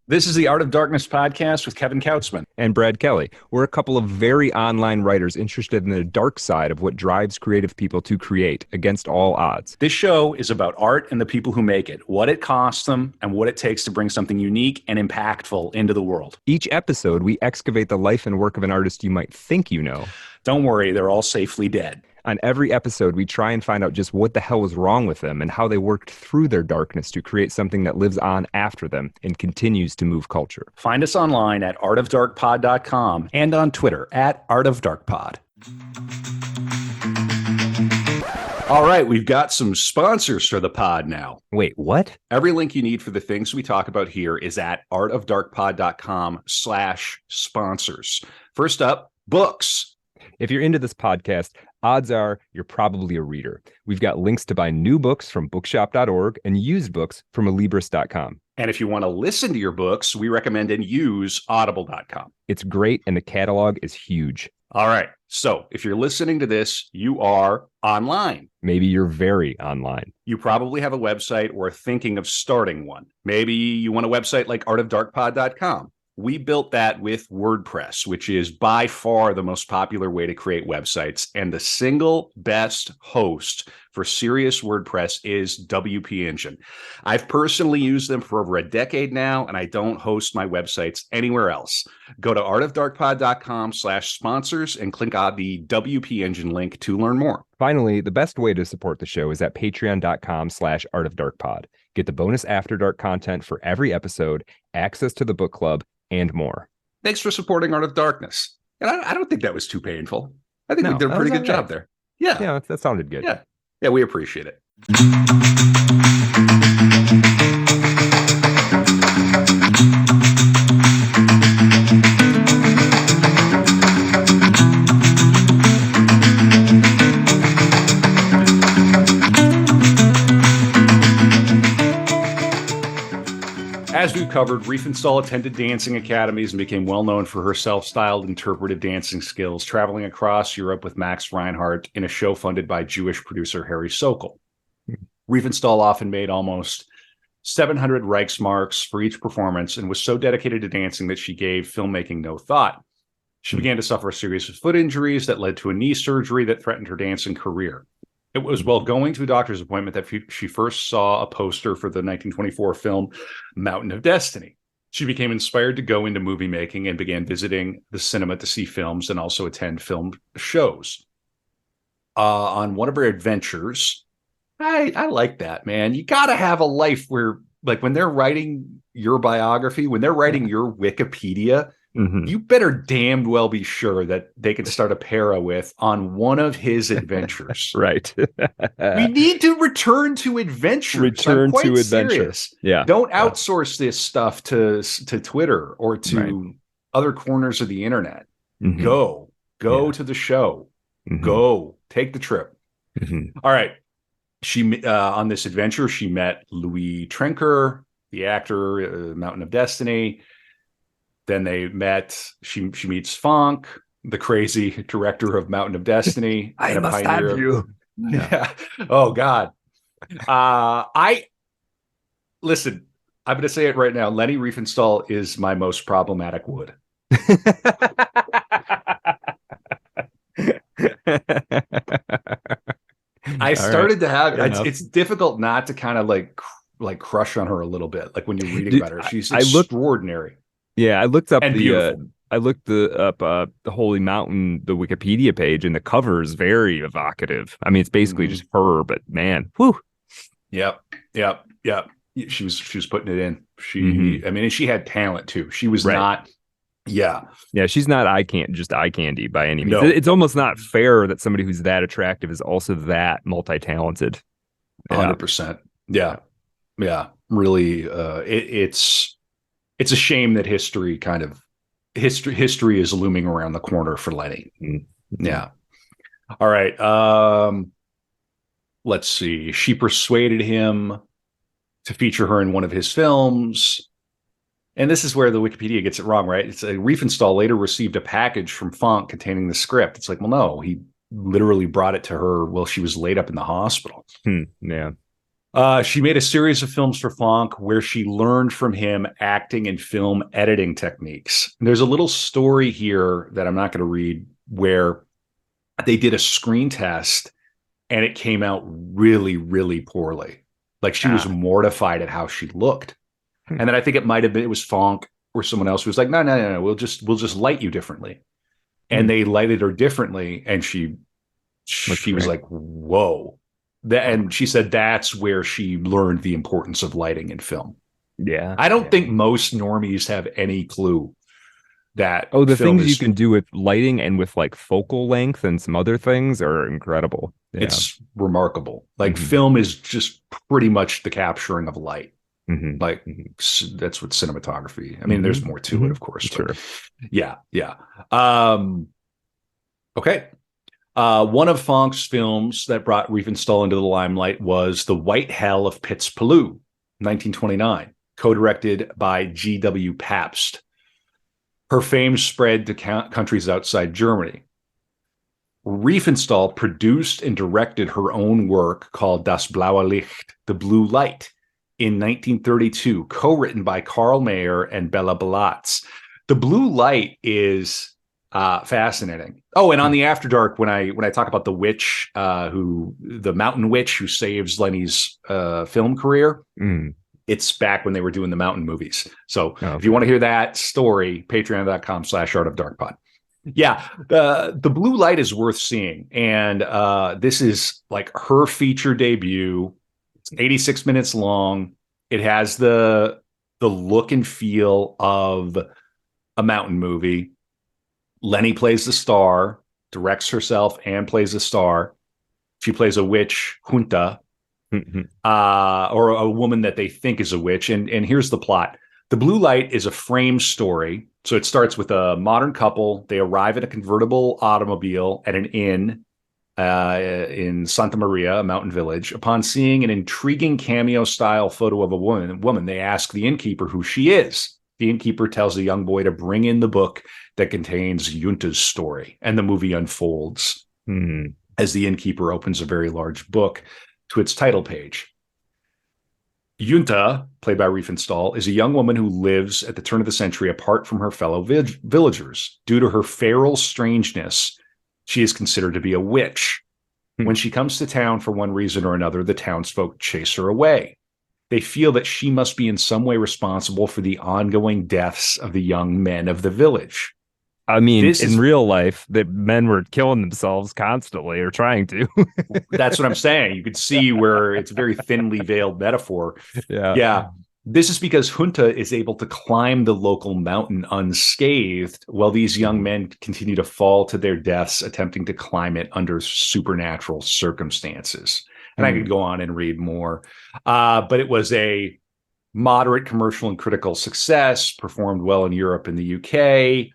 This is the Art of Darkness podcast with Kevin Kautzman. And Brad Kelly. We're a couple of very online writers interested in the dark side of what drives creative people to create against all odds. This show is about art and the people who make it, what it costs them, and what it takes to bring something unique and impactful into the world. Each episode, we excavate the life and work of an artist you might think you know. Don't worry, they're all safely dead. On every episode, we try and find out just what the hell was wrong with them and how they worked through their darkness to create something that lives on after them and continues to move culture. Find us online at artofdarkpod.com and on Twitter at artofdarkpod. All right, we've got some sponsors for the pod now. Wait, what? Every link you need for the things we talk about here is at artofdarkpod.com/sponsors. First up, books. If you're into this podcast, odds are you're probably a reader. We've got links to buy new books from bookshop.org and used books from alibris.com. And if you want to listen to your books, we recommend and use audible.com. It's great, and the catalog is huge. All right. So if you're listening to this, you are online. Maybe you're very online. You probably have a website or are thinking of starting one. Maybe you want a website like artofdarkpod.com. We built that with WordPress, which is by far the most popular way to create websites. And the single best host for serious WordPress is WP Engine. I've personally used them for over a decade now, and I don't host my websites anywhere else. Go to artofdarkpod.com/sponsors and click on the WP Engine link to learn more. Finally, the best way to support the show is at patreon.com/artofdarkpod. Get the bonus After Dark content for every episode, access to the book club, and more. Thanks for supporting Art of Darkness. And I don't think that was too painful. I think we did a pretty good job there. Yeah, that sounded good. Yeah, we appreciate it. As we've covered, Riefenstahl attended dancing academies and became well known for her self-styled interpretive dancing skills, traveling across Europe with Max Reinhardt in a show funded by Jewish producer Harry Sokol. Riefenstahl often made almost 700 Reichsmarks for each performance and was so dedicated to dancing that she gave filmmaking no thought. She began to suffer a series of foot injuries that led to a knee surgery that threatened her dancing career. It was while going to a doctor's appointment that she first saw a poster for the 1924 film Mountain of Destiny. She became inspired to go into movie making and began visiting the cinema to see films and also attend film shows. On one of her adventures, I like that, man. You got to have a life where, like, when they're writing your biography, when they're writing your Wikipedia, you better damned well be sure that they can start a para with on one of his adventures. Right. We need to return to adventures. Return to adventures. Yeah. Don't outsource this stuff to Twitter or to other corners of the internet. Go to the show. Go take the trip. All right. She on this adventure, she met Louis Trenker, the actor, Mountain of Destiny. Then they met. She meets Funk, the crazy director of Mountain of Destiny. I must have you. Yeah. Oh God. Listen. I'm going to say it right now. Leni Riefenstahl is my most problematic wood. I started to have. It's difficult not to kind of like crush on her a little bit. Like when you're reading about her, she's extraordinary. Yeah, I looked up and the Holy Mountain, the Wikipedia page, and the cover is very evocative. I mean, it's basically just her, but man, whew. Yep. She was putting it in. I mean, and she had talent too. She was not. Yeah, she's not eye candy by any means. No. It's almost not fair that somebody who's that attractive is also that multi-talented. 100%. Yeah. Really, it's a shame that history is looming around the corner for Leni. Yeah. All right. Let's see. She persuaded him to feature her in one of his films. And this is where the Wikipedia gets it wrong, right? It's Riefenstahl later received a package from Funk containing the script. It's like, well, no, he literally brought it to her while she was laid up in the hospital. Yeah. She made a series of films for Fonck where she learned from him acting and film editing techniques. There's a little story here that I'm not going to read where they did a screen test and it came out really, really poorly. Like she was mortified at how she looked. And then I think it might have been, it was Fonck or someone else who was like, no, we'll just light you differently. And they lighted her differently. And she was like, whoa. And she said that's where she learned the importance of lighting in film. Yeah. I don't think most normies have any clue that. Oh, the things you can do with lighting and with like focal length and some other things are incredible. Yeah. It's remarkable. Like film is just pretty much the capturing of light. Like that's what cinematography. I mean, there's more to it, of course. Sure. Yeah. Okay. One of Fonck's films that brought Riefenstahl into the limelight was The White Hell of Piz Palu, 1929, co-directed by G.W. Pabst. Her fame spread to countries outside Germany. Riefenstahl produced and directed her own work called Das blaue Licht, The Blue Light, in 1932, co-written by Karl Mayer and Bela Balatz. The Blue Light is fascinating. Oh, and on the After Dark, when I talk about the witch, the mountain witch who saves Leni's film career, it's back when they were doing the mountain movies. So if you want to hear that story, patreon.com/artofdarkpod. Yeah, the Blue Light is worth seeing, and this is like her feature debut. It's 86 minutes long. It has the look and feel of a mountain movie. Leni plays the star, directs herself, and plays a star. She plays a witch, Junta, or a woman that they think is a witch. And here's the plot. The Blue Light is a frame story. So it starts with a modern couple. They arrive in a convertible automobile at an inn in Santa Maria, a mountain village. Upon seeing an intriguing cameo-style photo of a woman, they ask the innkeeper who she is. The innkeeper tells the young boy to bring in the book that contains Junta's story, and the movie unfolds as the innkeeper opens a very large book to its title page. Junta, played by Riefenstahl, is a young woman who lives at the turn of the century apart from her fellow villagers. Due to her feral strangeness, she is considered to be a witch. When she comes to town for one reason or another, the townsfolk chase her away. They feel that she must be in some way responsible for the ongoing deaths of the young men of the village. I mean, in real life, the men were killing themselves constantly or trying to. That's what I'm saying. You could see where it's a very thinly veiled metaphor. Yeah. This is because Junta is able to climb the local mountain unscathed, while these young men continue to fall to their deaths attempting to climb it under supernatural circumstances. And I could go on and read more. But it was a moderate commercial and critical success, performed well in Europe and the UK.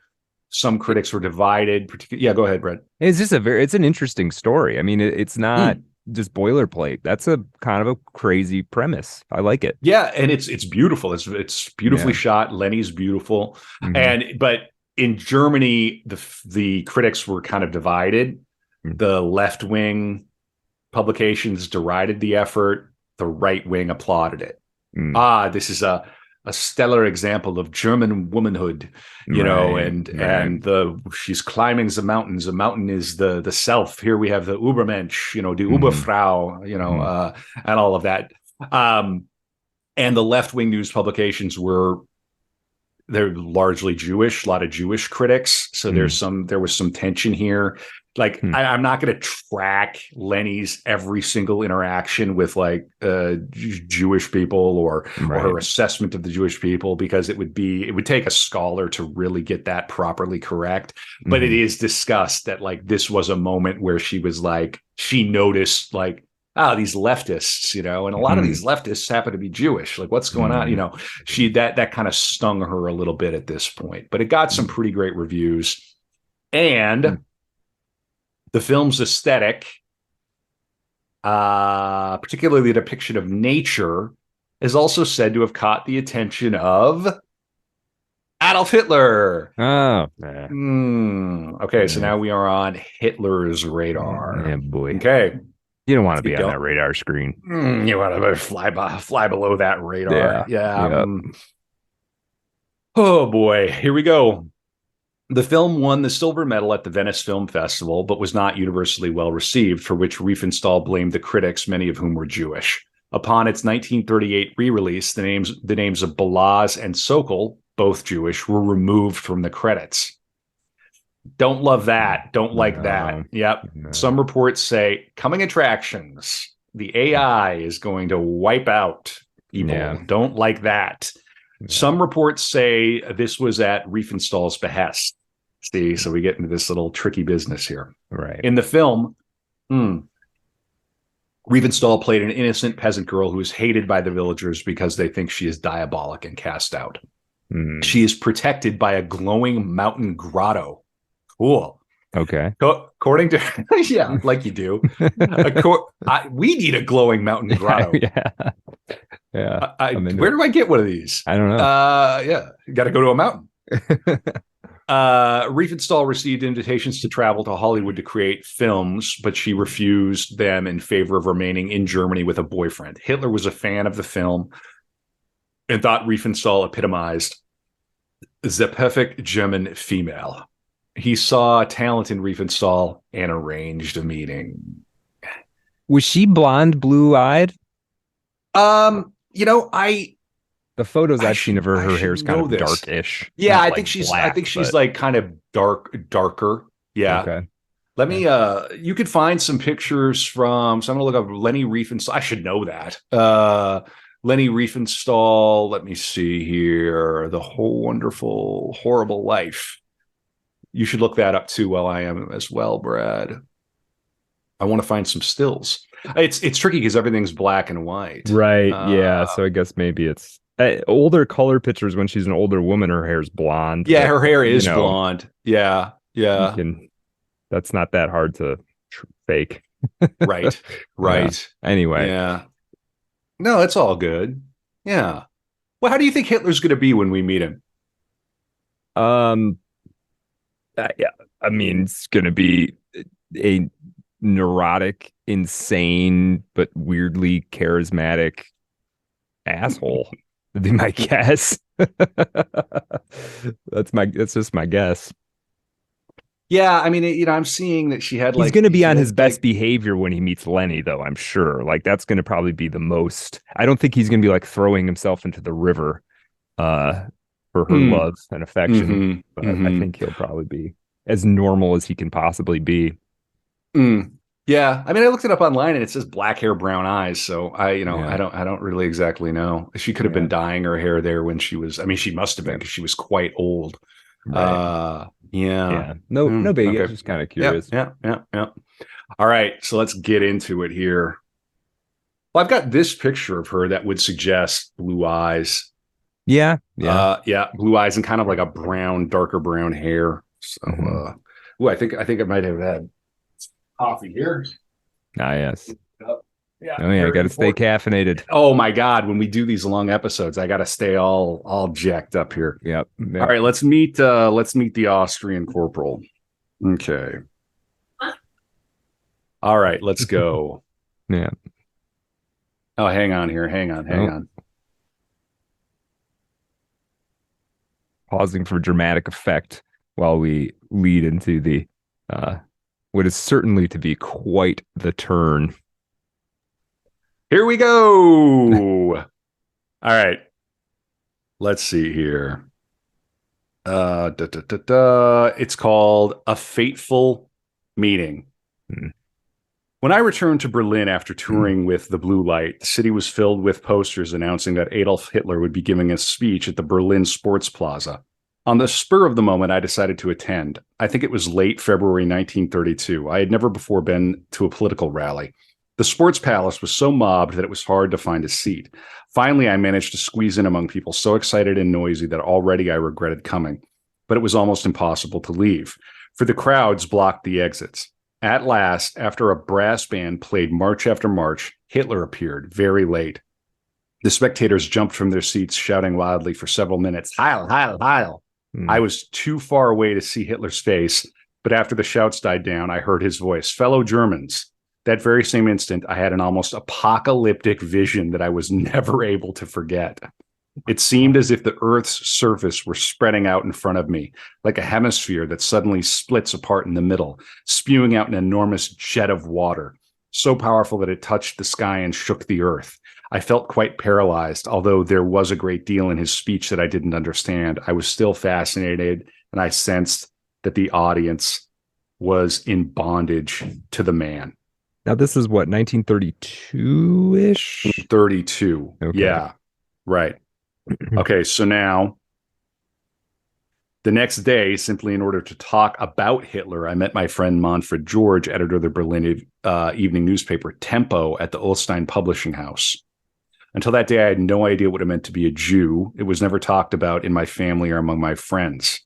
Some critics were divided. Yeah, go ahead, Brett. It's just it's an interesting story. I mean, it's not just boilerplate. That's a kind of a crazy premise. I like it. Yeah, and it's beautiful. It's beautifully shot. Leni's beautiful. But in Germany, the critics were kind of divided. The left-wing publications derided the effort. The right wing applauded it. This is a stellar example of German womanhood, and she's climbing the mountains. A mountain is the self. Here we have the Übermensch, die Überfrau, and all of that. And the left-wing news publications they're largely Jewish, a lot of Jewish critics. So there was some tension here. Like, I'm not going to track Leni's every single interaction with Jewish people or her assessment of the Jewish people, because it would take a scholar to really get that properly correct. But it is discussed that this was a moment where she was she noticed these leftists, and a lot of these leftists happen to be Jewish. What's going on? She that kind of stung her a little bit at this point, but it got some pretty great reviews. And the film's aesthetic, particularly the depiction of nature, is also said to have caught the attention of Adolf Hitler. Oh, man. Okay, so now we are on Hitler's radar. Yeah, boy. Okay. You don't want to You be on don't. that radar screen. You want to fly below that radar. Yeah. Oh boy, here we go. The film won the silver medal at the Venice Film Festival, but was not universally well received, for which Riefenstahl blamed the critics, many of whom were Jewish. Upon its 1938 re-release, the names of Balaz and Sokol, both Jewish, were removed from the credits. Don't love that. Don't like that. Yep. No. Some reports say coming attractions. The AI is going to wipe out people. Yeah. Don't like that. Yeah. Some reports say this was at Riefenstahl's behest. See, so we get into this little tricky business here. Right. In the film, Riefenstahl played an innocent peasant girl who is hated by the villagers because they think she is diabolic and cast out. She is protected by a glowing mountain grotto. Cool. Okay. According to, yeah, like you do. We need a glowing mountain grotto. Yeah. Where do I get one of these? I don't know. Yeah, you got to go to a mountain. Riefenstahl received invitations to travel to Hollywood to create films, but she refused them in favor of remaining in Germany with a boyfriend. Hitler was a fan of the film and thought Riefenstahl epitomized the perfect German female. He saw talent in Riefenstahl and arranged a meeting. Was she blonde, blue-eyed? The photos I've seen of her hair's kind of darkish. Yeah, I think she's like kind of darker. Yeah. Okay. Let me you could find some pictures from, so I'm gonna look up Leni Riefenstahl. I should know that. Leni Riefenstahl, let me see here. The Whole Wonderful Horrible Life. You should look that up too while I am as well, Brad. I want to find some stills. It's tricky because everything's black and white. Right. Yeah. So I guess maybe it's older color pictures when she's an older woman, her hair's blonde. Yeah, her hair is blonde. Yeah. Yeah. That's not that hard to fake. Right. Yeah. Anyway. Yeah. No, it's all good. Yeah. Well, how do you think Hitler's going to be when we meet him? Yeah, I mean, it's going to be a neurotic, insane, but weirdly charismatic asshole. Would be my guess. That's just my guess. Yeah, I mean, I'm seeing that she had he's going to be on his best behavior when he meets Leni, though. I'm sure. Like that's going to probably be the most. I don't think he's going to be like throwing himself into the river. For her love and affection, but I think he'll probably be as normal as he can possibly be. Yeah, I mean, I looked it up online and it says black hair, brown eyes. So I don't really exactly know. She could have been dyeing her hair there when she was. I mean, she must have been because she was quite old. Right. Yeah. No big. Okay. I'm just kind of curious. Yeah. All right, so let's get into it here. Well, I've got this picture of her that would suggest blue eyes. Yeah. Blue eyes and kind of like a darker brown hair. So, I think I might have had coffee here. Ah, yes. Yeah. Oh yeah, I got to stay caffeinated. Oh my God, when we do these long episodes, I got to stay all jacked up here. Yep. All right, let's meet the Austrian corporal. Okay. All right, let's go. Yeah. Oh, hang on here. Hang on. Pausing for dramatic effect while we lead into the what is certainly to be quite the turn. Here we go. All right. Let's see here. It's called A Fateful Meeting. When I returned to Berlin after touring with The Blue Light, the city was filled with posters announcing that Adolf Hitler would be giving a speech at the Berlin Sports Plaza. On the spur of the moment, I decided to attend. I think it was late February 1932. I had never before been to a political rally. The Sports Palace was so mobbed that it was hard to find a seat. Finally, I managed to squeeze in among people so excited and noisy that already I regretted coming. But it was almost impossible to leave, for the crowds blocked the exits. At last, after a brass band played march after march, Hitler appeared, very late. The spectators jumped from their seats, shouting wildly for several minutes, Heil, Heil, Heil. I was too far away to see Hitler's face, but after the shouts died down, I heard his voice. Fellow Germans, that very same instant, I had an almost apocalyptic vision that I was never able to forget. It seemed as if the Earth's surface were spreading out in front of me, like a hemisphere that suddenly splits apart in the middle, spewing out an enormous jet of water, so powerful that it touched the sky and shook the earth. I felt quite paralyzed, although there was a great deal in his speech that I didn't understand. I was still fascinated, and I sensed that the audience was in bondage to the man. Now, this is what, 1932-ish? 32. Okay. Yeah, right. Okay, so now the next day, simply in order to talk about Hitler, I met my friend Manfred George, editor of the Berlin evening newspaper Tempo at the Ulstein Publishing House. Until that day, I had no idea what it meant to be a Jew. It was never talked about in my family or among my friends.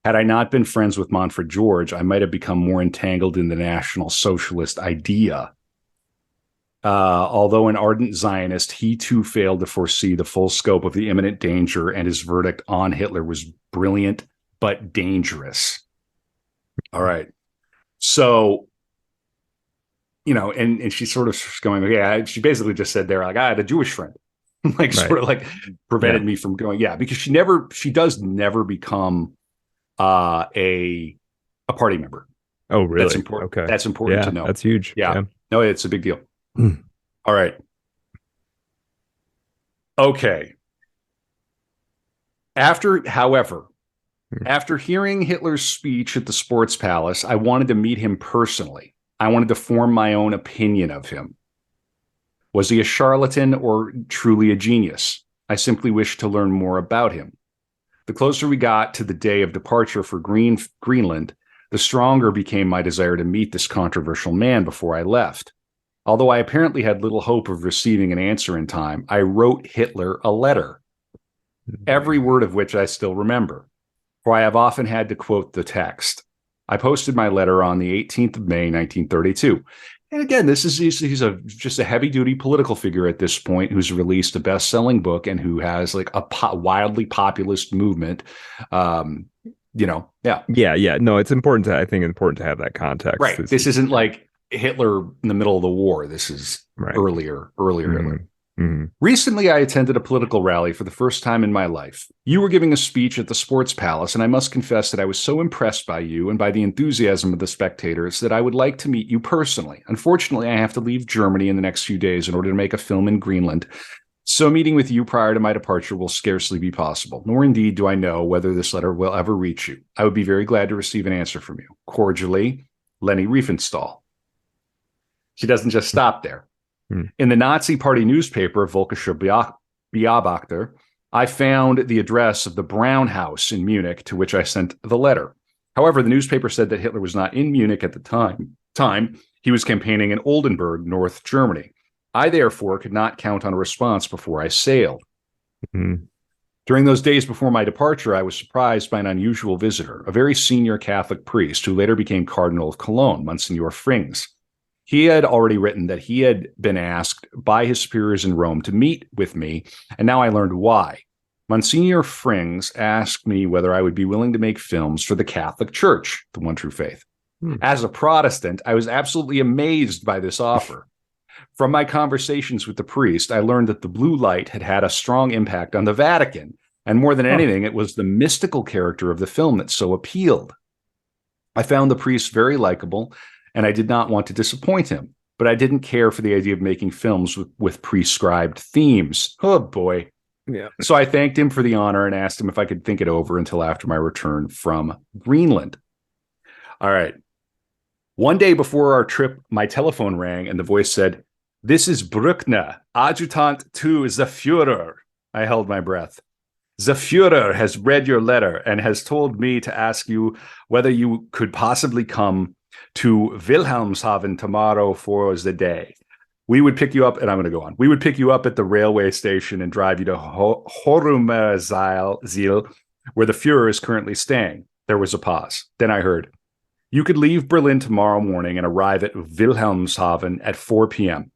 Had I not been friends with Manfred George, I might have become more entangled in the National Socialist idea. Although an ardent Zionist, he too failed to foresee the full scope of the imminent danger, and his verdict on Hitler was brilliant but dangerous. All right. So, and she's sort of going, yeah, she basically just said there, like, I had a Jewish friend, like sort of like prevented me from going, because she does never become a party member. Oh, really? That's important. Okay. That's important to know. That's huge. Yeah. No, it's a big deal. All right. Okay. However, after hearing Hitler's speech at the Sports Palace, I wanted to meet him personally. I wanted to form my own opinion of him. Was he a charlatan or truly a genius? I simply wished to learn more about him. The closer we got to the day of departure for Greenland, the stronger became my desire to meet this controversial man before I left. Although I apparently had little hope of receiving an answer in time, I wrote Hitler a letter, every word of which I still remember, for I have often had to quote the text. I posted my letter on the 18th of May, 1932. And again, he's just a heavy-duty political figure at this point who's released a best-selling book and who has like a wildly populist movement. Yeah. No, it's important to have that context. Right. This isn't like Hitler in the middle of the war. This is earlier Hitler. Mm-hmm. Recently, I attended a political rally for the first time in my life. You were giving a speech at the Sports Palace, and I must confess that I was so impressed by you and by the enthusiasm of the spectators that I would like to meet you personally. Unfortunately, I have to leave Germany in the next few days in order to make a film in Greenland, so meeting with you prior to my departure will scarcely be possible, nor indeed do I know whether this letter will ever reach you. I would be very glad to receive an answer from you. Cordially, Leni Riefenstahl. She doesn't just stop there. In the Nazi Party newspaper, Volkischer Beobachter, I found the address of the Brown House in Munich, to which I sent the letter. However, the newspaper said that Hitler was not in Munich at the time. He was campaigning in Oldenburg, North Germany. I, therefore, could not count on a response before I sailed. Mm-hmm. During those days before my departure, I was surprised by an unusual visitor, a very senior Catholic priest who later became Cardinal of Cologne, Monsignor Frings. He had already written that he had been asked by his superiors in Rome to meet with me, and now I learned why. Monsignor Frings asked me whether I would be willing to make films for the Catholic Church, the one true faith. As a Protestant, I was absolutely amazed by this offer. From my conversations with the priest, I learned that the blue light had had a strong impact on the Vatican, and more than anything, it was the mystical character of the film that so appealed. I found the priest very likable, and I did not want to disappoint him, but I didn't care for the idea of making films with prescribed themes. Oh, boy. Yeah. So I thanked him for the honor and asked him if I could think it over until after my return from Greenland. All right. One day before our trip, my telephone rang, and the voice said, "This is Bruckner, adjutant to the Führer." I held my breath. "The Führer has read your letter and has told me to ask you whether you could possibly come to Wilhelmshaven tomorrow for the day. We would pick you up," and I'm going to go on. "We would pick you up at the railway station and drive you to Horumerziel, where the Führer is currently staying." There was a pause. Then I heard, "You could leave Berlin tomorrow morning and arrive at Wilhelmshaven at 4 p.m.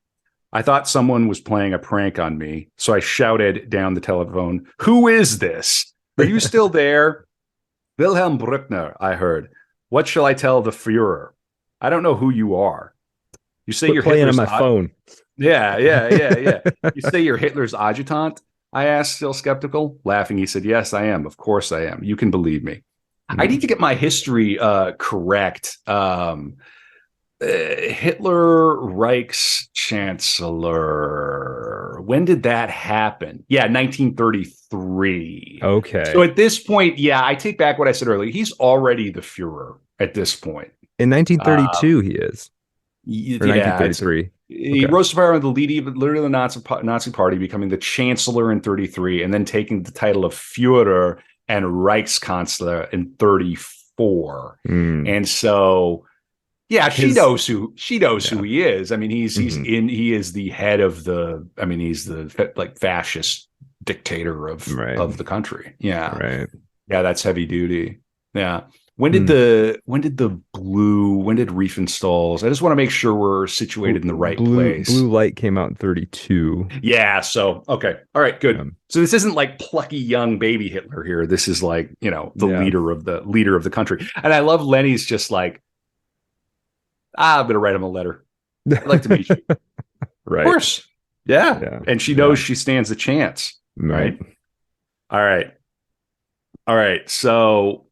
I thought someone was playing a prank on me, so I shouted down the telephone, "Who is this? Are you still there?" "Wilhelm Bruckner," I heard. "What shall I tell the Führer?" "I don't know who you are." You say Quit you're playing on Hitler's my phone. Yeah. You say you're Hitler's adjutant? I asked, still skeptical. Laughing, he said, yes, I am. Of course I am. You can believe me. I need to get my history correct. Hitler Reich's chancellor. When did that happen? Yeah, 1933. So Okay. at this point, yeah, I take back what I said earlier. He's already the Fuhrer at this point. In Uh, 1932, he is. Or yeah, 1933. he Okay. rose to power in the leader of the Nazi Party, becoming the chancellor in 33, and then taking the title of Führer and Reichskanzler in 34. Mm. And so, yeah, His, she knows yeah. who he is. I mean, he is the head of he's the like fascist dictator Right. of the country. Yeah. Right. Yeah, that's heavy duty. Yeah. When did Riefenstahls? I just want to make sure we're situated in the right place. Blue Light came out in 32. Yeah. So, okay. All right, good. Yeah. So this isn't like plucky young baby Hitler here. This is like, the Yeah. leader of the country. And I love Lenny's just like, I'm going to write him a letter. I'd like to meet you. Right. Of course. Yeah. Yeah. And she knows she stands a chance. Right. All right. So,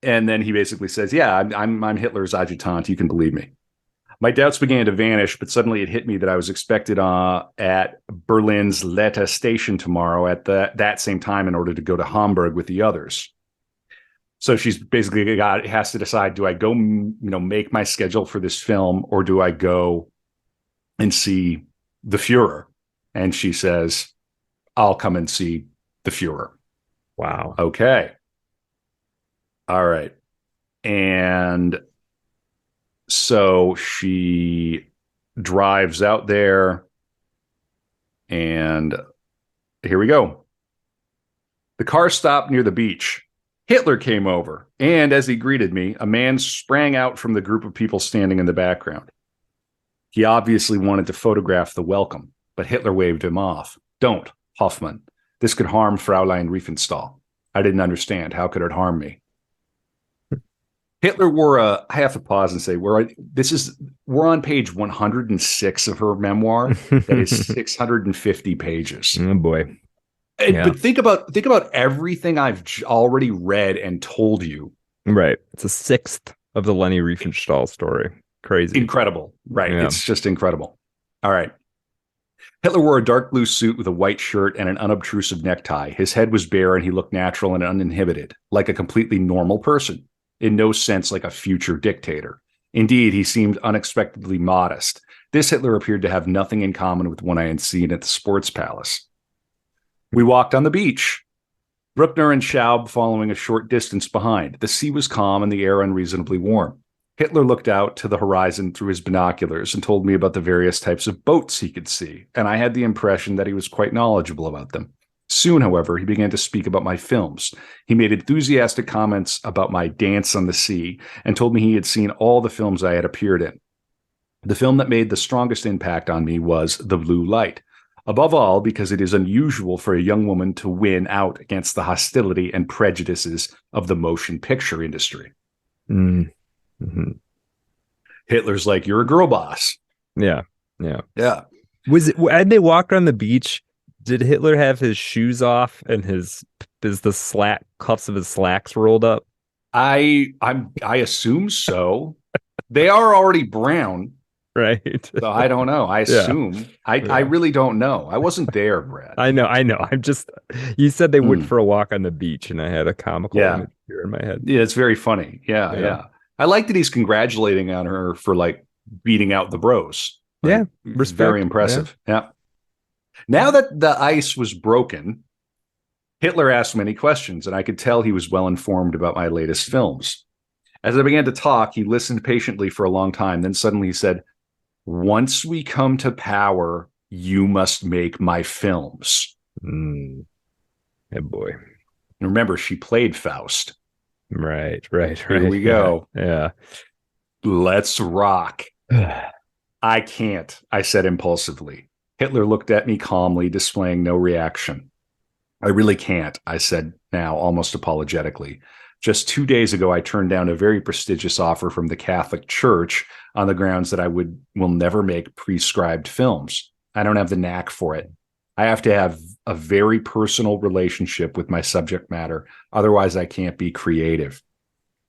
and then he basically says, yeah, I'm Hitler's adjutant. You can believe me. My doubts began to vanish, but suddenly it hit me that I was expected at Berlin's Letta station tomorrow at that same time in order to go to Hamburg with the others. So she's basically has to decide, do I go, make my schedule for this film, or do I go and see the Fuhrer? And she says, I'll come and see the Fuhrer. Wow. Okay. All right. And so she drives out there, and here we go. The car stopped near the beach. Hitler came over, and as he greeted me, a man sprang out from the group of people standing in the background. He obviously wanted to photograph the welcome, but Hitler waved him off. Don't, Hoffmann. This could harm Fraulein Riefenstahl. I didn't understand. How could it harm me? Hitler wore I have to pause and say, we're on page 106 of her memoir. That is 650 pages. Oh boy. Yeah. But think about everything I've already read and told you. Right. It's a sixth of the Leni Riefenstahl story. Crazy. Incredible. Right. Yeah. It's just incredible. All right. Hitler wore a dark blue suit with a white shirt and an unobtrusive necktie. His head was bare and he looked natural and uninhibited, like a completely normal person, in no sense like a future dictator. Indeed, he seemed unexpectedly modest. This Hitler appeared to have nothing in common with one I had seen at the Sports Palace. We walked on the beach, Bruckner and Schaub following a short distance behind. The sea was calm and the air unreasonably warm. Hitler looked out to the horizon through his binoculars and told me about the various types of boats he could see, and I had the impression that he was quite knowledgeable about them. Soon, however, he began to speak about my films. He made enthusiastic comments about my Dance on the Sea and told me he had seen all the films I had appeared in. The film that made the strongest impact on me was The Blue Light. Above all, because it is unusual for a young woman to win out against the hostility and prejudices of the motion picture industry. Mm-hmm. Hitler's like, you're a girl boss. Yeah. And they walked on the beach. Did Hitler have his shoes off and the cuffs of his slacks rolled up? I assume so. They are already brown. Right. So I don't know. I assume. Yeah. I really don't know. I wasn't there, Brad. I know. You said they went for a walk on the beach, and I had a comical image here in my head. Yeah, it's very funny. Yeah. I like that he's congratulating on her for like beating out the bros. Like, Respect. Very impressive. Yeah. Now that the ice was broken, Hitler asked many questions, and I could tell he was well informed about my latest films. As I began to talk, he listened patiently for a long time. Then suddenly he said, once we come to power, you must make my films. Yeah, boy. And remember, she played Faust. Right. Here we go. Yeah. Let's rock. I can't, I said impulsively. Hitler looked at me calmly, displaying no reaction. I really can't, I said now, almost apologetically. Just 2 days ago, I turned down a very prestigious offer from the Catholic Church on the grounds that will never make prescribed films. I don't have the knack for it. I have to have a very personal relationship with my subject matter. Otherwise, I can't be creative.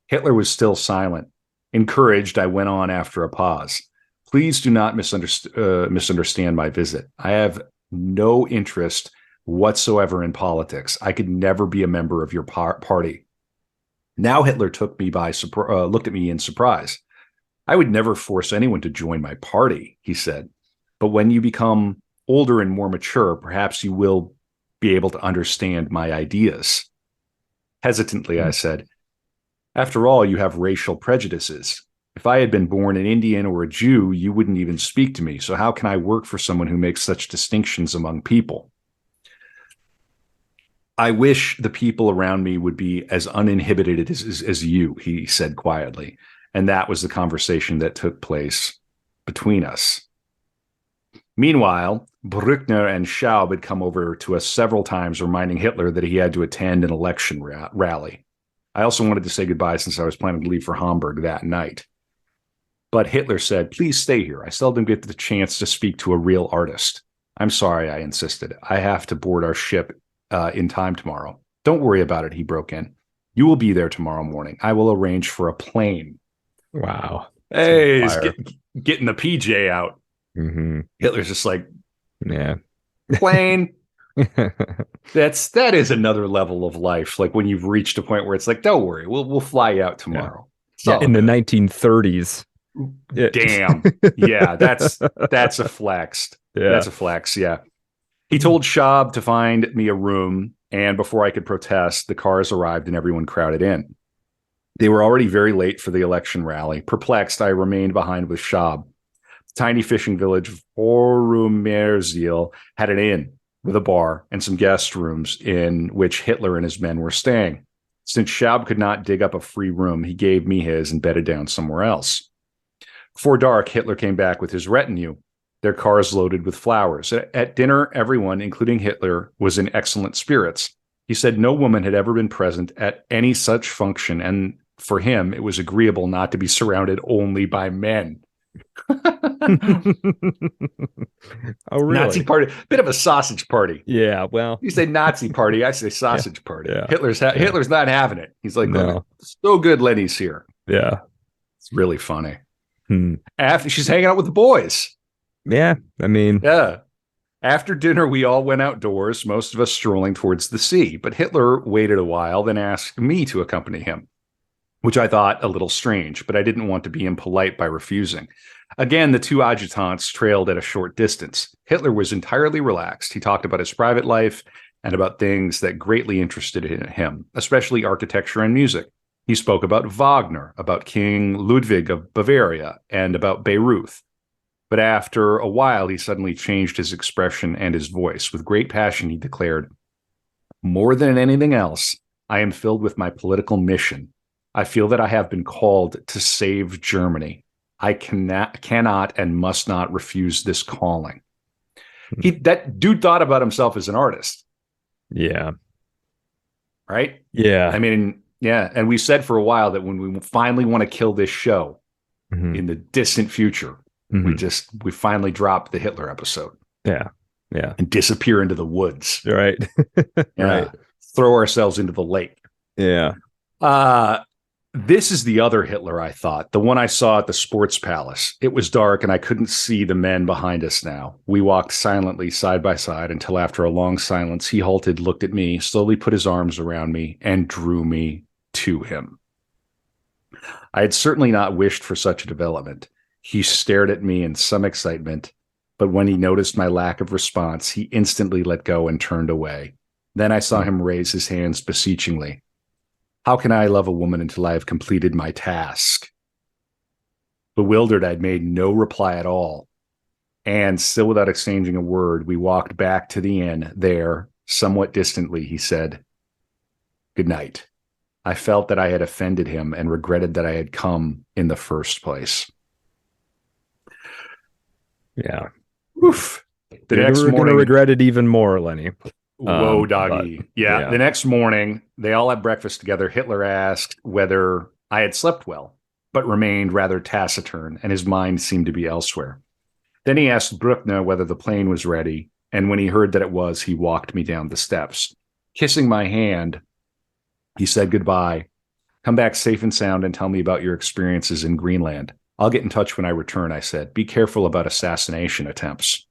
Hitler was still silent. Encouraged, I went on after a pause. Please do not misunderstand my visit. I have no interest whatsoever in politics. I could never be a member of your party. Now Hitler looked at me in surprise. I would never force anyone to join my party, he said. But when you become older and more mature, perhaps you will be able to understand my ideas. Hesitantly, I said, after all, you have racial prejudices. If I had been born an Indian or a Jew, you wouldn't even speak to me. So how can I work for someone who makes such distinctions among people? I wish the people around me would be as uninhibited as you, he said quietly. And that was the conversation that took place between us. Meanwhile, Bruckner and Schaub had come over to us several times, reminding Hitler that he had to attend an election rally. I also wanted to say goodbye since I was planning to leave for Hamburg that night. But Hitler said, please stay here. I seldom get the chance to speak to a real artist. I'm sorry, I insisted. I have to board our ship in time tomorrow. Don't worry about it, he broke in. You will be there tomorrow morning. I will arrange for a plane. Wow. Hey, he's getting the PJ out. Mm-hmm. Hitler's just like, yeah, plane. That is another level of life. Like when you've reached a point where it's like, don't worry, we'll fly you out tomorrow. Yeah, in the 1930s. Damn. Yeah, that's a flex. Yeah. That's a flex. Yeah. He told Schaub to find me a room, and before I could protest, the cars arrived and everyone crowded in. They were already very late for the election rally. Perplexed, I remained behind with Schaub. The tiny fishing village of Orumerziel had an inn with a bar and some guest rooms in which Hitler and his men were staying. Since Schaub could not dig up a free room, he gave me his and bedded down somewhere else. Before dark, Hitler came back with his retinue, their cars loaded with flowers. At dinner, everyone, including Hitler, was in excellent spirits. He said no woman had ever been present at any such function, and for him, it was agreeable not to be surrounded only by men. Oh, really? Nazi party, bit of a sausage party. Yeah, well, You say Nazi party, I say sausage party. Yeah. Hitler's not having it. He's like, no. So good, Leni's here. Yeah, it's really funny. After she's hanging out with the boys. Yeah, I mean, yeah. After dinner, we all went outdoors, most of us strolling towards the sea. But Hitler waited a while, then asked me to accompany him, which I thought a little strange, but I didn't want to be impolite by refusing. Again, the two adjutants trailed at a short distance. Hitler was entirely relaxed. He talked about his private life and about things that greatly interested him, especially architecture and music. He spoke about Wagner, about King Ludwig of Bavaria, and about Bayreuth. But after a while, he suddenly changed his expression and his voice. With great passion, he declared, more than anything else, I am filled with my political mission. I feel that I have been called to save Germany. I cannot and must not refuse this calling. That dude thought about himself as an artist. Yeah. Right? Yeah. I mean, yeah. And we said for a while that when we finally want to kill this show in the distant future, we finally drop the Hitler episode. Yeah. Yeah. And disappear into the woods. Right. Right. Throw ourselves into the lake. Yeah. This is the other Hitler, I thought, the one I saw at the sports palace. It was dark and I couldn't see the men behind us now. We walked silently side by side until after a long silence, he halted, looked at me, slowly put his arms around me, and drew me to him. I had certainly not wished for such a development. He stared at me in some excitement, but when he noticed my lack of response, he instantly let go and turned away. Then I saw him raise his hands beseechingly. How can I love a woman until I have completed my task? Bewildered, I'd made no reply at all. And still without exchanging a word, we walked back to the inn. There, somewhat distantly, he said, good night. I felt that I had offended him and regretted that I had come in the first place. Yeah. Oof. The next morning, morning, going to regret it even more, Lenny. Whoa, But doggy. Yeah. yeah. The next morning, they all had breakfast together. Hitler asked whether I had slept well, but remained rather taciturn, and his mind seemed to be elsewhere. Then he asked Bruckner whether the plane was ready, and when he heard that it was, he walked me down the steps. Kissing my hand, he said goodbye. Come back safe and sound and tell me about your experiences in Greenland. I'll get in touch when I return, I said. Be careful about assassination attempts.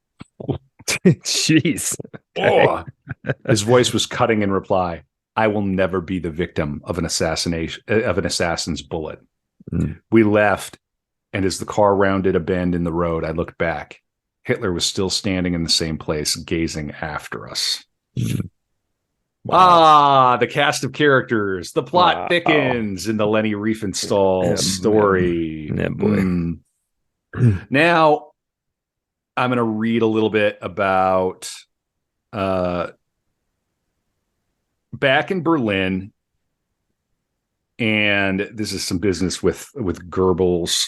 Jeez. Okay. Oh, his voice was cutting in reply. I will never be the victim of an assassin's bullet. Mm. We left, and as the car rounded a bend in the road, I looked back. Hitler was still standing in the same place, gazing after us. Mm. Wow. The cast of characters. The plot Wow. thickens in the Leni Riefenstahl story. Yeah, boy. Now, I'm going to read a little bit about back in Berlin, and this is some business with Goebbels.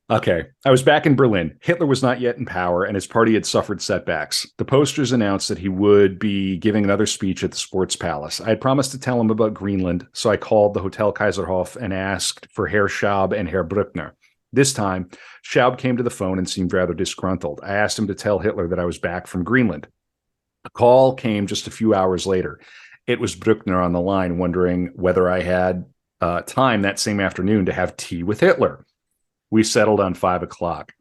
Okay, I was back in Berlin. Hitler was not yet in power, and his party had suffered setbacks. The posters announced that he would be giving another speech at the Sports Palace. I had promised to tell him about Greenland, so I called the Hotel Kaiserhof and asked for Herr Schaub and Herr Bruckner. This time, Schaub came to the phone and seemed rather disgruntled. I asked him to tell Hitler that I was back from Greenland. A call came just a few hours later. It was Bruckner on the line, wondering whether I had time that same afternoon to have tea with Hitler. We settled on 5 o'clock.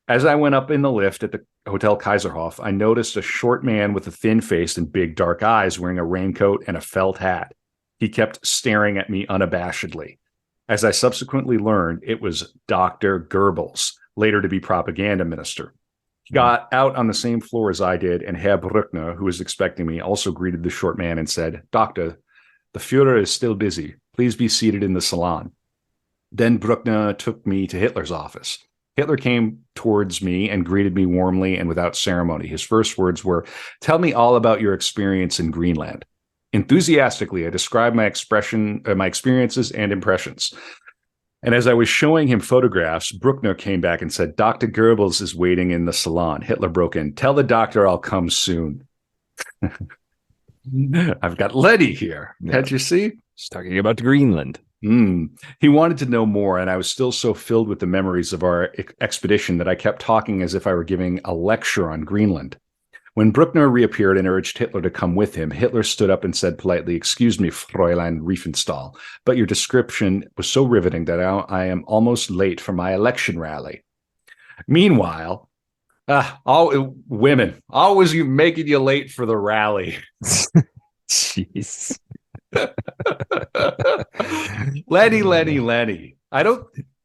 As I went up in the lift at the Hotel Kaiserhof, I noticed a short man with a thin face and big dark eyes wearing a raincoat and a felt hat. He kept staring at me unabashedly. As I subsequently learned, it was Dr. Goebbels, later to be propaganda minister. He got out on the same floor as I did, and Herr Bruckner, who was expecting me, also greeted the short man and said, Doctor, the Fuhrer is still busy. Please be seated in the salon. Then Bruckner took me to Hitler's office. Hitler came towards me and greeted me warmly and without ceremony. His first words were, tell me all about your experience in Greenland. Enthusiastically, I described my experiences and impressions. And as I was showing him photographs, Bruckner came back and said, Dr. Goebbels is waiting in the salon. Hitler broke in, tell the doctor I'll come soon. I've got Leni here. Yeah. Can't you see? Just talking about Greenland. He wanted to know more, and I was still so filled with the memories of our expedition that I kept talking as if I were giving a lecture on Greenland. When Bruckner reappeared and urged Hitler to come with him, Hitler stood up and said politely, excuse me, Fräulein Riefenstahl, but your description was so riveting that I am almost late for my election rally. Meanwhile, all women, always making you late for the rally. Jeez. Leni.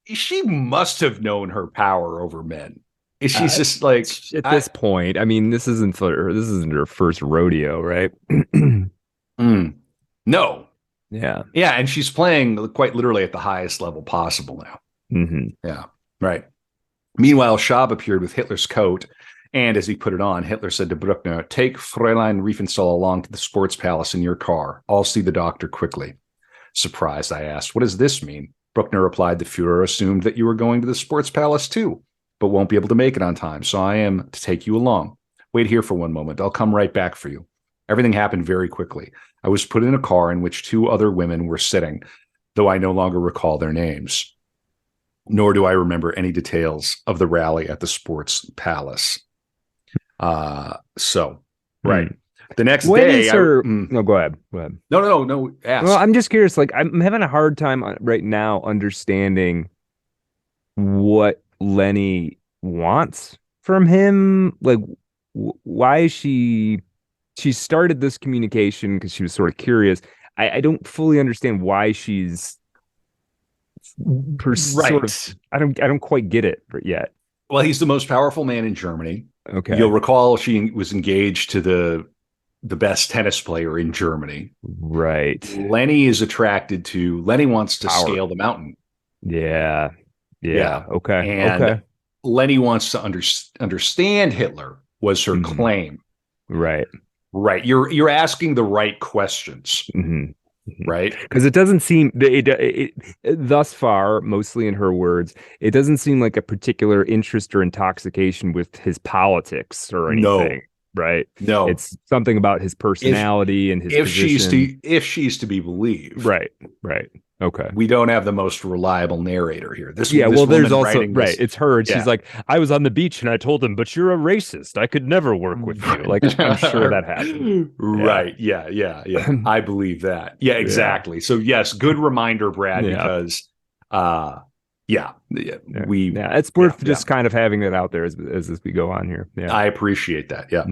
She must have known her power over men. She's just like at this point. I mean, this isn't her first rodeo, right? No. Yeah. Yeah, and she's playing quite literally at the highest level possible now. Mm-hmm. Yeah, right. Meanwhile, Schaub appeared with Hitler's coat, and as he put it on, Hitler said to Bruckner, take Fräulein Riefenstahl along to the Sports Palace in your car. I'll see the doctor quickly. Surprised, I asked, what does this mean? Bruckner replied, the Fuhrer assumed that you were going to the Sports Palace too, but won't be able to make it on time, so I am to take you along. Wait here for one moment. I'll come right back for you. Everything happened very quickly. I was put in a car in which 2 other women were sitting, though I no longer recall their names. Nor do I remember any details of the rally at the Sports Palace. Right. The next day, no, go ahead. No. Ask. Well, I'm just curious. Like, I'm having a hard time right now understanding what Leni wants from him. Like, why is she started this communication because she was sort of curious. I don't fully understand why she's right. Sort of, I don't quite get it yet. Well, he's the most powerful man in Germany. Okay. You'll recall she was engaged to the best tennis player in Germany. Right. Leni wants to scale the mountain. Yeah. Okay. And Leni wants to understand Hitler was her claim. Right. You're asking the right questions. Right. Because it doesn't seem thus far, mostly in her words, it doesn't seem like a particular interest or intoxication with his politics or anything. right? No. It's something about his personality and his position. If she's to be believed. Right. Okay. We don't have the most reliable narrator here. This Well, there's woman also writing this, it's her, and she's like, I was on the beach and I told him, but you're a racist. I could never work with you. Like, I'm sure that happened. Right. Yeah. I believe that. Yeah, exactly. So yes, good reminder, Brad, because it's worth just kind of having it out there as we go on here. Yeah. I appreciate that. Yeah.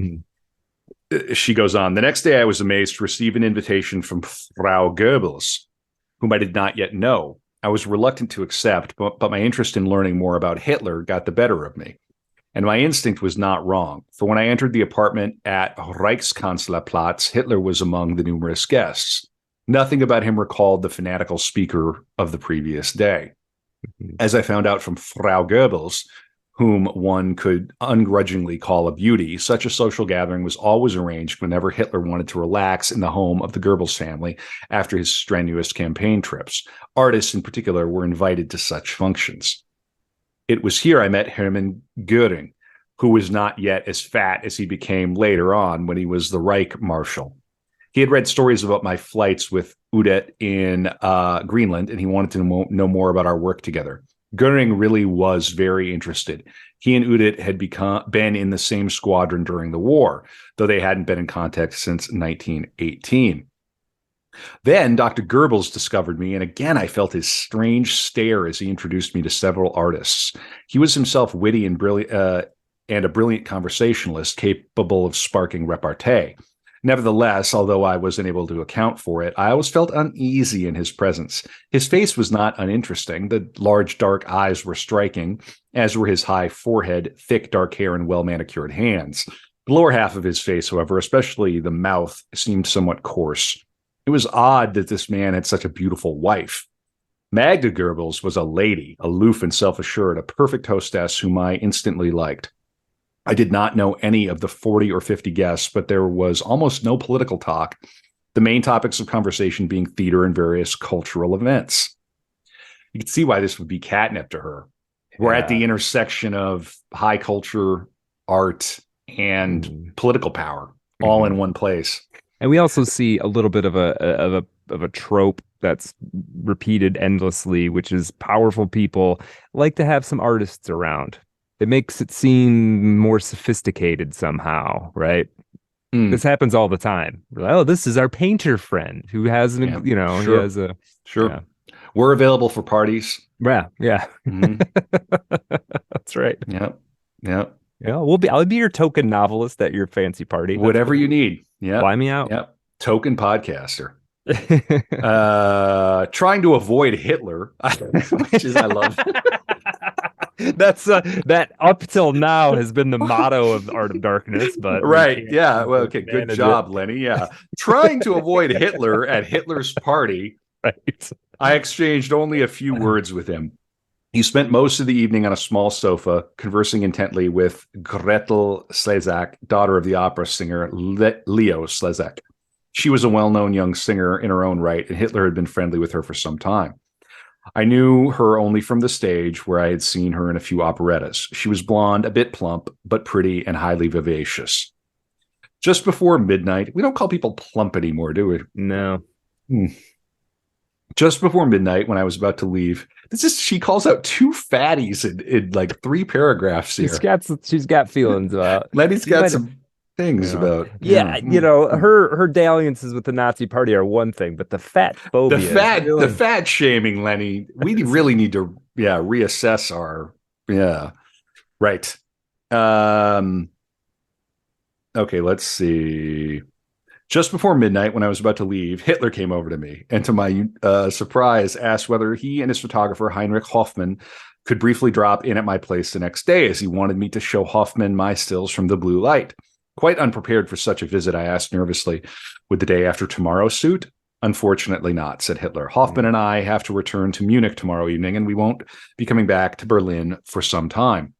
She goes on. The next day I was amazed to receive an invitation from Frau Goebbels, whom I did not yet know. I was reluctant to accept, but my interest in learning more about Hitler got the better of me. And my instinct was not wrong, for when I entered the apartment at Reichskanzlerplatz, Hitler was among the numerous guests. Nothing about him recalled the fanatical speaker of the previous day. As I found out from Frau Goebbels, whom one could ungrudgingly call a beauty, such a social gathering was always arranged whenever Hitler wanted to relax in the home of the Goebbels family after his strenuous campaign trips. Artists in particular were invited to such functions. It was here I met Hermann Göring, who was not yet as fat as he became later on when he was the Reich Marshal. He had read stories about my flights with Udet in Greenland, and he wanted to know more about our work together. Göring really was very interested. He and Udet had been in the same squadron during the war, though they hadn't been in contact since 1918. Then Dr. Goebbels discovered me, and again I felt his strange stare as he introduced me to several artists. He was himself witty and brilliant, and a brilliant conversationalist capable of sparking repartee. Nevertheless, although I wasn't able to account for it, I always felt uneasy in his presence. His face was not uninteresting. The large, dark eyes were striking, as were his high forehead, thick, dark hair, and well-manicured hands. The lower half of his face, however, especially the mouth, seemed somewhat coarse. It was odd that this man had such a beautiful wife. Magda Goebbels was a lady, aloof and self-assured, a perfect hostess whom I instantly liked. I did not know any of the 40 or 50 guests, but there was almost no political talk, the main topics of conversation being theater and various cultural events. You can see why this would be catnip to her. We're at the intersection of high culture, art, and political power, all in one place. And we also see a little bit of a trope that's repeated endlessly, which is powerful people like to have some artists around. It makes it seem more sophisticated somehow, right? This happens all the time. Like, oh, this is our painter friend who has he has a We're available for parties. Yeah. That's right. Yeah. I'll be your token novelist at your fancy party. Whatever you need. Yeah. Fly me out. Yep. Token podcaster. Trying to avoid Hitler, which is I love. That's that up till now has been the motto of Art of Darkness, but right. Yeah. Well, okay. Good job, Lenny. Yeah. Trying to avoid Hitler at Hitler's party. Right. I exchanged only a few words with him. He spent most of the evening on a small sofa, conversing intently with Gretel Slezak, daughter of the opera singer Leo Slezak. She was a well-known young singer in her own right, and Hitler had been friendly with her for some time. I knew her only from the stage, where I had seen her in a few operettas. She was blonde, a bit plump, but pretty and highly vivacious. Just before midnight, we don't call people plump anymore, do we? No. Just before midnight, when I was about to leave, she calls out two fatties in like 3 paragraphs here. She's got feelings about. Lenny's got some things about. Her dalliances with the Nazi party are one thing, but the fat phobia, the fat shaming, Lenny, we really need to reassess our right. Okay, let's see. Just before midnight, when I was about to leave, Hitler came over to me and, to my surprise, asked whether he and his photographer, Heinrich Hoffmann, could briefly drop in at my place the next day, as he wanted me to show Hoffmann my stills from the blue light. Quite unprepared for such a visit, I asked nervously, would the day after tomorrow suit? Unfortunately not, said Hitler. Hoffmann and I have to return to Munich tomorrow evening, and we won't be coming back to Berlin for some time.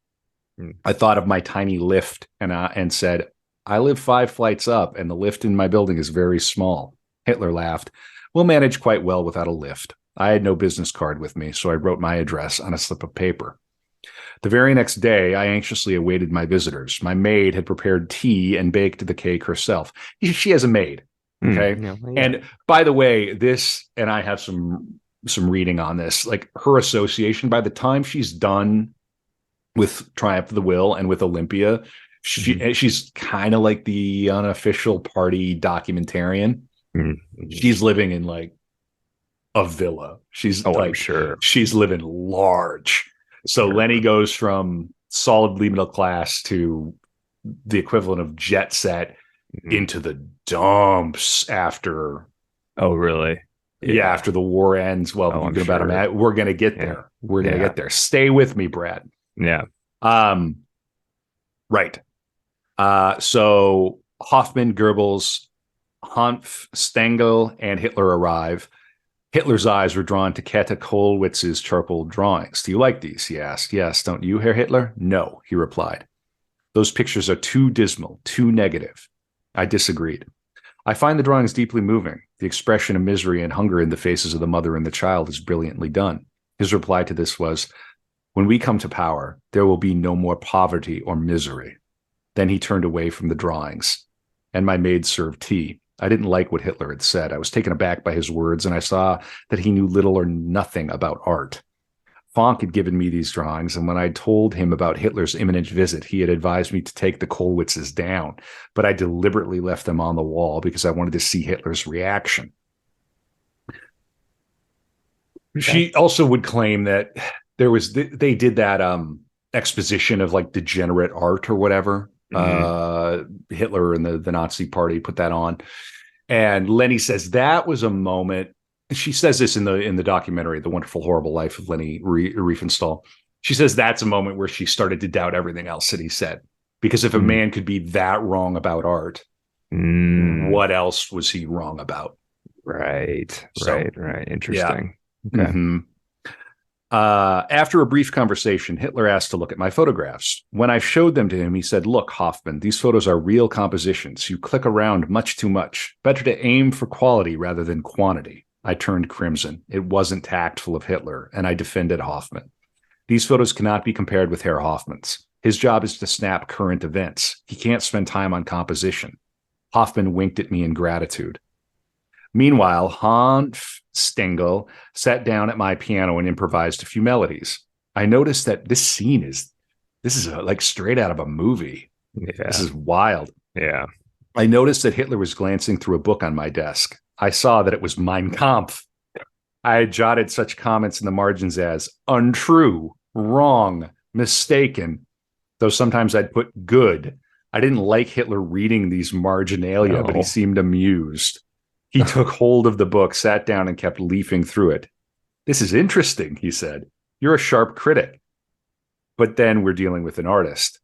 I thought of my tiny lift and said, I live 5 flights up, and the lift in my building is very small. Hitler laughed. We'll manage quite well without a lift. I had no business card with me, so I wrote my address on a slip of paper. The very next day, I anxiously awaited my visitors. My maid had prepared tea and baked the cake herself. She has a maid. Okay. Yeah. And by the way, this, and I have some reading on this, like her association, by the time she's done with Triumph of the Will and with Olympia, she's kind of like the unofficial party documentarian. She's living in like a villa. She's I'm sure she's living large. So Leni goes from solidly middle class to the equivalent of jet set into the dumps after. Oh, really? Yeah, after the war ends. Well, we're going to get there. We're going to get there. Stay with me, Brad. Yeah. Right. So Hoffman, Goebbels, Hanf, Stengel, and Hitler arrive. Hitler's eyes were drawn to Käthe Kollwitz's charcoal drawings. Do you like these? He asked. Yes. Don't you, Herr Hitler? No, he replied. Those pictures are too dismal, too negative. I disagreed. I find the drawings deeply moving. The expression of misery and hunger in the faces of the mother and the child is brilliantly done. His reply to this was, when we come to power, there will be no more poverty or misery. Then he turned away from the drawings, and my maid served tea. I didn't like what Hitler had said. I was taken aback by his words, and I saw that he knew little or nothing about art. Fonck had given me these drawings, and when I told him about Hitler's imminent visit, he had advised me to take the Kollwitzes down, but I deliberately left them on the wall because I wanted to see Hitler's reaction. She also would claim that they did that exposition of like degenerate art or whatever. Hitler and the Nazi party put that on. And Leni says that was a moment. She says this in the documentary, The Wonderful, Horrible Life of Leni Riefenstahl. She says that's a moment where she started to doubt everything else that he said. Because if a man could be that wrong about art, what else was he wrong about? Right. Interesting. Yeah. Okay. After a brief conversation, Hitler asked to look at my photographs. When I showed them to him, he said, "Look, Hoffman, these photos are real compositions. You click around much too much. Better to aim for quality rather than quantity." I turned crimson. It wasn't tactful of Hitler, and I defended Hoffman. These photos cannot be compared with Herr Hoffman's. His job is to snap current events. He can't spend time on composition. Hoffman winked at me in gratitude. Meanwhile, Hanf Stengel sat down at my piano and improvised a few melodies. I noticed that this is like straight out of a movie. Yeah. This is wild. Yeah. I noticed that Hitler was glancing through a book on my desk. I saw that it was Mein Kampf. I had jotted such comments in the margins as untrue, wrong, mistaken, though sometimes I'd put good. I didn't like Hitler reading these marginalia, but he seemed amused. He took hold of the book, sat down, and kept leafing through it. "This is interesting," he said. "You're a sharp critic." But then we're dealing with an artist.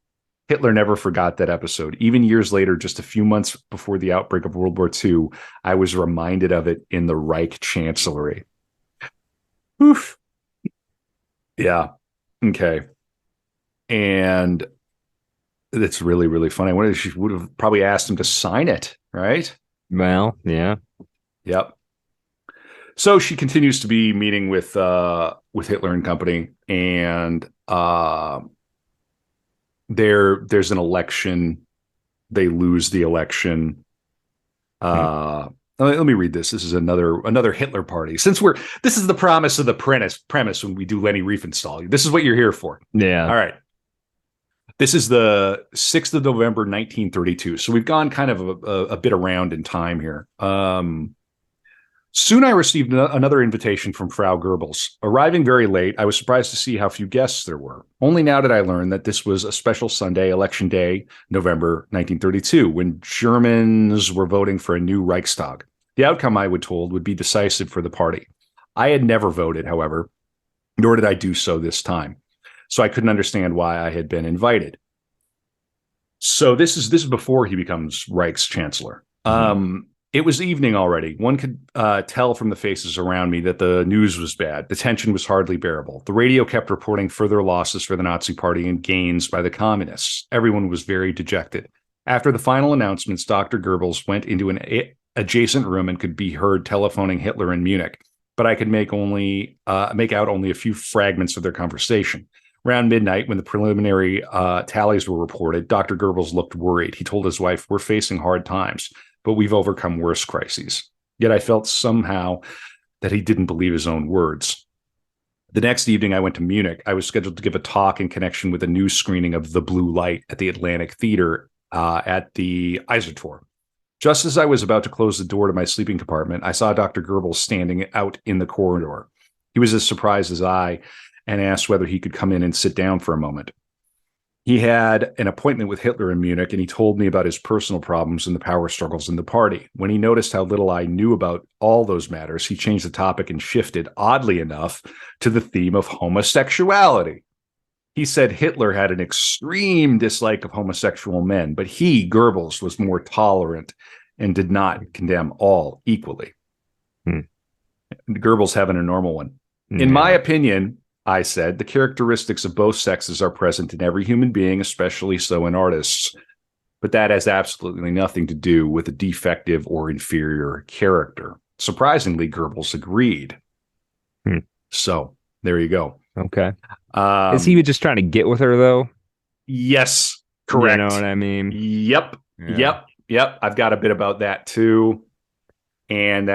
Hitler never forgot that episode. Even years later, just a few months before the outbreak of World War II, I was reminded of it in the Reich Chancellery. Oof. Yeah. Okay. And it's really, really funny. She would have probably asked him to sign it, right? Well, yeah. Yep. So she continues to be meeting with Hitler and company, and there's an election. They lose the election. Let me read this. This is another Hitler party. This is the promise of the premise when we do Leni Riefenstahl. This is what you're here for. Yeah. All right. This is the 6th of November, 1932. So we've gone kind of a bit around in time here. Soon I received another invitation from Frau Goebbels. Arriving very late, I was surprised to see how few guests there were. Only now did I learn that this was a special Sunday, Election Day, November 1932, when Germans were voting for a new Reichstag. The outcome, I was told, would be decisive for the party. I had never voted, however, nor did I do so this time. So I couldn't understand why I had been invited. So this is before he becomes Reich's chancellor. It was evening already. One could tell from the faces around me that the news was bad. The tension was hardly bearable. The radio kept reporting further losses for the Nazi Party and gains by the communists. Everyone was very dejected. After the final announcements, Dr. Goebbels went into an adjacent room and could be heard telephoning Hitler in Munich, but I could make out only a few fragments of their conversation. Around midnight, when the preliminary tallies were reported, Dr. Goebbels looked worried. He told his wife, "We're facing hard times, but we've overcome worse crises." Yet I felt somehow that he didn't believe his own words. The next evening, I went to Munich. I was scheduled to give a talk in connection with a new screening of The Blue Light at the Atlantic Theater at the Eisertor. Just as I was about to close the door to my sleeping compartment, I saw Dr. Goebbels standing out in the corridor. He was as surprised as I and asked whether he could come in and sit down for a moment. He had an appointment with Hitler in Munich, and he told me about his personal problems and the power struggles in the party. When he noticed how little I knew about all those matters, he changed the topic and shifted, oddly enough, to the theme of homosexuality. He said Hitler had an extreme dislike of homosexual men, but he, Goebbels, was more tolerant and did not condemn all equally. Goebbels having a normal one. In my opinion, I said, the characteristics of both sexes are present in every human being, especially so in artists. But that has absolutely nothing to do with a defective or inferior character. Surprisingly, Goebbels agreed. So there you go. Okay. Is he just trying to get with her, though? Yes, correct. You know what I mean? Yep. I've got a bit about that too, and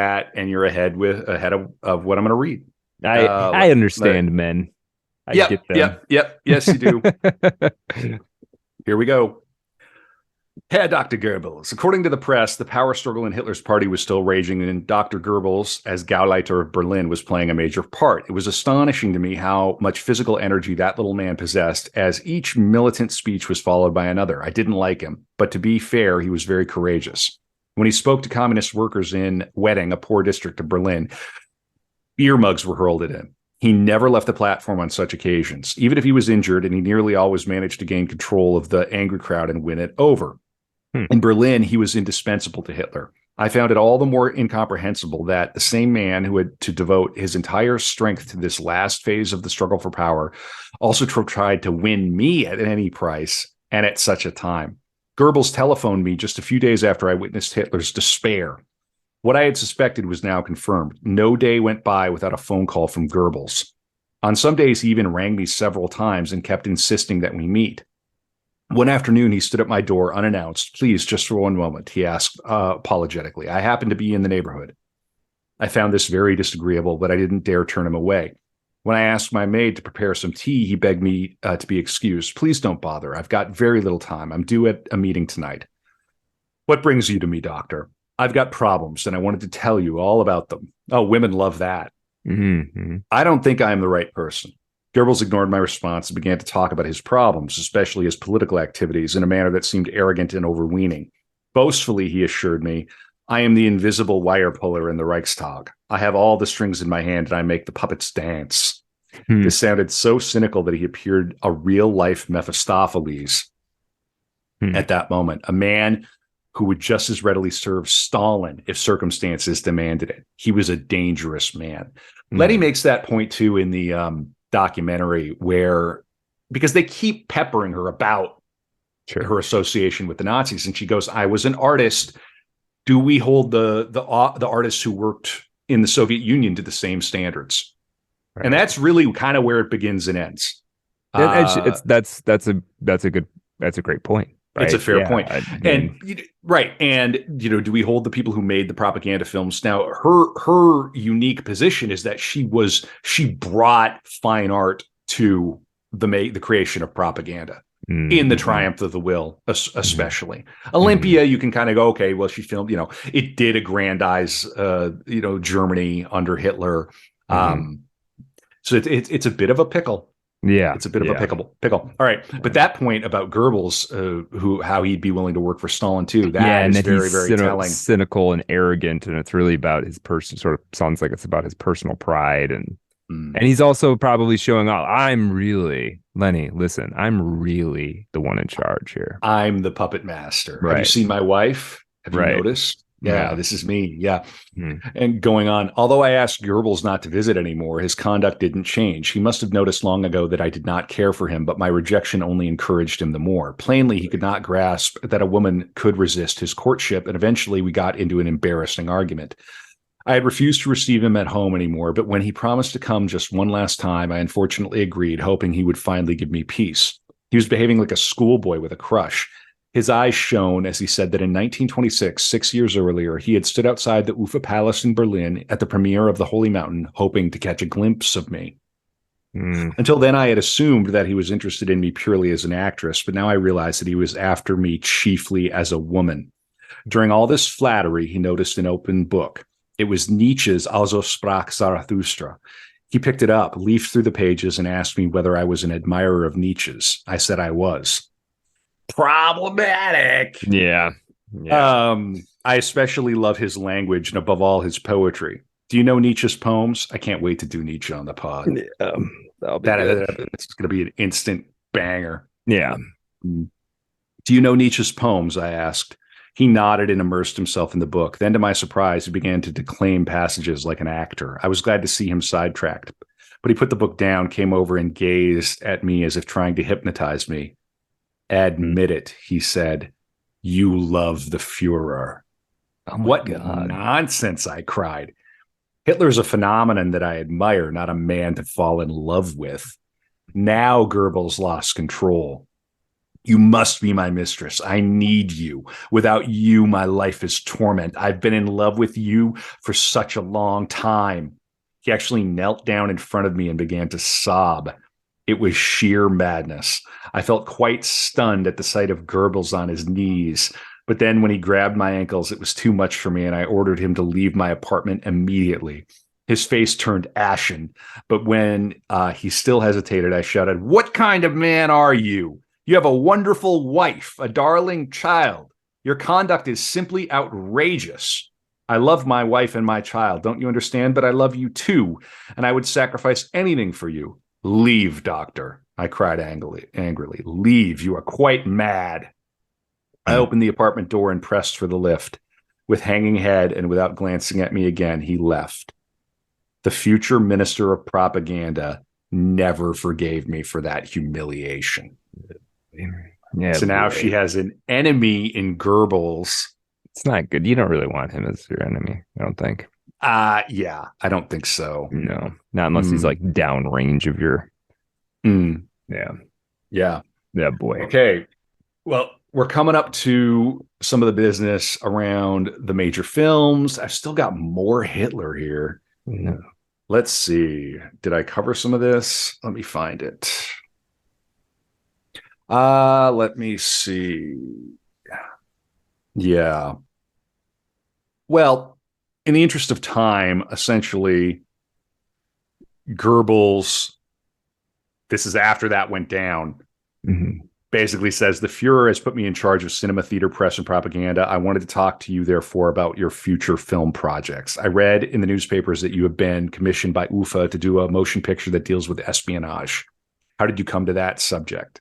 you're ahead of what I'm going to read. I understand men. I get them. Yep. Yes, you do. Here we go. Herr Dr. Goebbels. According to the press, the power struggle in Hitler's party was still raging, and Dr. Goebbels, as Gauleiter of Berlin, was playing a major part. It was astonishing to me how much physical energy that little man possessed, as each militant speech was followed by another. I didn't like him, but to be fair, he was very courageous. When he spoke to communist workers in Wedding, a poor district of Berlin, beer mugs were hurled at him. He never left the platform on such occasions, even if he was injured, and he nearly always managed to gain control of the angry crowd and win it over. In Berlin, he was indispensable to Hitler. I found it all the more incomprehensible that the same man who had to devote his entire strength to this last phase of the struggle for power also tried to win me at any price and at such a time. Goebbels telephoned me just a few days after I witnessed Hitler's despair. What I had suspected was now confirmed. No day went by without a phone call from Goebbels. On some days, he even rang me several times and kept insisting that we meet. One afternoon, he stood at my door unannounced. "Please, just for one moment," he asked apologetically. "I happened to be in the neighborhood." I found this very disagreeable, but I didn't dare turn him away. When I asked my maid to prepare some tea, he begged me to be excused. "Please don't bother. I've got very little time. I'm due at a meeting tonight." "What brings you to me, doctor?" "I've got problems, and I wanted to tell you all about them." "Oh, women love that." "I don't think I am the right person." Goebbels ignored my response and began to talk about his problems, especially his political activities, in a manner that seemed arrogant and overweening. Boastfully, he assured me, "I am the invisible wire puller in the Reichstag. I have all the strings in my hand and I make the puppets dance." This sounded so cynical that he appeared a real-life Mephistopheles at that moment, a man who would just as readily serve Stalin if circumstances demanded it. He was a dangerous man. Leni makes that point, too, in the documentary because they keep peppering her about her association with the Nazis, and she goes, "I was an artist. Do we hold the artists who worked in the Soviet Union to the same standards?" Right. And that's really kind of where it begins and ends. That's a great point. Right? It's a fair point. And do we hold the people who made the propaganda films? Now, her unique position is that she brought fine art to the creation of propaganda in The Triumph of the Will, especially. Olympia, you can kind of go, okay, well, she filmed, it did aggrandize, Germany under Hitler. So it's a bit of a pickle. Yeah, it's a bit of a pickle. All right, but that point about Goebbels, how he'd be willing to work for Stalin too. That is very, very telling. Cynical and arrogant, and it's really about his person. Sort of sounds like it's about his personal pride, and he's also probably showing off. Leni, listen, I'm really the one in charge here. I'm the puppet master. Right. Have you seen my wife? Have you noticed? Yeah, this is me. Yeah. And going on, although I asked Goebbels not to visit anymore, his conduct didn't change. He must have noticed long ago that I did not care for him, but my rejection only encouraged him the more. Plainly, he could not grasp that a woman could resist his courtship, and eventually we got into an embarrassing argument. I had refused to receive him at home anymore, but when he promised to come just one last time, I unfortunately agreed, hoping he would finally give me peace. He was behaving like a schoolboy with a crush. His eyes shone as he said that in 1926, 6 years earlier, he had stood outside the Ufa Palace in Berlin at the premiere of The Holy Mountain, hoping to catch a glimpse of me. Until then, I had assumed that he was interested in me purely as an actress, but now I realized that he was after me chiefly as a woman. During all this flattery, he noticed an open book. It was Nietzsche's Also sprach Zarathustra. He picked it up, leafed through the pages, and asked me whether I was an admirer of Nietzsche's. I said I was. Problematic. Yeah. I especially love his language and above all his poetry. Do you know Nietzsche's poems? I can't wait to do Nietzsche on the pod. It's going to be an instant banger. Yeah. Do you know Nietzsche's poems? I asked. He nodded and immersed himself in the book. Then, to my surprise, he began to declaim passages like an actor. I was glad to see him sidetracked, but he put the book down, came over, and gazed at me as if trying to hypnotize me. Admit it, he said. You love the Führer. Oh my what God. Nonsense, I cried. Hitler's a phenomenon that I admire, not a man to fall in love with. Now Goebbels lost control. You must be my mistress. I need you. Without you, my life is torment. I've been in love with you for such a long time. He actually knelt down in front of me and began to sob. It was sheer madness. I felt quite stunned at the sight of Goebbels on his knees. But then when he grabbed my ankles, it was too much for me, and I ordered him to leave my apartment immediately. His face turned ashen. But when he still hesitated, I shouted, "What kind of man are you? You have a wonderful wife, a darling child. Your conduct is simply outrageous. I love my wife and my child. Don't you understand? But I love you too, and I would sacrifice anything for you. Leave, doctor," I cried angrily. Leave. You are quite mad. I opened the apartment door and pressed for the lift. With hanging head and without glancing at me again, he left. The future minister of propaganda never forgave me for that humiliation. Yeah. So now she has an enemy in Goebbels. It's not good. You don't really want him as your enemy, I don't think. Yeah, I don't think so. No, not unless he's like downrange of your. Yeah, boy. Okay. Well, we're coming up to some of the business around the major films. I've still got more Hitler here. No. Let's see. Did I cover some of this? Let me find it. Let me see. Yeah. Well, in the interest of time, essentially, Goebbels, this is after that went down, basically says, the Fuhrer has put me in charge of cinema, theater, press, and propaganda. I wanted to talk to you, therefore, about your future film projects. I read in the newspapers that you have been commissioned by UFA to do a motion picture that deals with espionage. How did you come to that subject?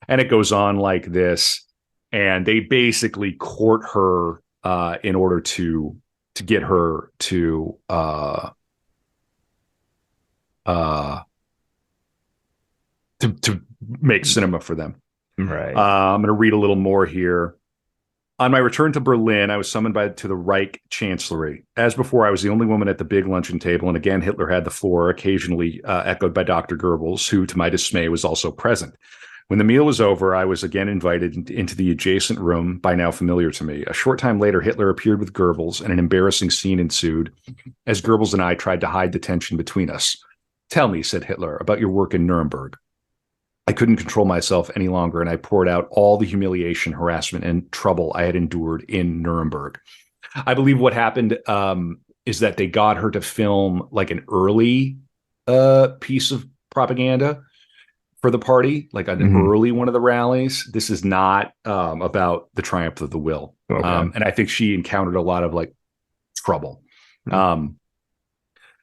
And it goes on like this, and they basically court her in order to get her to make cinema for them. Right. I'm going to read a little more here. On my return to Berlin, I was summoned to the Reich Chancellery. As before, I was the only woman at the big luncheon table, and again, Hitler had the floor, occasionally echoed by Dr. Goebbels, who, to my dismay, was also present. When the meal was over, I was again invited into the adjacent room, by now familiar to me. A short time later, Hitler appeared with Goebbels, and an embarrassing scene ensued as Goebbels and I tried to hide the tension between us. "Tell me," said Hitler, "about your work in Nuremberg." I couldn't control myself any longer, and I poured out all the humiliation, harassment, and trouble I had endured in Nuremberg. I believe what happened is that they got her to film like an early piece of propaganda for the party, like an early one of the rallies. This is not about the triumph of the will. Okay. And I think she encountered a lot of like trouble.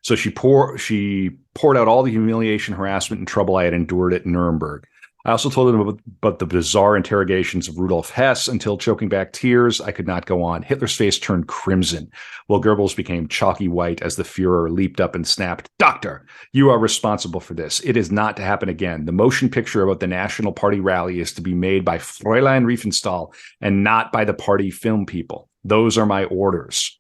So she poured out all the humiliation, harassment, and trouble I had endured at Nuremberg. I also told them about the bizarre interrogations of Rudolf Hess until, choking back tears, I could not go on. Hitler's face turned crimson, while Goebbels became chalky white as the Führer leaped up and snapped, "Doctor, you are responsible for this. It is not to happen again. The motion picture about the National Party rally is to be made by Fräulein Riefenstahl and not by the party film people. Those are my orders."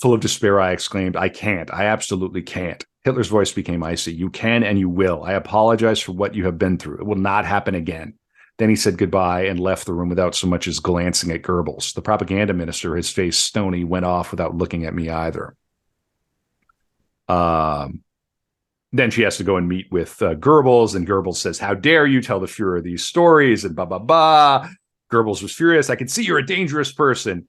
Full of despair, I exclaimed, I can't. I absolutely can't. Hitler's voice became icy. You can and you will. I apologize for what you have been through. It will not happen again. Then he said goodbye and left the room without so much as glancing at Goebbels. The propaganda minister, his face stony, went off without looking at me either. Then she has to go and meet with Goebbels, and Goebbels says, how dare you tell the Fuhrer these stories, and blah, blah, blah. Goebbels was furious. I can see you're a dangerous person.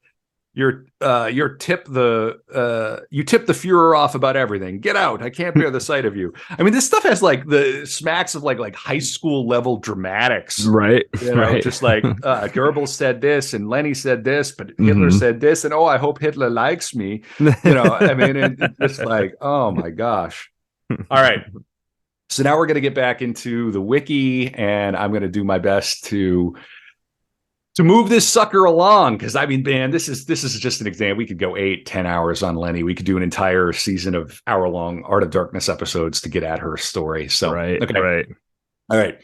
You tip the Fuhrer off about everything. Get out. I can't bear the sight of you. I mean, this stuff has like the smacks of like high school level dramatics. Right. Right. Just like Goebbels said this and Leni said this, but Hitler said this. And I hope Hitler likes me. I mean, it's just like, oh my gosh. All right. So now we're going to get back into the wiki, and I'm going to do my best to move this sucker along, because I mean, man, this is just an example. We could go 8-10 hours on Leni. We could do an entire season of hour-long Art of Darkness episodes to get at her story. So right. All right.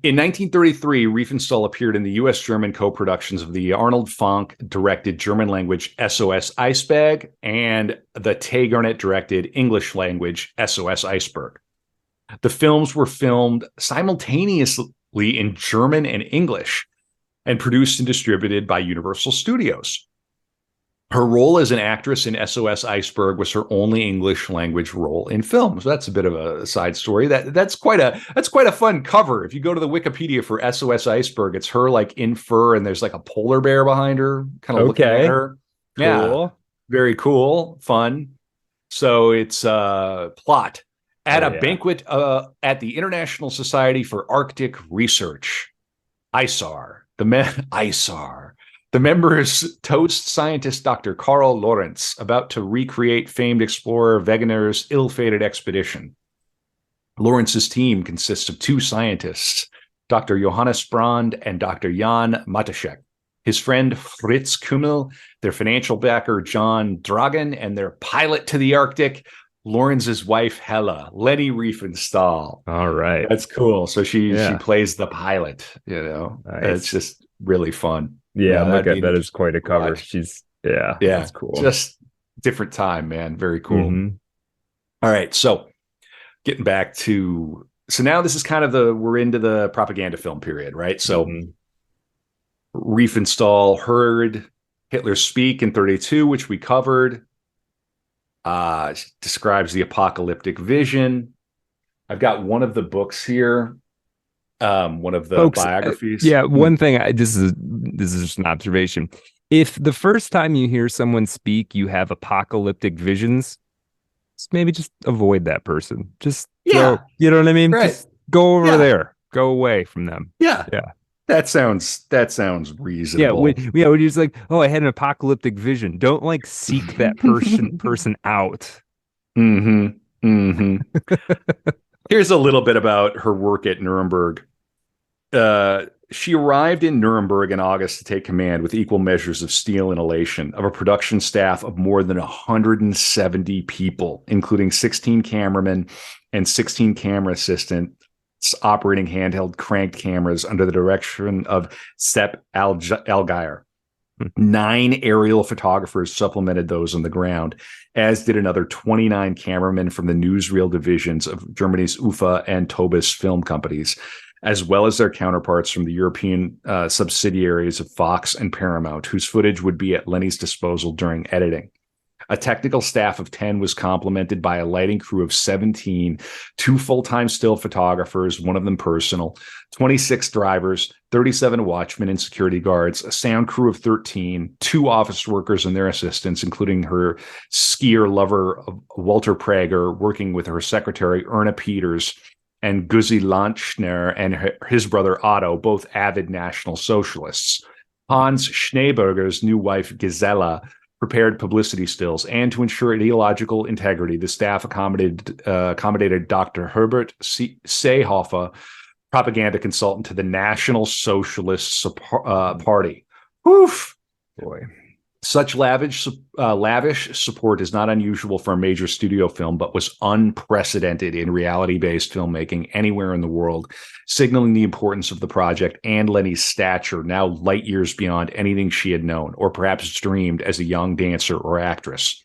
In 1933, Riefenstahl appeared in the U.S.-German co-productions of the Arnold Fanck-directed German-language SOS Eisberg and the Tay Garnett-directed English-language SOS Iceberg. The films were filmed simultaneously in German and English, and produced and distributed by Universal Studios. Her role as an actress in SOS Iceberg was her only English language role in film. So that's a bit of a side story. That's quite a fun cover. If you go to the Wikipedia for SOS Iceberg, it's her like in fur, and there's like a polar bear behind her, kind of looking at her. Cool. Yeah, very cool, fun. So it's plot at a banquet at the International Society for Arctic Research, ISAR. The members toast scientist Dr. Karl Lorenz, about to recreate famed explorer Wegener's ill-fated expedition. Lorenz's team consists of 2 scientists, Dr. Johannes Brand and Dr. Jan Mataszek, his friend Fritz Kummel, their financial backer John Dragan, and their pilot to the Arctic, Lorenz's wife Hella, Leni Riefenstahl. All right. That's cool. So she plays the pilot, Nice. It's just really fun. Yeah, that is quite a cover. She's that's cool. Just different time, man. Very cool. All right. So getting back to, so now this is kind of we're into the propaganda film period, right? So Riefenstahl heard Hitler speak in 1932, which we covered. Describes the apocalyptic vision. I've got one of the books here, one of the biographies. One thing. This is just an observation. If the first time you hear someone speak, you have apocalyptic visions, maybe just avoid that person. Just go, you know what I mean? Right. Just go over there. Go away from them. Yeah. That sounds reasonable. When you're just like, I had an apocalyptic vision. Don't like seek that person out. Here's a little bit about her work at Nuremberg. She arrived in Nuremberg in August to take command with equal measures of steel and elation of a production staff of more than 170 people, including 16 cameramen and 16 camera assistants operating handheld cranked cameras under the direction of Sepp Allgeier. 9 aerial photographers supplemented those on the ground, as did another 29 cameramen from the newsreel divisions of Germany's UFA and Tobis film companies, as well as their counterparts from the European subsidiaries of Fox and Paramount, whose footage would be at Leni's disposal during editing. A technical staff of 10 was complemented by a lighting crew of 17, 2 full-time still photographers, one of them personal, 26 drivers, 37 watchmen and security guards, a sound crew of 13, 2 office workers and their assistants, including her skier lover, Walter Prager, working with her secretary, Erna Peters, and Guzzi Lanchner and his brother Otto, both avid National Socialists. Hans Schneeberger's new wife, Gisela, prepared publicity stills, and to ensure ideological integrity, the staff accommodated Dr. Herbert Seehofer, propaganda consultant to the National Socialist Party. Oof. Boy. Such lavish support is not unusual for a major studio film, but was unprecedented in reality-based filmmaking anywhere in the world, signaling the importance of the project and Leni's stature, now light years beyond anything she had known, or perhaps dreamed as a young dancer or actress.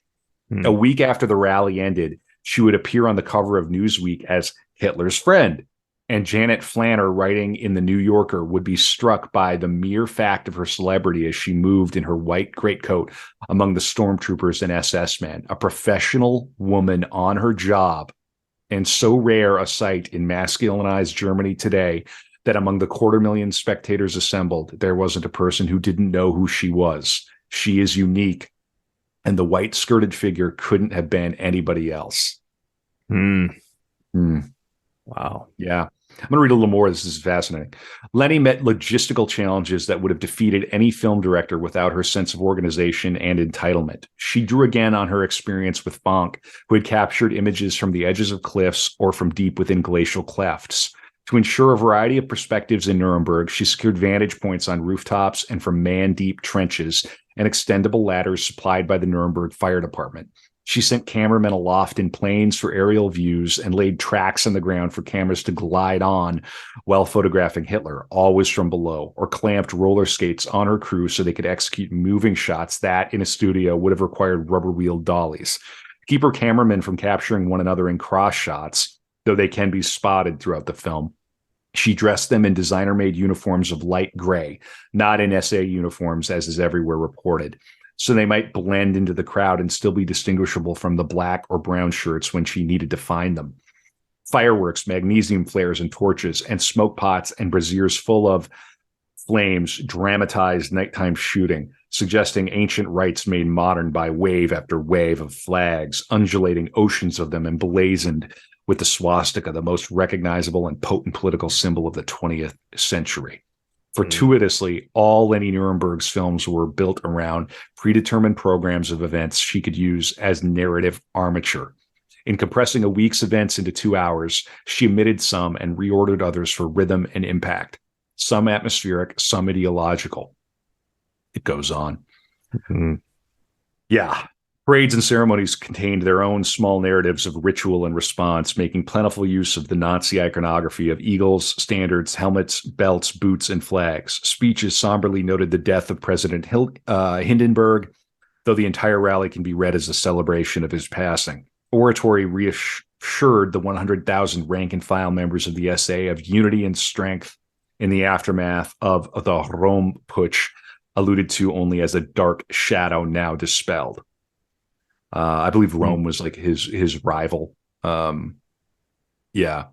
A week after the rally ended, she would appear on the cover of Newsweek as Hitler's friend. And Janet Flanner, writing in the New Yorker, would be struck by the mere fact of her celebrity as she moved in her white greatcoat among the stormtroopers and SS men, a professional woman on her job, and so rare a sight in masculinized Germany today that among the 250,000 spectators assembled, there wasn't a person who didn't know who she was. She is unique, and the white-skirted figure couldn't have been anybody else. Wow. Yeah. I'm going to read a little more. This is fascinating. Leni met logistical challenges that would have defeated any film director without her sense of organization and entitlement. She drew again on her experience with Bonk, who had captured images from the edges of cliffs or from deep within glacial clefts. To ensure a variety of perspectives in Nuremberg, she secured vantage points on rooftops and from man-deep trenches and extendable ladders supplied by the Nuremberg Fire Department. She sent cameramen aloft in planes for aerial views and laid tracks on the ground for cameras to glide on while photographing Hitler, always from below, or clamped roller skates on her crew so they could execute moving shots that, in a studio, would have required rubber-wheeled dollies. Keep her cameramen from capturing one another in cross shots, though they can be spotted throughout the film. She dressed them in designer-made uniforms of light gray, not in SA uniforms, as is everywhere reported, so they might blend into the crowd and still be distinguishable from the black or brown shirts when she needed to find them. Fireworks, magnesium flares and torches, and smoke pots and braziers full of flames dramatized nighttime shooting, suggesting ancient rites made modern by wave after wave of flags, undulating oceans of them emblazoned with the swastika, the most recognizable and potent political symbol of the 20th century. Fortuitously, all Leni Nuremberg's films were built around predetermined programs of events she could use as narrative armature. In compressing a week's events into 2 hours, she omitted some and reordered others for rhythm and impact, some atmospheric, some ideological. It goes on. Yeah. Parades and ceremonies contained their own small narratives of ritual and response, making plentiful use of the Nazi iconography of eagles, standards, helmets, belts, boots, and flags. Speeches somberly noted the death of President Hindenburg, though the entire rally can be read as a celebration of his passing. Oratory reassured the 100,000 rank-and-file members of the SA of unity and strength in the aftermath of the Rome Putsch, alluded to only as a dark shadow now dispelled. I believe Rome was like his rival. Yeah.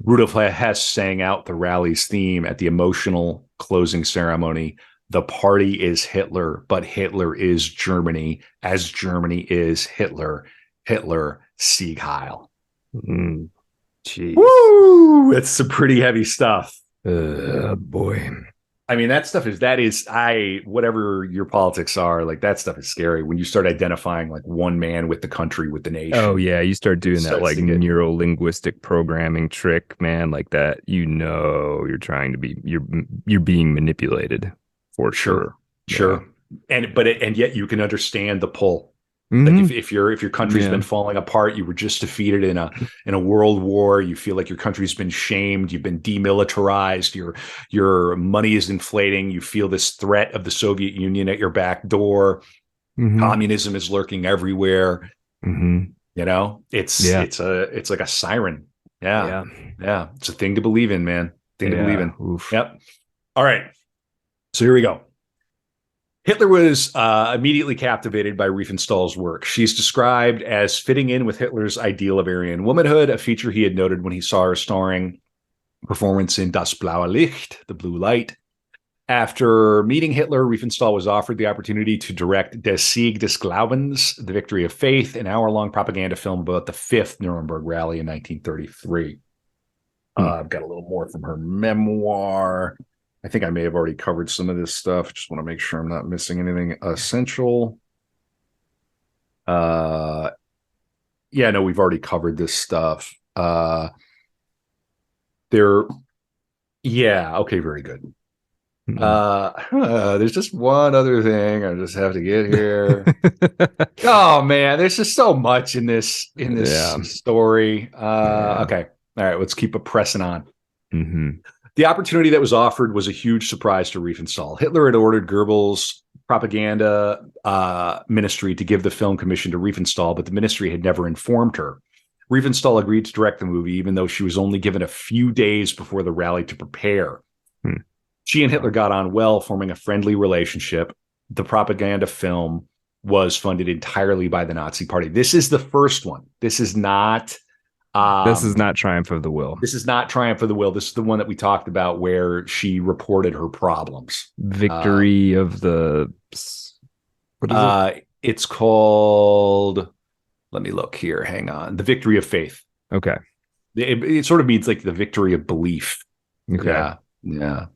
Rudolf Hess sang out the rally's theme at the emotional closing ceremony. The party is Hitler, but Hitler is Germany, as Germany is Hitler. Hitler, Sieg Heil. Jeez. Woo! It's some pretty heavy stuff. Boy. I mean, whatever your politics are, like that stuff is scary when you start identifying like one man with the country, with the nation. Oh yeah, you start doing that like neuro-linguistic programming trick, man, like that. You're trying to be you're being manipulated for sure. Sure. Yeah. And yet you can understand the pull. Like if your country's been falling apart, you were just defeated in a world war, you feel like your country's been shamed, you've been demilitarized, your money is inflating, you feel this threat of the Soviet Union at your back door, communism is lurking everywhere. You know, it's like a siren. Yeah. It's a thing to believe in, man. To believe in. Oof. Yep. All right. So here we go. Hitler was immediately captivated by Riefenstahl's work. She's described as fitting in with Hitler's ideal of Aryan womanhood, a feature he had noted when he saw her starring performance in Das blaue Licht, the blue light. After meeting Hitler, Riefenstahl was offered the opportunity to direct Der Sieg des Glaubens, the Victory of Faith, an hour-long propaganda film about the 5th Nuremberg Rally in 1933. I've got a little more from her memoir. I think I may have already covered some of this stuff. Just want to make sure I'm not missing anything essential. Yeah, no, we've already covered this stuff. Okay, very good. There's just one other thing I just have to get here. Oh man, there's just so much in this story. Okay. All right, let's keep pressing on. The opportunity that was offered was a huge surprise to Riefenstahl. Hitler had ordered Goebbels propaganda ministry to give the film commission to Riefenstahl, but the ministry had never informed her. Riefenstahl agreed to direct the movie, even though she was only given a few days before the rally to prepare. She and Hitler got on well, forming a friendly relationship. The propaganda film was funded entirely by the Nazi Party. This is the first one. This is not Triumph of the Will. This is not Triumph of the Will. This is the one that we talked about where she reported her problems. Victory of the... What is it? It's called... Let me look here. Hang on. The Victory of Faith. Okay. It sort of means like the victory of belief. Okay. Yeah.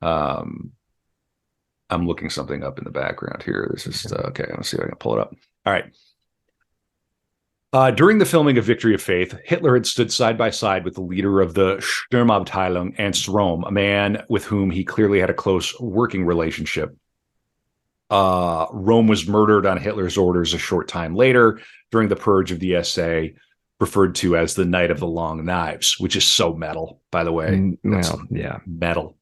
I'm looking something up in the background here. This is okay. Let's see if I can pull it up. All right. During the filming of Victory of Faith, Hitler had stood side by side with the leader of the Sturmabteilung, Ernst Röhm, a man with whom he clearly had a close working relationship. Röhm was murdered on Hitler's orders a short time later during the purge of the SA, referred to as the Night of the Long Knives, which is so metal, by the way. Well, yeah. Metal.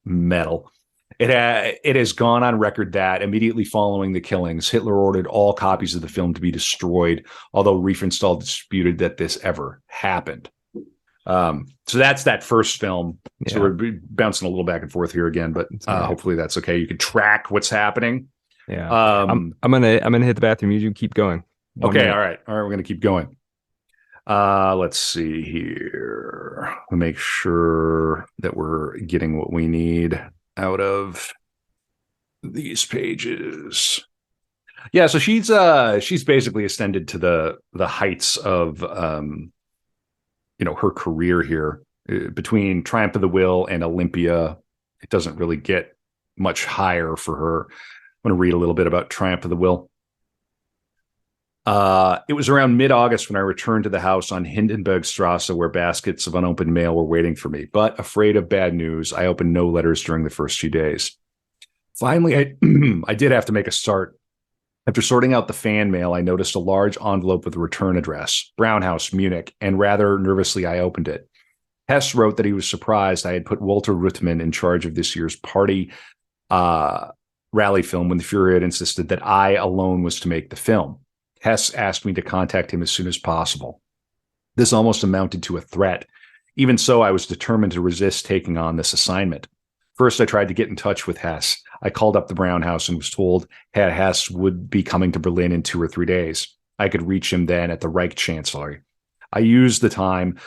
It has gone on record that immediately following the killings, Hitler ordered all copies of the film to be destroyed, although Riefenstahl disputed that this ever happened. So that's that first film. Yeah. So we're bouncing a little back and forth here again, but hopefully that's okay. You can track what's happening. Yeah. I'm gonna hit the bathroom. You keep going. Okay. All right. We're gonna keep going. Let's see here. We'll make sure that we're getting what we need out of these pages. Yeah, so she's basically ascended to the heights of her career here. Between Triumph of the Will and Olympia, it doesn't really get much higher for her. I'm going to read a little bit about Triumph of the Will. It was around mid-August when I returned to the house on Hindenburgstrasse where baskets of unopened mail were waiting for me. But afraid of bad news, I opened no letters during the first few days. Finally, I did have to make a start. After sorting out the fan mail, I noticed a large envelope with a return address, Braunhaus, Munich, and rather nervously I opened it. Hess wrote that he was surprised I had put Walter Ruttmann in charge of this year's party rally film when the Fuhrer had insisted that I alone was to make the film. Hess asked me to contact him as soon as possible. This almost amounted to a threat. Even so, I was determined to resist taking on this assignment. First, I tried to get in touch with Hess. I called up the Brown House and was told Hess would be coming to Berlin in 2 or 3 days. I could reach him then at the Reich Chancellery. I used the time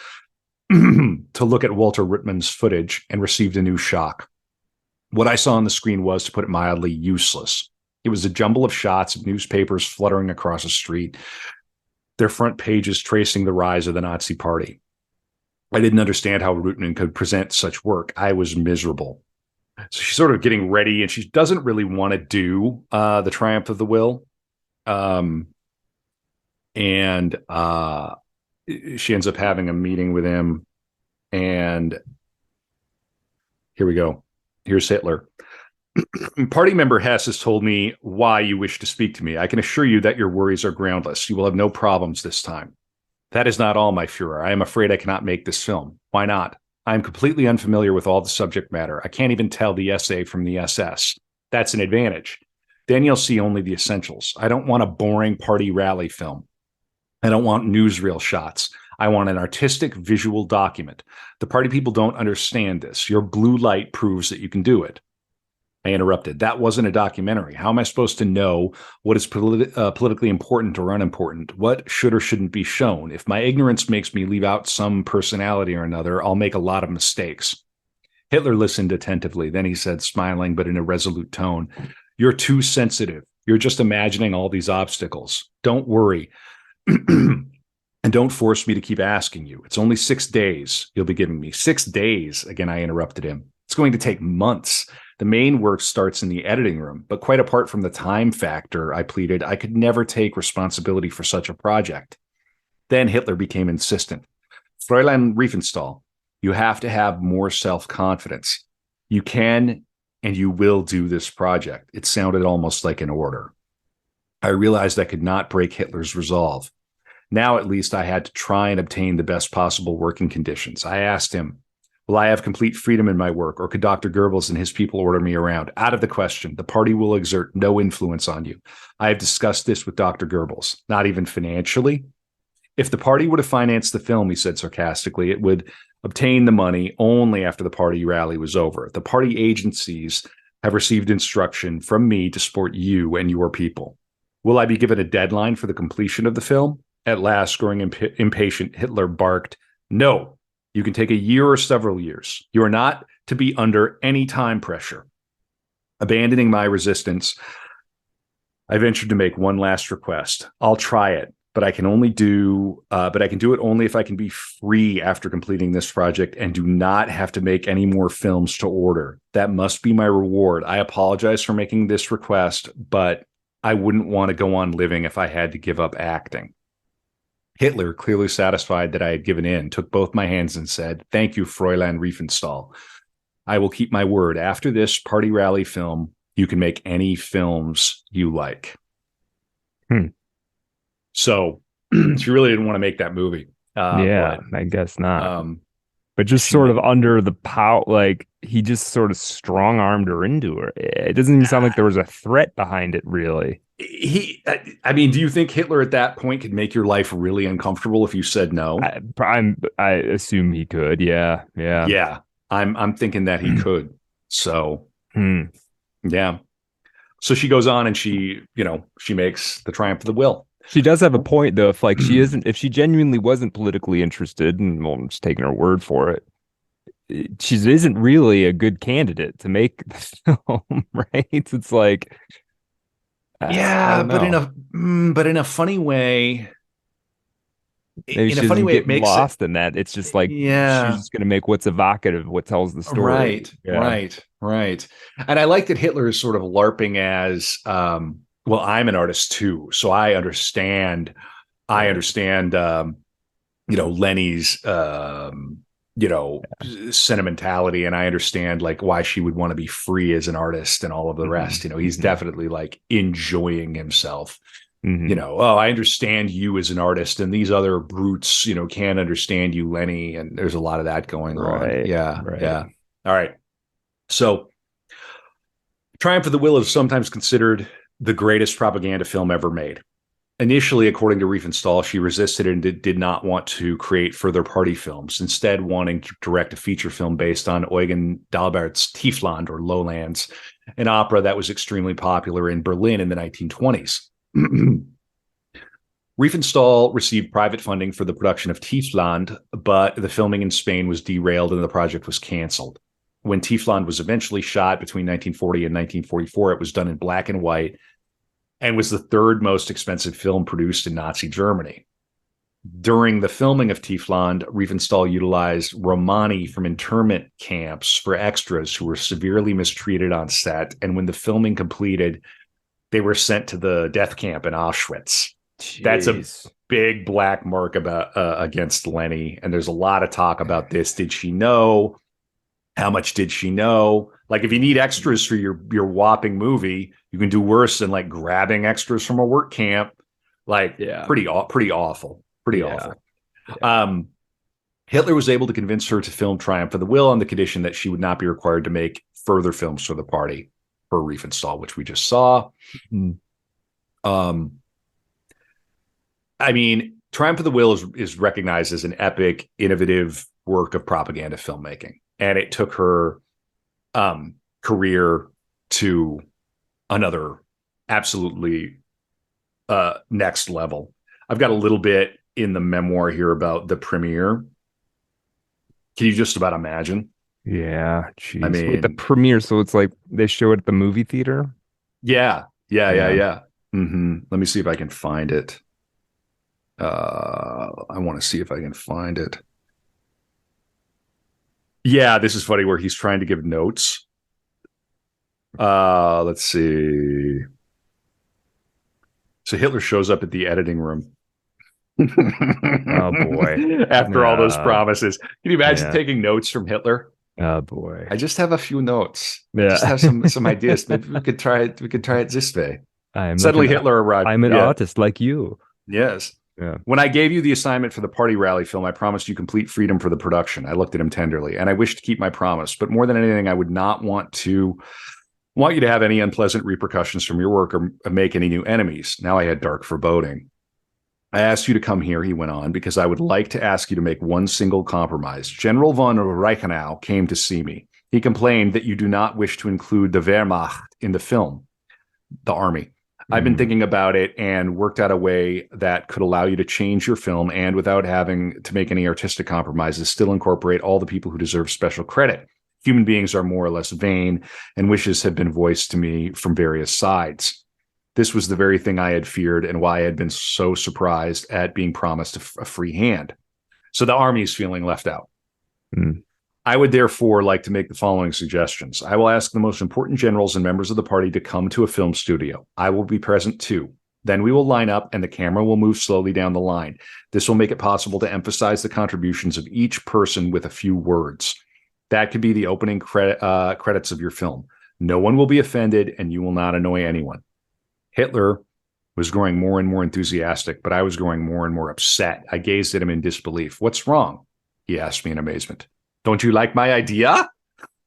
to look at Walter Ruttmann's footage and received a new shock. What I saw on the screen was, to put it mildly, useless. It was a jumble of shots of newspapers fluttering across a street, their front pages tracing the rise of the Nazi Party. I didn't understand how Ruttmann could present such work. I was miserable. So she's sort of getting ready, and she doesn't really want to do the Triumph of the Will. And she ends up having a meeting with him. And here we go. Here's Hitler. Party member Hess has told me why you wish to speak to me. I can assure you that your worries are groundless. You will have no problems this time. That is not all, my Fuhrer. I am afraid I cannot make this film. Why not? I am completely unfamiliar with all the subject matter. I can't even tell the SA from the SS. That's an advantage. Then you'll see only the essentials. I don't want a boring party rally film. I don't want newsreel shots. I want an artistic visual document. The party people don't understand this. Your blue light proves that you can do it. I interrupted. That wasn't a documentary. How am I supposed to know what is politically important or unimportant? What should or shouldn't be shown? If my ignorance makes me leave out some personality or another, I'll make a lot of mistakes. Hitler listened attentively. Then he said, smiling but in a resolute tone, "You're too sensitive. You're just imagining all these obstacles. Don't worry. And don't force me to keep asking you. It's only 6 days you'll be giving me." 6 days? Again, I interrupted him. It's going to take months. The main work starts in the editing room, but quite apart from the time factor, I pleaded, I could never take responsibility for such a project. Then Hitler became insistent. Fräulein Riefenstahl, you have to have more self-confidence. You can and you will do this project. It sounded almost like an order. I realized I could not break Hitler's resolve. Now, at least, I had to try and obtain the best possible working conditions. I asked him, Will I have complete freedom in my work, or could Dr. Goebbels and his people order me around? Out of the question. The party will exert no influence on you. I have discussed this with Dr. Goebbels, not even financially. If the party would have financed the film, he said sarcastically, it would obtain the money only after the party rally was over. The party agencies have received instruction from me to support you and your people. Will I be given a deadline for the completion of the film? At last, growing impatient, Hitler barked, no. You can take a year or several years. You are not to be under any time pressure. Abandoning my resistance, I ventured to make one last request. I'll try it, but I can do it only if I can be free after completing this project and do not have to make any more films to order. That must be my reward. I apologize for making this request, but I wouldn't want to go on living if I had to give up acting. Hitler, clearly satisfied that I had given in, took both my hands and said, thank you, Fräulein Riefenstahl. I will keep my word. After this party rally film, you can make any films you like. So she really didn't want to make that movie. I guess not. But just sort of under the power, like he just sort of strong-armed her into her. It doesn't even sound like there was a threat behind it, really. I mean, do you think Hitler at that point could make your life really uncomfortable if you said no? I assume he could. Yeah. I'm thinking that he could. So, yeah. So she goes on and she makes The Triumph of the Will. She does have a point, though. If she genuinely wasn't politically interested, and I'm just taking her word for it, she isn't really a good candidate to make the film, right? It's like, but in a funny way, maybe she doesn't get lost in that. It's just like, she's just going to make what's evocative, what tells the story. Right. And I like that Hitler is sort of LARPing as, well, I'm an artist too, so I understand. Leni's, sentimentality, and I understand like why she would want to be free as an artist and all of the rest. He's definitely like enjoying himself. I understand you as an artist, and these other brutes, can't understand you, Leni. And there's a lot of that going on. Yeah. All right. So, Triumph of the Will is sometimes considered the greatest propaganda film ever made. Initially, according to Riefenstahl, she resisted and did not want to create further party films, instead wanting to direct a feature film based on Eugen Dalbert's Tiefland, or Lowlands, an opera that was extremely popular in Berlin in the 1920s. Riefenstahl received private funding for the production of Tiefland, but the filming in Spain was derailed and the project was canceled. When Tiefland was eventually shot between 1940 and 1944, it was done in black and white and was the third most expensive film produced in Nazi Germany. During the filming of Tiefland, Riefenstahl utilized Romani from internment camps for extras who were severely mistreated on set, and when the filming completed, they were sent to the death camp in Auschwitz. Jeez. That's a big black mark against Leni, and there's a lot of talk about this. Did she know? How much did she know? Like, if you need extras for your whopping movie, you can do worse than like grabbing extras from a work camp. Like, pretty awful. Yeah. Hitler was able to convince her to film Triumph of the Will on the condition that she would not be required to make further films for the party, per Riefenstahl, which we just saw. I mean, Triumph of the Will is recognized as an epic, innovative work of propaganda filmmaking. And it took her career to another absolutely next level. I've got a little bit in the memoir here about the premiere. Can you just about imagine? Yeah, geez. I mean, with the premiere, so it's like they show it at the movie theater? Yeah. Mm-hmm. Let me see if I can find it. I want to see if I can find it. Yeah, this is funny where he's trying to give notes. Let's see. So Hitler shows up at the editing room. Oh, boy. After all those promises. Can you imagine taking notes from Hitler? Oh, boy. I just have a few notes. Yeah. I just have some ideas. Maybe we could try it this way. Suddenly Hitler arrived. I'm an artist like you. Yes. Yeah. When I gave you the assignment for the party rally film, I promised you complete freedom for the production. I looked at him tenderly, and I wished to keep my promise. But more than anything, I would not want you to have any unpleasant repercussions from your work or make any new enemies. Now I had dark foreboding. I asked you to come here, he went on, because I would like to ask you to make one single compromise. General von Reichenau came to see me. He complained that you do not wish to include the Wehrmacht in the film, the army. I've been thinking about it and worked out a way that could allow you to change your film and, without having to make any artistic compromises, still incorporate all the people who deserve special credit. Human beings are more or less vain, and wishes have been voiced to me from various sides. This was the very thing I had feared and why I had been so surprised at being promised a free hand. So the army is feeling left out. I would therefore like to make the following suggestions. I will ask the most important generals and members of the party to come to a film studio. I will be present too. Then we will line up and the camera will move slowly down the line. This will make it possible to emphasize the contributions of each person with a few words. That could be the opening credits of your film. No one will be offended and you will not annoy anyone. Hitler was growing more and more enthusiastic, but I was growing more and more upset. I gazed at him in disbelief. What's wrong? He asked me in amazement. Don't you like my idea?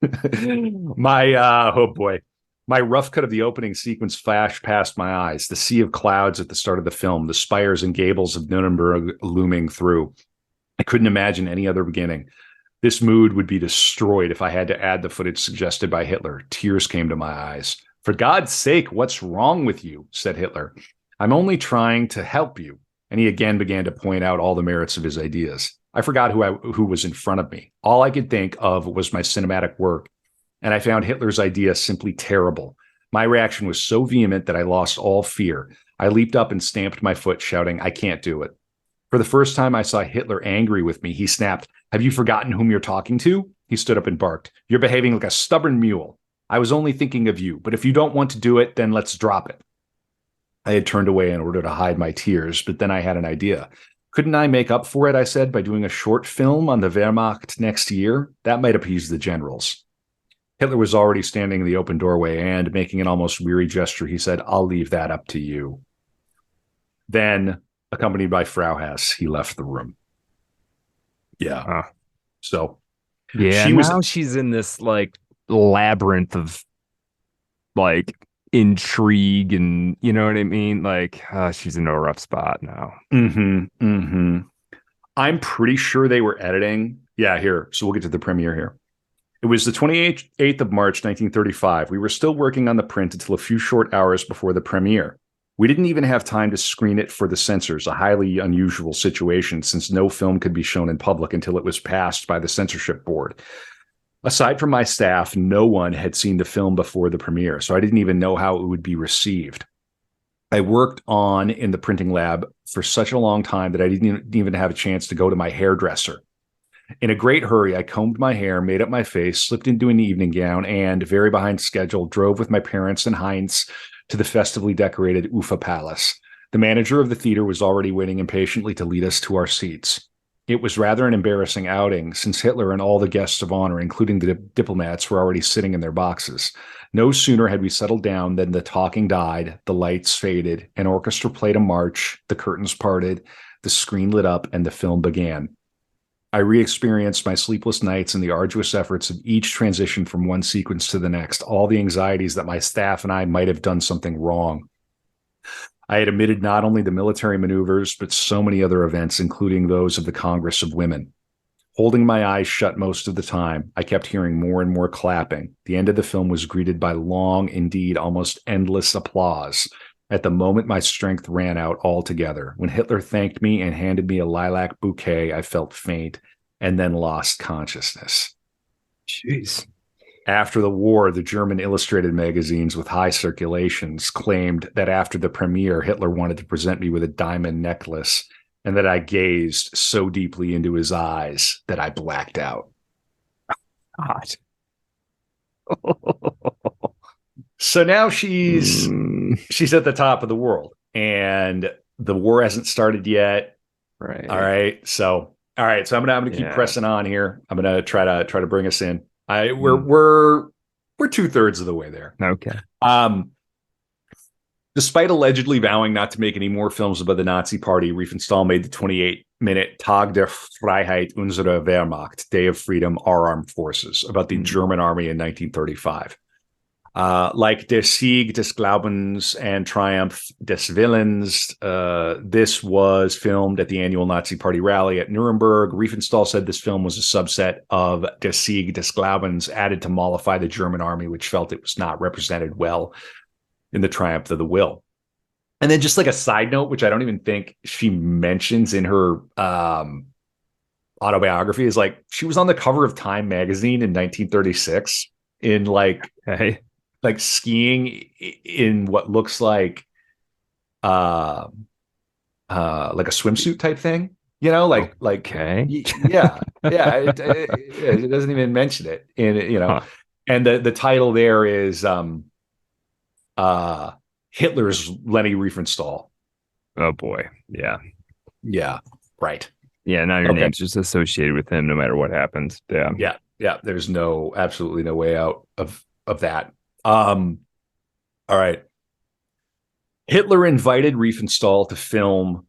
Oh boy. My rough cut of the opening sequence flashed past my eyes. The sea of clouds at the start of the film, the spires and gables of Nuremberg looming through. I couldn't imagine any other beginning. This mood would be destroyed if I had to add the footage suggested by Hitler. Tears came to my eyes. For God's sake, what's wrong with you? Said Hitler. I'm only trying to help you. And he again began to point out all the merits of his ideas. I forgot who was in front of me. All I could think of was my cinematic work, and I found Hitler's idea simply terrible. My reaction was so vehement that I lost all fear. I leaped up and stamped my foot, shouting, I can't do it. For the first time I saw Hitler angry with me, he snapped, Have you forgotten whom you're talking to? He stood up and barked, You're behaving like a stubborn mule. I was only thinking of you, but if you don't want to do it, then let's drop it. I had turned away in order to hide my tears, but then I had an idea. Couldn't I make up for it, I said, by doing a short film on the Wehrmacht next year? That might appease the generals. Hitler was already standing in the open doorway, and, making an almost weary gesture, he said, I'll leave that up to you. Then, accompanied by Frau Hess, he left the room. Yeah. So, yeah, now she's in this, like, labyrinth of, like, intrigue, and you know what I mean? Like, she's in a rough spot now. I'm pretty sure they were editing. Yeah, here. So we'll get to the premiere here. It was the 28th of March, 1935. We were still working on the print until a few short hours before the premiere. We didn't even have time to screen it for the censors, a highly unusual situation since no film could be shown in public until it was passed by the censorship board. Aside from my staff, no one had seen the film before the premiere, so I didn't even know how it would be received. I worked on in the printing lab for such a long time that I didn't even have a chance to go to my hairdresser. In a great hurry, I combed my hair, made up my face, slipped into an evening gown, and, very behind schedule, drove with my parents and Heinz to the festively decorated Ufa Palace. The manager of the theater was already waiting impatiently to lead us to our seats. It was rather an embarrassing outing, since Hitler and all the guests of honor, including the diplomats, were already sitting in their boxes. No sooner had we settled down than the talking died, the lights faded, an orchestra played a march, the curtains parted, the screen lit up, and the film began. I re-experienced my sleepless nights and the arduous efforts of each transition from one sequence to the next, all the anxieties that my staff and I might have done something wrong. I had omitted not only the military maneuvers, but so many other events, including those of the Congress of Women. Holding my eyes shut most of the time, I kept hearing more and more clapping. The end of the film was greeted by long, indeed almost endless applause. At the moment, my strength ran out altogether. When Hitler thanked me and handed me a lilac bouquet, I felt faint and then lost consciousness. Jeez. After the war, the German illustrated magazines with high circulations claimed that after the premiere, Hitler wanted to present me with a diamond necklace, and that I gazed so deeply into his eyes that I blacked out. God. So now she's at the top of the world, and the war hasn't started yet. Right. All right. So I'm gonna keep pressing on here. I'm gonna try to bring us in. We're 2/3 of the way there. Okay. Despite allegedly vowing not to make any more films about the Nazi Party, Riefenstahl made the 28-minute Tag der Freiheit unserer Wehrmacht, Day of Freedom, Our Armed Forces, about the German army in 1935. Like Der Sieg des Glaubens and Triumph des Willens, this was filmed at the annual Nazi Party rally at Nuremberg. Riefenstahl said this film was a subset of Der Sieg des Glaubens, added to mollify the German army, which felt it was not represented well in the Triumph of the Will. And then just like a side note, which I don't even think she mentions in her autobiography, is like she was on the cover of Time magazine in 1936 in like skiing in what looks like a swimsuit type thing, yeah. It doesn't even mention it and the title there is Hitler's Leni Riefenstahl. Oh boy. Yeah, right. Yeah, now your name's just associated with him no matter what happens. Yeah. There's absolutely no way out of that. All right. Hitler invited Riefenstahl to film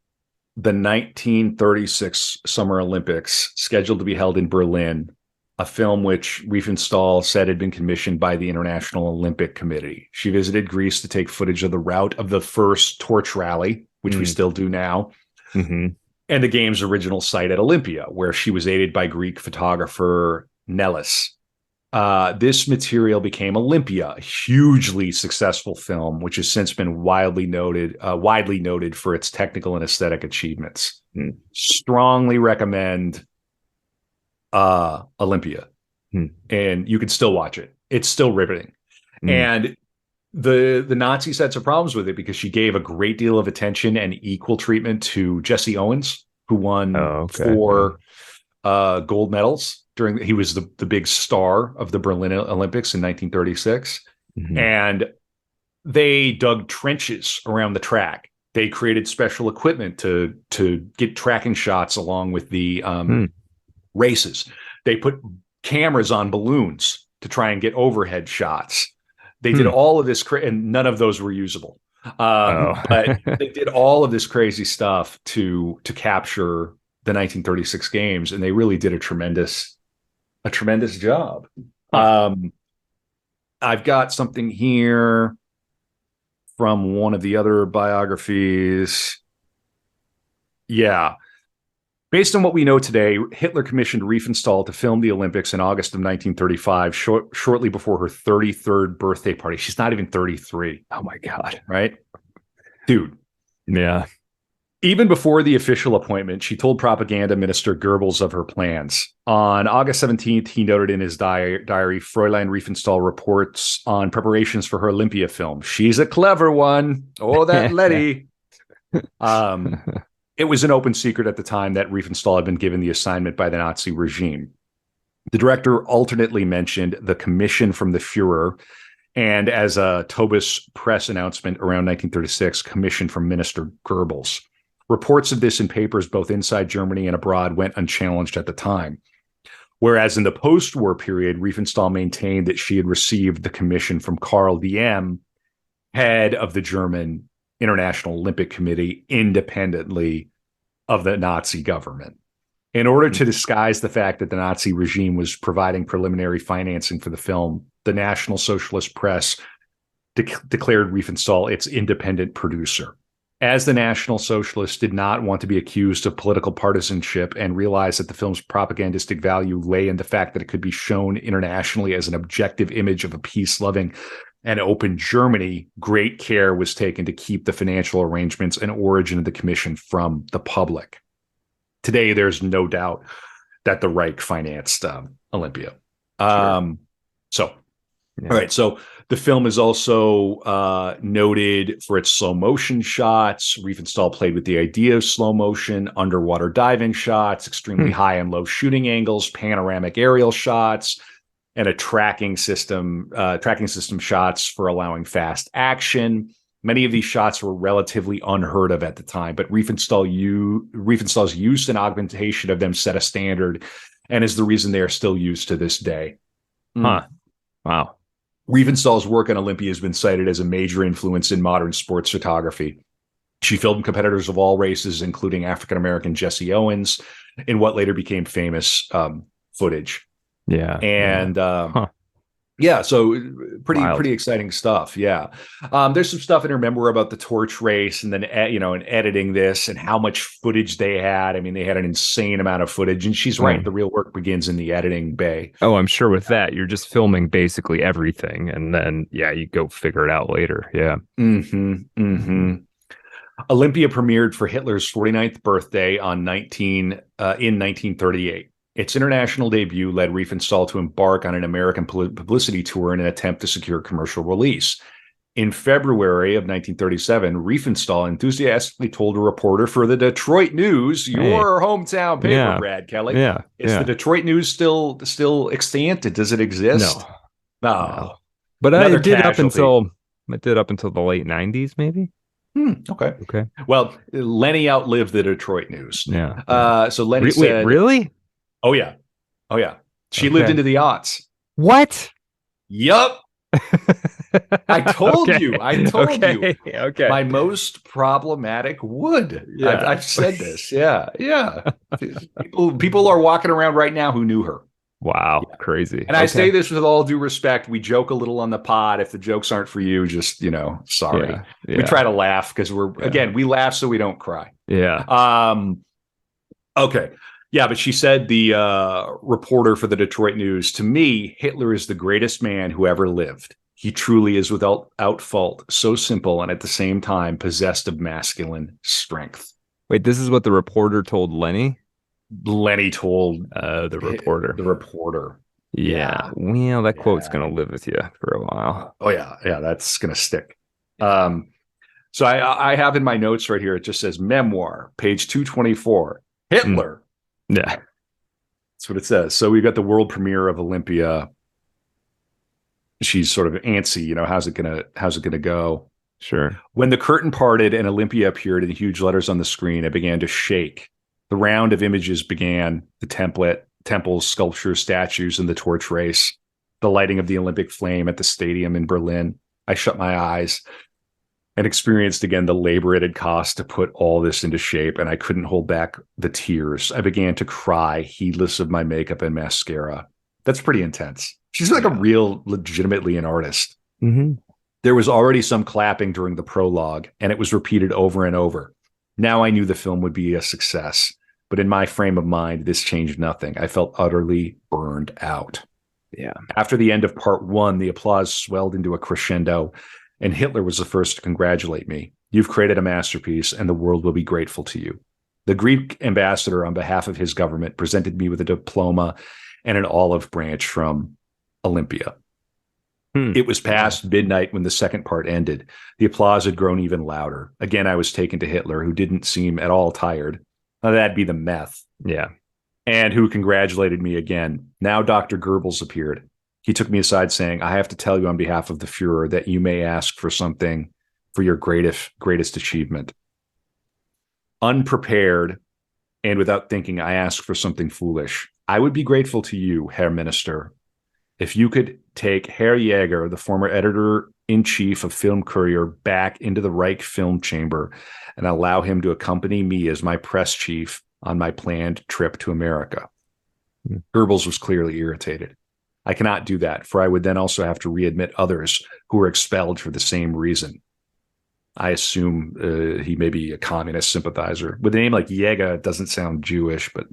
the 1936 Summer Olympics, scheduled to be held in Berlin, a film which Riefenstahl said had been commissioned by the International Olympic Committee. She visited Greece to take footage of the route of the first torch rally, which we still do now, and the game's original site at Olympia, where she was aided by Greek photographer Nellis. This material became Olympia, a hugely successful film, which has since been widely noted for its technical and aesthetic achievements. Strongly recommend Olympia, and you can still watch it. It's still riveting. And the Nazis had some problems with it because she gave a great deal of attention and equal treatment to Jesse Owens, who won 4 gold medals he was the big star of the Berlin Olympics in 1936. And they dug trenches around the track. They created special equipment to get tracking shots along with the races. They put cameras on balloons to try and get overhead shots. They did all of this, and none of those were usable. But they did all of this crazy stuff to capture the 1936 games, and they really did a tremendous job. I've got something here from one of the other biographies. Yeah. Based on what we know today, Hitler commissioned Riefenstahl to film the Olympics in August of 1935, shortly before her 33rd birthday party. She's not even 33. Oh my God. Right? Dude. Yeah. Even before the official appointment, she told propaganda minister Goebbels of her plans. On August 17th, he noted in his diary, Fräulein Riefenstahl reports on preparations for her Olympia film. She's a clever one. Oh, that Letty. It was an open secret at the time that Riefenstahl had been given the assignment by the Nazi regime. The director alternately mentioned the commission from the Fuhrer, and as a Tobis press announcement around 1936, commission from Minister Goebbels. Reports of this in papers both inside Germany and abroad went unchallenged at the time. Whereas in the post-war period, Riefenstahl maintained that she had received the commission from Karl Diem, head of the German International Olympic Committee, independently of the Nazi government. In order to disguise the fact that the Nazi regime was providing preliminary financing for the film, the National Socialist Press declared Riefenstahl its independent producer. As the National Socialists did not want to be accused of political partisanship and realized that the film's propagandistic value lay in the fact that it could be shown internationally as an objective image of a peace-loving and open Germany, great care was taken to keep the financial arrangements and origin of the commission from the public. Today, there's no doubt that the Reich financed Olympia. Sure. All right. So the film is also noted for its slow motion shots. Riefenstahl played with the idea of slow motion, underwater diving shots, extremely high and low shooting angles, panoramic aerial shots, and a tracking system shots for allowing fast action. Many of these shots were relatively unheard of at the time, but Riefenstahl's use and augmentation of them set a standard and is the reason they are still used to this day. Wow. Riefenstahl's work on Olympia has been cited as a major influence in modern sports photography. She filmed competitors of all races, including African-American Jesse Owens, in what later became famous footage. Yeah. And Huh. yeah, so Wild. pretty exciting stuff. Yeah, there's some stuff in her memoir about the torch race, and then and editing this and how much footage they had. I mean, they had an insane amount of footage, and she's right. The real work begins in the editing bay. Oh, I'm sure with that, you're just filming basically everything, and then you go figure it out later. Yeah. Olympia premiered for Hitler's 49th birthday in 1938. Its international debut led Riefenstahl to embark on an American publicity tour in an attempt to secure commercial release. In February of 1937, Riefenstahl enthusiastically told a reporter for the Detroit News, your hometown paper, Brad Kelly. Is the Detroit News still extant? Does it exist? No. But I did up until the late 90s, maybe. Okay. Well, Leni outlived the Detroit News. Yeah. So Leni said, "Wait, really? Oh yeah. She lived into the aughts." What? Yup. I told you. Okay. My most problematic wood. Yeah. I've said this. Yeah. People are walking around right now who knew her. Wow. Yeah. Crazy. And I say this with all due respect. We joke a little on the pod. If the jokes aren't for you, just, sorry. We try to laugh because we laugh so we don't cry. Yeah. Okay. Yeah, but she said, the reporter for the Detroit News, to me, Hitler is the greatest man who ever lived. He truly is without fault, so simple and at the same time possessed of masculine strength. Wait, this is what the reporter told Leni? Leni told the reporter. The reporter. Yeah. Well, that quote's going to live with you for a while. Oh, yeah. Yeah, that's going to stick. So I have in my notes right here, it just says memoir, page 224, Hitler. Yeah. That's what it says. So we got the world premiere of Olympia. She's sort of antsy, how's it gonna go? Sure. When the curtain parted and Olympia appeared in huge letters on the screen, it began to shake. The round of images began: the temples, sculptures, statues, and the torch race, the lighting of the Olympic flame at the stadium in Berlin. I shut my eyes and experienced again the labor it had cost to put all this into shape, and I couldn't hold back the tears. I began to cry, heedless of my makeup and mascara. That's pretty intense. She's like legitimately an artist. Mm-hmm. There was already some clapping during the prologue, and it was repeated over and over. Now I knew the film would be a success, but in my frame of mind, this changed nothing. I felt utterly burned out. Yeah. After the end of part one, the applause swelled into a crescendo, and Hitler was the first to congratulate me. You've created a masterpiece, and the world will be grateful to you. The Greek ambassador, on behalf of his government, presented me with a diploma and an olive branch from Olympia. It was past midnight when the second part ended. The applause had grown even louder. Again, I was taken to Hitler, who didn't seem at all tired. Now, that'd be the meth. Yeah. And who congratulated me again. Now Dr. Goebbels appeared. He took me aside saying, I have to tell you on behalf of the Fuhrer that you may ask for something for your greatest achievement. Unprepared and without thinking, I asked for something foolish. I would be grateful to you, Herr Minister, if you could take Herr Jäger, the former editor-in-chief of Film Courier, back into the Reich film chamber and allow him to accompany me as my press chief on my planned trip to America. Goebbels was clearly irritated. I cannot do that, for I would then also have to readmit others who were expelled for the same reason. I assume he may be a communist sympathizer. With a name like Jäger, it doesn't sound Jewish, but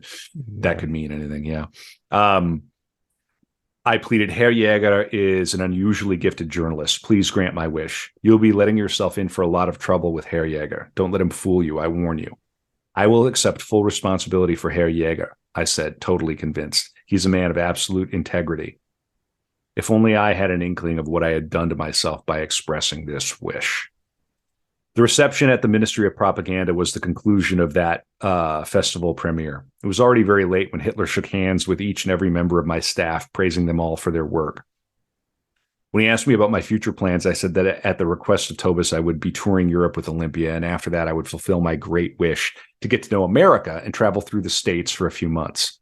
that could mean anything, yeah. I pleaded, Herr Jäger is an unusually gifted journalist. Please grant my wish. You'll be letting yourself in for a lot of trouble with Herr Jäger. Don't let him fool you, I warn you. I will accept full responsibility for Herr Jäger, I said, totally convinced. He's a man of absolute integrity. If only I had an inkling of what I had done to myself by expressing this wish. The reception at the Ministry of Propaganda was the conclusion of that festival premiere. It was already very late when Hitler shook hands with each and every member of my staff, praising them all for their work. When he asked me about my future plans, I said that at the request of Tobis, I would be touring Europe with Olympia, and after that, I would fulfill my great wish to get to know America and travel through the States for a few months.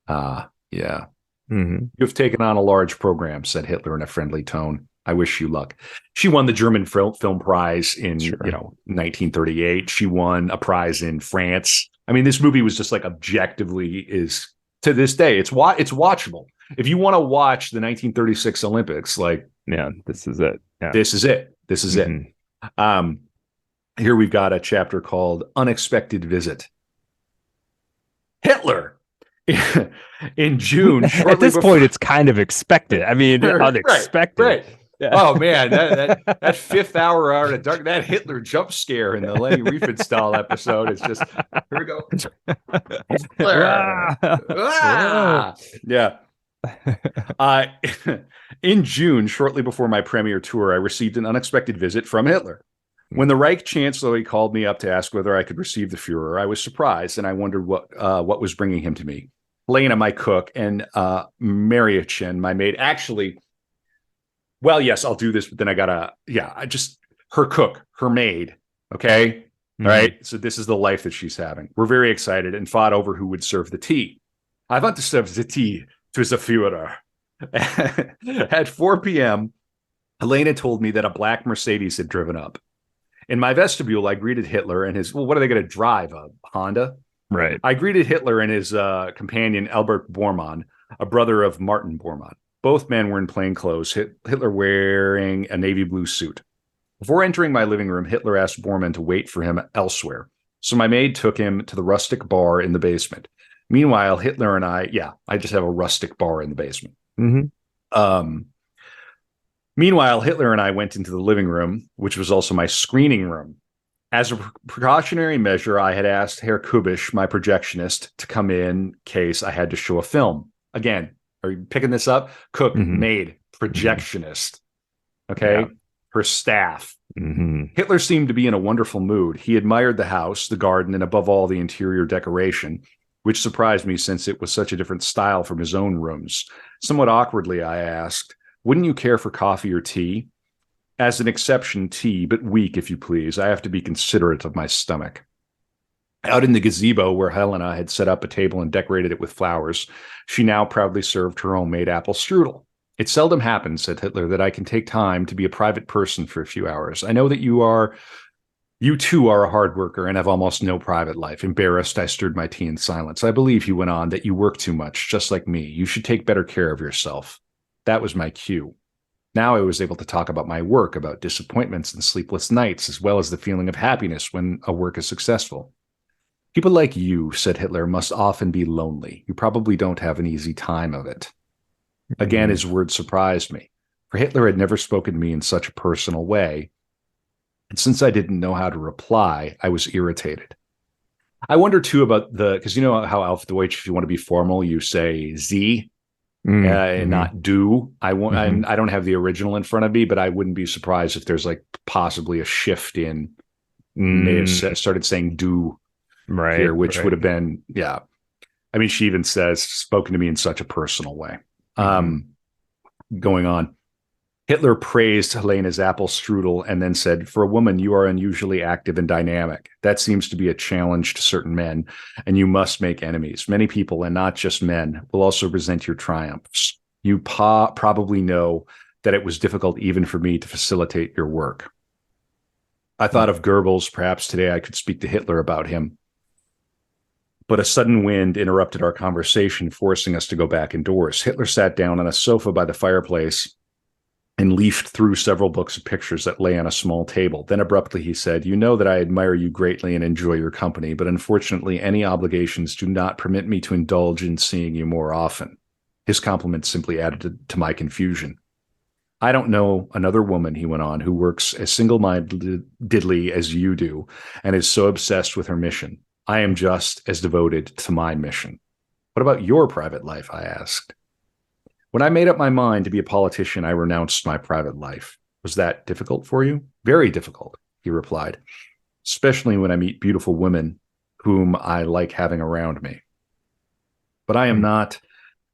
Yeah. Mm-hmm. You have taken on a large program, said Hitler in a friendly tone. I wish you luck. She won the German Film Prize in, Sure. 1938. She won a prize in France. I mean, this movie was just like objectively is to this day, it's watchable. If you want to watch the 1936 Olympics, like, yeah, this is it. Yeah. This is it. This is Mhm. it. Here we've got a chapter called Unexpected Visit. Hitler in June. At this point, it's kind of expected. I mean, unexpected. Right. Yeah. Oh man, that fifth hour in the dark, that Hitler jump scare in the Leni Riefenstahl episode is just, here we go. Hitler. Ah! Yeah. In June, shortly before my premiere tour, I received an unexpected visit from Hitler. When the Reich Chancellor called me up to ask whether I could receive the Fuhrer, I was surprised, and I wondered what was bringing him to me. Lena, my cook, and Mariachin, my maid, actually, well, yes, I'll do this, but then her cook, her maid, okay? Mm-hmm. All right, so this is the life that she's having. We're very excited and fought over who would serve the tea. I want to serve the tea to the Fuhrer. At 4 p.m., Helena told me that a black Mercedes had driven up. In my vestibule, I greeted Hitler and what are they going to drive? A Honda? Right. I greeted Hitler and his companion, Albert Bormann, a brother of Martin Bormann. Both men were in plain clothes, Hitler wearing a navy blue suit. Before entering my living room, Hitler asked Bormann to wait for him elsewhere. So my maid took him to the rustic bar in the basement. Meanwhile, Hitler and I just have a rustic bar in the basement. Mm-hmm. Meanwhile, Hitler and I went into the living room, which was also my screening room. As a precautionary measure, I had asked Herr Kubisch, my projectionist, to come in case I had to show a film. Again, are you picking this up? Cook, maid, projectionist. Okay? Yeah. Her staff. Mm-hmm. Hitler seemed to be in a wonderful mood. He admired the house, the garden, and above all, the interior decoration, which surprised me since it was such a different style from his own rooms. Somewhat awkwardly, I asked, wouldn't you care for coffee or tea? As an exception, tea, but weak, if you please. I have to be considerate of my stomach. Out in the gazebo where Helena had set up a table and decorated it with flowers, she now proudly served her homemade apple strudel. It seldom happens, said Hitler, that I can take time to be a private person for a few hours. I know that you too are a hard worker and have almost no private life. Embarrassed, I stirred my tea in silence. I believe, he went on, that you work too much, just like me. You should take better care of yourself. That was my cue. Now I was able to talk about my work, about disappointments and sleepless nights, as well as the feeling of happiness when a work is successful. People like you, said Hitler, must often be lonely. You probably don't have an easy time of it. Again, his words surprised me, for Hitler had never spoken to me in such a personal way. And since I didn't know how to reply, I was irritated. I wonder, too, about because you know how Auf Deutsch, if you want to be formal, you say Sie and not du. I don't have the original in front of me, but I wouldn't be surprised if there's like possibly a shift in may have started saying du here, which would have been, yeah. I mean, she even says, spoken to me in such a personal way. Going on. Hitler praised Helena's apple strudel and then said, for a woman, you are unusually active and dynamic. That seems to be a challenge to certain men, and you must make enemies. Many people, and not just men, will also resent your triumphs. You probably know that it was difficult even for me to facilitate your work. I thought of Goebbels. Perhaps today I could speak to Hitler about him. But a sudden wind interrupted our conversation, forcing us to go back indoors. Hitler sat down on a sofa by the fireplace and leafed through several books of pictures that lay on a small table. Then abruptly he said, you know that I admire you greatly and enjoy your company, but unfortunately any obligations do not permit me to indulge in seeing you more often. His compliment simply added to my confusion. I don't know another woman, he went on, who works as single-mindedly as you do and is so obsessed with her mission. I am just as devoted to my mission. What about your private life? I asked. When I made up my mind to be a politician, I renounced my private life. Was that difficult for you? Very difficult, he replied, especially when I meet beautiful women whom I like having around me. But I am not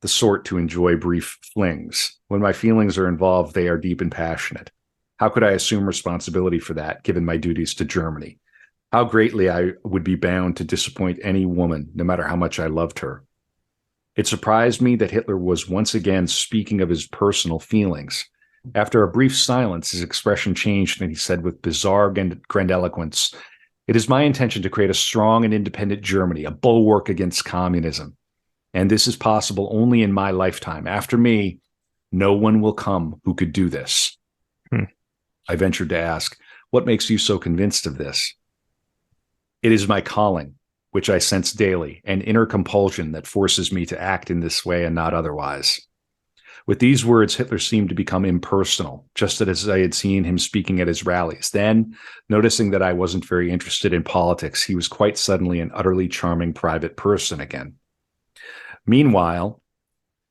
the sort to enjoy brief flings. When my feelings are involved, they are deep and passionate. How could I assume responsibility for that, given my duties to Germany? How greatly I would be bound to disappoint any woman, no matter how much I loved her. It surprised me that Hitler was once again speaking of his personal feelings. After a brief silence, his expression changed, and he said with bizarre grandiloquence, "It is my intention to create a strong and independent Germany, a bulwark against communism. And this is possible only in my lifetime. After me, no one will come who could do this." I ventured to ask, "What makes you so convinced of this?" "It is my calling, which I sense daily, an inner compulsion that forces me to act in this way and not otherwise." With these words, Hitler seemed to become impersonal, just as I had seen him speaking at his rallies. Then, noticing that I wasn't very interested in politics, he was quite suddenly an utterly charming private person again. Meanwhile,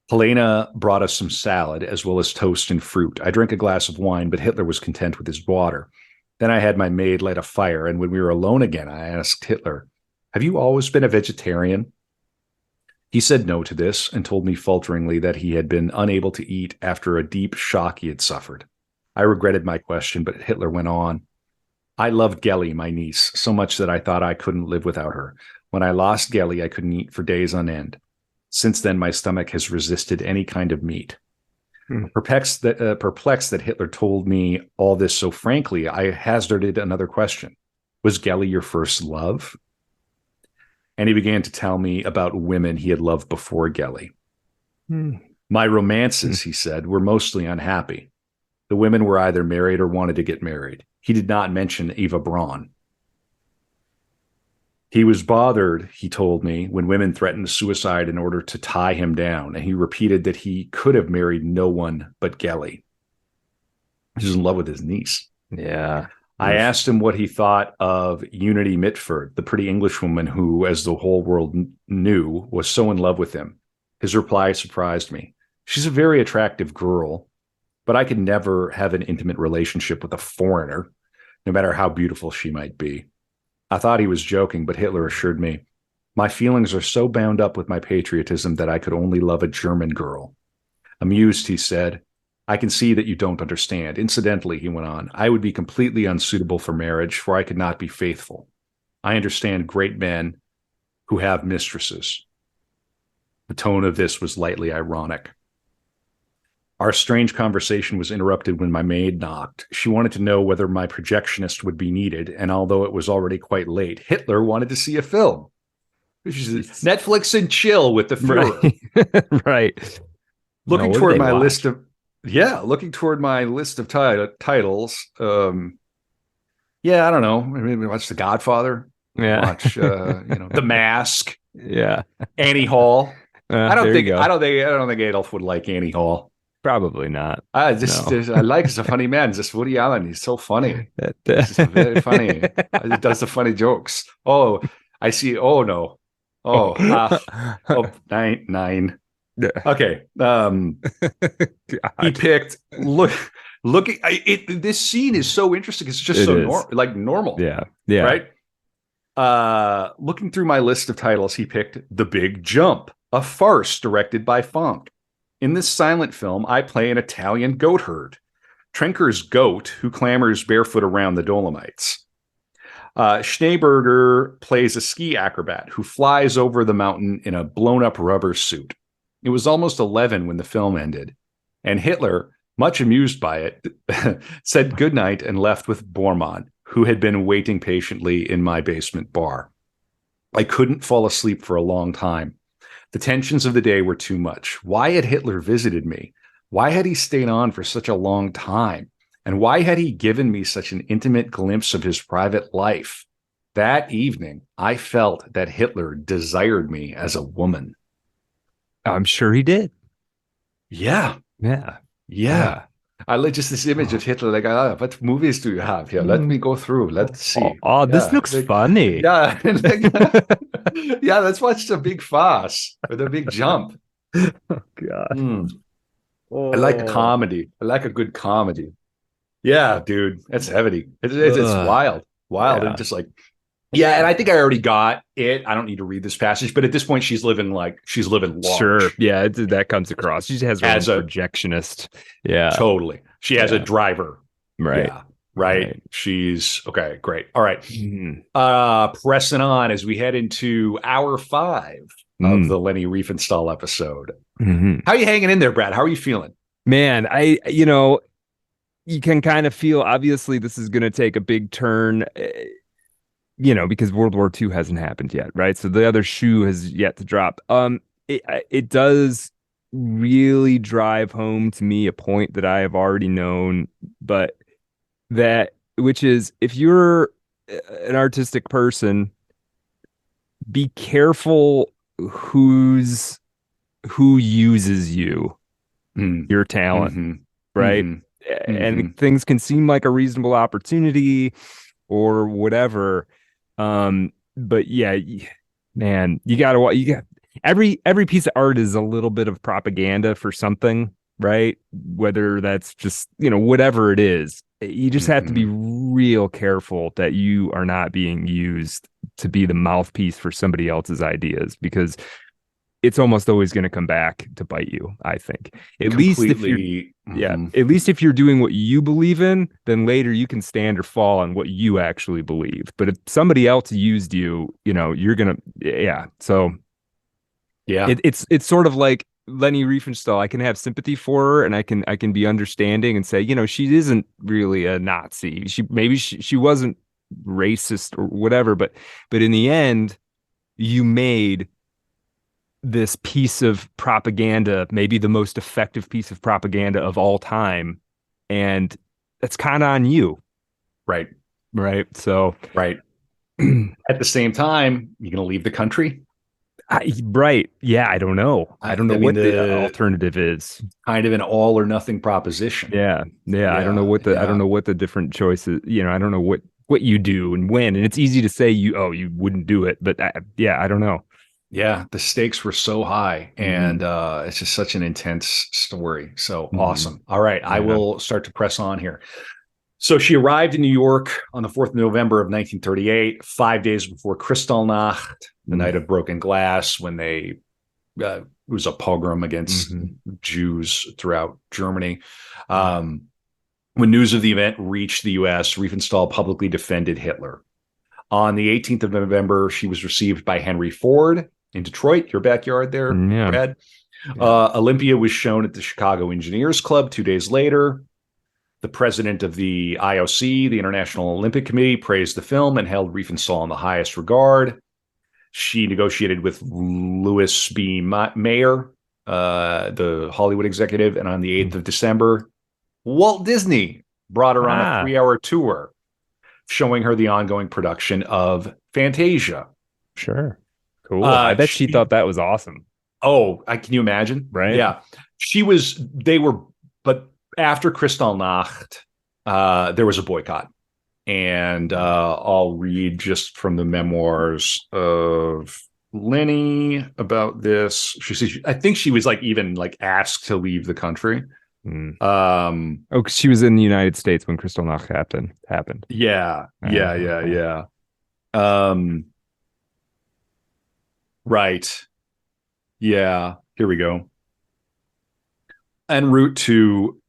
Helena brought us some salad as well as toast and fruit. I drank a glass of wine, but Hitler was content with his water. Then I had my maid light a fire, and when we were alone again, I asked Hitler, "Have you always been a vegetarian?" He said no to this and told me falteringly that he had been unable to eat after a deep shock he had suffered. I regretted my question, but Hitler went on. "I loved Gelly, my niece, so much that I thought I couldn't live without her. When I lost Gelly, I couldn't eat for days on end. Since then, my stomach has resisted any kind of meat." Perplexed that Hitler told me all this so frankly, I hazarded another question. "Was Gelly your first love?" And he began to tell me about women he had loved before Gelly. "My romances," he said, "were mostly unhappy. The women were either married or wanted to get married. He did not mention Eva Braun. He was bothered, he told me, when women threatened suicide in order to tie him down, and he repeated that he could have married no one but Gelly." He's in love with his niece. Yeah. I asked him what he thought of Unity Mitford, the pretty Englishwoman who, as the whole world knew, was so in love with him. His reply surprised me. "She's a very attractive girl, but I could never have an intimate relationship with a foreigner, no matter how beautiful she might be." I thought he was joking, but Hitler assured me, "My feelings are so bound up with my patriotism that I could only love a German girl." Amused, he said, "I can see that you don't understand. Incidentally," he went on, "I would be completely unsuitable for marriage, for I could not be faithful. I understand great men who have mistresses." The tone of this was lightly ironic. Our strange conversation was interrupted when my maid knocked. She wanted to know whether my projectionist would be needed, and although it was already quite late, Hitler wanted to see a film. Netflix and chill with the Führer. Right. Looking toward my list of titles. I don't know. Maybe watch The Godfather. Yeah. Watch The Mask. Yeah. Annie Hall. I don't think Adolf would like Annie Hall. Probably not. I like he's a funny man. Just Woody Allen. He's so funny. He's very funny. He does the funny jokes. Oh, I see. Oh no. Oh, nine. Okay. He picked looking. This scene is so interesting. It's just normal. Yeah. Yeah. Right. Looking through my list of titles, he picked The Big Jump, a farce directed by Funk. In this silent film, I play an Italian goat herd, Trenker's goat, who clambers barefoot around the Dolomites. Schneeberger plays a ski acrobat who flies over the mountain in a blown-up rubber suit. It was almost 11 when the film ended, and Hitler, much amused by it, said goodnight and left with Bormann, who had been waiting patiently in my basement bar. I couldn't fall asleep for a long time. The tensions of the day were too much. Why had Hitler visited me? Why had he stayed on for such a long time? And why had he given me such an intimate glimpse of his private life? That evening, I felt that Hitler desired me as a woman. I'm sure he did. Yeah. I like just this image of Hitler, like, what movies do you have here? Let me go through. Let's see. This looks funny. Yeah. Yeah, let's watch The Big Farce or The Big Jump. Oh, God. I like a comedy. I like a good comedy. Yeah, dude. That's heavy. It's wild. Yeah. And just like, and I think I already got it. I don't need to read this passage, but at this point, she's living large. Sure. Yeah, that comes across. She has her own projectionist. Yeah. Totally. She has a driver. Right. Yeah. Right. She's okay. Great. All right. Mm-hmm. Pressing on as we head into hour 5 of the Leni Riefenstahl episode. Mm-hmm. How are you hanging in there, Brad? How are you feeling? Man, you can kind of feel, obviously this is going to take a big turn, because World War II hasn't happened yet, right? So the other shoe has yet to drop. It does really drive home to me a point that I have already known, but which is, if you're an artistic person, be careful who uses your talent, Mm-hmm. right? Mm-hmm. And things can seem like a reasonable opportunity or whatever. But yeah, man, you got every piece of art is a little bit of propaganda for something, right? Whether that's just, whatever it is, you just have to be real careful that you are not being used to be the mouthpiece for somebody else's ideas, because it's almost always going to come back to bite you, I think. At least if you're doing what you believe in, then later you can stand or fall on what you actually believe. But if somebody else used you, you're going to, So yeah, it's sort of like Leni Riefenstahl. I can have sympathy for her, and I can be understanding and say, she isn't really a Nazi. She wasn't racist or whatever, but in the end, you made this piece of propaganda, maybe the most effective piece of propaganda of all time, and that's kind of on you. Right. So right. At the same time, you're going to leave the country. Right. Yeah. I don't know. I don't know what the alternative is. Kind of an all or nothing proposition. Yeah. I don't know what I don't know what the different choices, I don't know what you do and when. And it's easy to say you wouldn't do it, but I don't know. Yeah, the stakes were so high, and it's just such an intense story. So awesome. All right, I will start to press on here. So she arrived in New York on the 4th of November of 1938, 5 days before Kristallnacht, the night of broken glass, when it was a pogrom against Jews throughout Germany. When news of the event reached the U.S., Riefenstahl publicly defended Hitler. On the 18th of November, she was received by Henry Ford in Detroit, your backyard there, Brad. Olympia was shown at the Chicago Engineers Club 2 days later. The president of the IOC, the International Olympic Committee, praised the film and held Riefenstahl in the highest regard. She negotiated with Louis B. Mayer, the Hollywood executive, and on the 8th of December, Walt Disney brought her on a 3-hour tour, showing her the ongoing production of Fantasia. Sure. Cool. I bet she thought that was awesome. Oh, can you imagine? Right. Yeah. But after Kristallnacht, there was a boycott. And I'll read just from the memoirs of Leni about this. She said, I think she was even asked to leave the country. Because she was in the United States when Kristallnacht happened. Yeah. Right. Yeah. Here we go. En route to,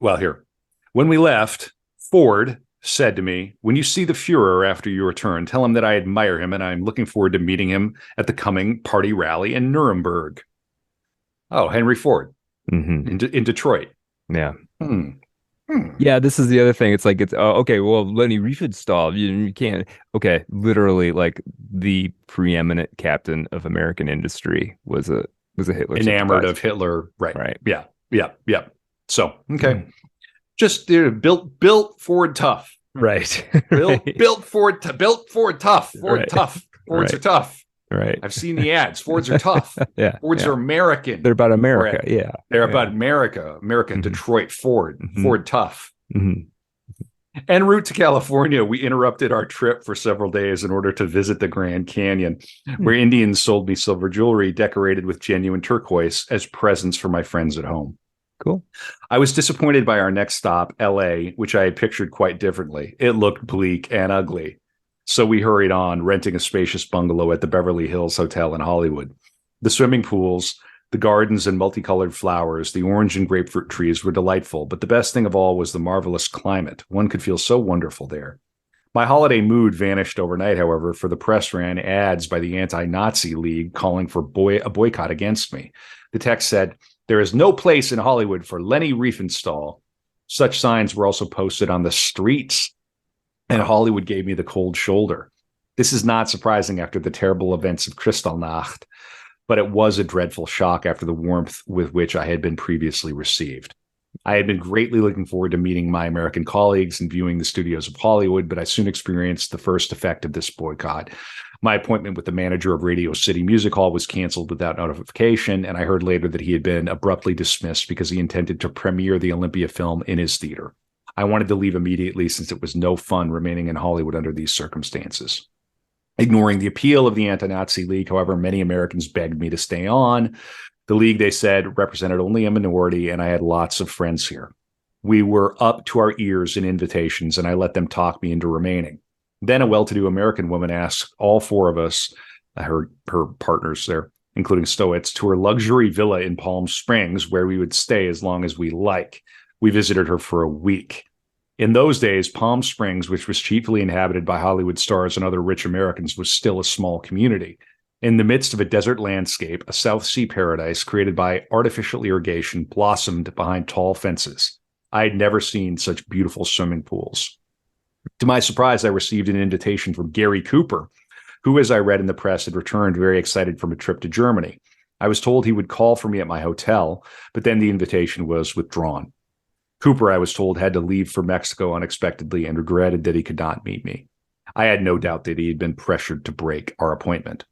here. When we left, Ford said to me, when you see the Fuhrer after you return, tell him that I admire him and I'm looking forward to meeting him at the coming party rally in Nuremberg. Oh, Henry Ford in Detroit. Yeah. Yeah, this is the other thing. It's okay, well, Leni Riefenstahl, you can't. Okay, literally, the preeminent captain of American industry was a Hitler. Enamored of Hitler, right? Right. Yeah. So okay, just built Ford tough, right? built Ford tough. Ford tough. Fords are tough. Right. I've seen the ads. Fords are tough. Fords are American. They're about America. Yeah. They're about America. Detroit, Ford. Ford tough. En route to California, we interrupted our trip for several days in order to visit the Grand Canyon, where Indians sold me silver jewelry decorated with genuine turquoise as presents for my friends at home. Cool. I was disappointed by our next stop, LA, which I had pictured quite differently. It looked bleak and ugly. So we hurried on, renting a spacious bungalow at the Beverly Hills Hotel in Hollywood. The swimming pools, the gardens and multicolored flowers, the orange and grapefruit trees were delightful, but the best thing of all was the marvelous climate. One could feel so wonderful there. My holiday mood vanished overnight, however, for the press ran ads by the Anti-Nazi League calling for a boycott against me. The text said, "There is no place in Hollywood for Leni Riefenstahl." Such signs were also posted on the streets, and Hollywood gave me the cold shoulder. This is not surprising after the terrible events of Kristallnacht, but it was a dreadful shock after the warmth with which I had been previously received. I had been greatly looking forward to meeting my American colleagues and viewing the studios of Hollywood, but I soon experienced the first effect of this boycott. My appointment with the manager of Radio City Music Hall was canceled without notification, and I heard later that he had been abruptly dismissed because he intended to premiere the Olympia film in his theater. I wanted to leave immediately since it was no fun remaining in Hollywood under these circumstances. Ignoring the appeal of the Anti-Nazi League, however, many Americans begged me to stay on. The League, they said, represented only a minority, and I had lots of friends here. We were up to our ears in invitations, and I let them talk me into remaining. Then a well-to-do American woman asked all four of us, her partners there, including Stowitz, to her luxury villa in Palm Springs, where we would stay as long as we like. We visited her for a week. In those days, Palm Springs, which was chiefly inhabited by Hollywood stars and other rich Americans, was still a small community. In the midst of a desert landscape, a South Sea paradise created by artificial irrigation blossomed behind tall fences. I had never seen such beautiful swimming pools. To my surprise, I received an invitation from Gary Cooper, who, as I read in the press, had returned very excited from a trip to Germany. I was told he would call for me at my hotel, but then the invitation was withdrawn. Cooper, I was told, had to leave for Mexico unexpectedly and regretted that he could not meet me. I had no doubt that he had been pressured to break our appointment.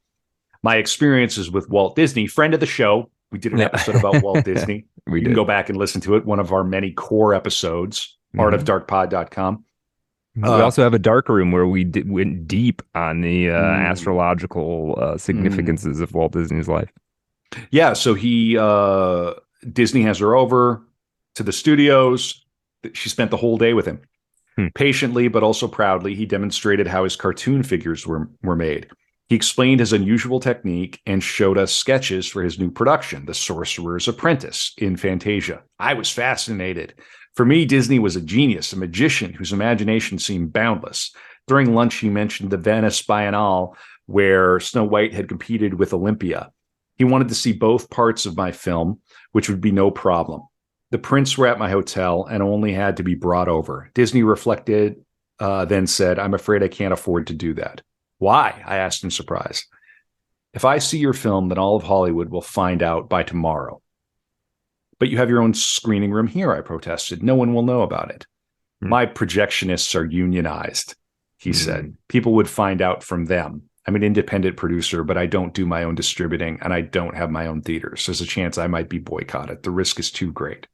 My experiences with Walt Disney, friend of the show. We did an episode about Walt Disney. You can go back and listen to it. One of our many core episodes, artofdarkpod.com. We also have a dark room where we went deep on the astrological significances of Walt Disney's life. Yeah. So Disney has her over to the studios. She spent the whole day with him. Patiently, but also proudly, he demonstrated how his cartoon figures were made. He explained his unusual technique and showed us sketches for his new production, The Sorcerer's Apprentice, in Fantasia. I was fascinated. For me, Disney was a genius, a magician whose imagination seemed boundless. During lunch, he mentioned the Venice Biennale, where Snow White had competed with Olympia. He wanted to see both parts of my film, which would be no problem. The prints were at my hotel and only had to be brought over. Disney reflected, then said, "I'm afraid I can't afford to do that." "Why?" I asked in surprise. "If I see your film, then all of Hollywood will find out by tomorrow." "But you have your own screening room here," I protested. "No one will know about it." "My projectionists are unionized," he said. "People would find out from them. I'm an independent producer, but I don't do my own distributing, and I don't have my own theaters. There's a chance I might be boycotted. The risk is too great."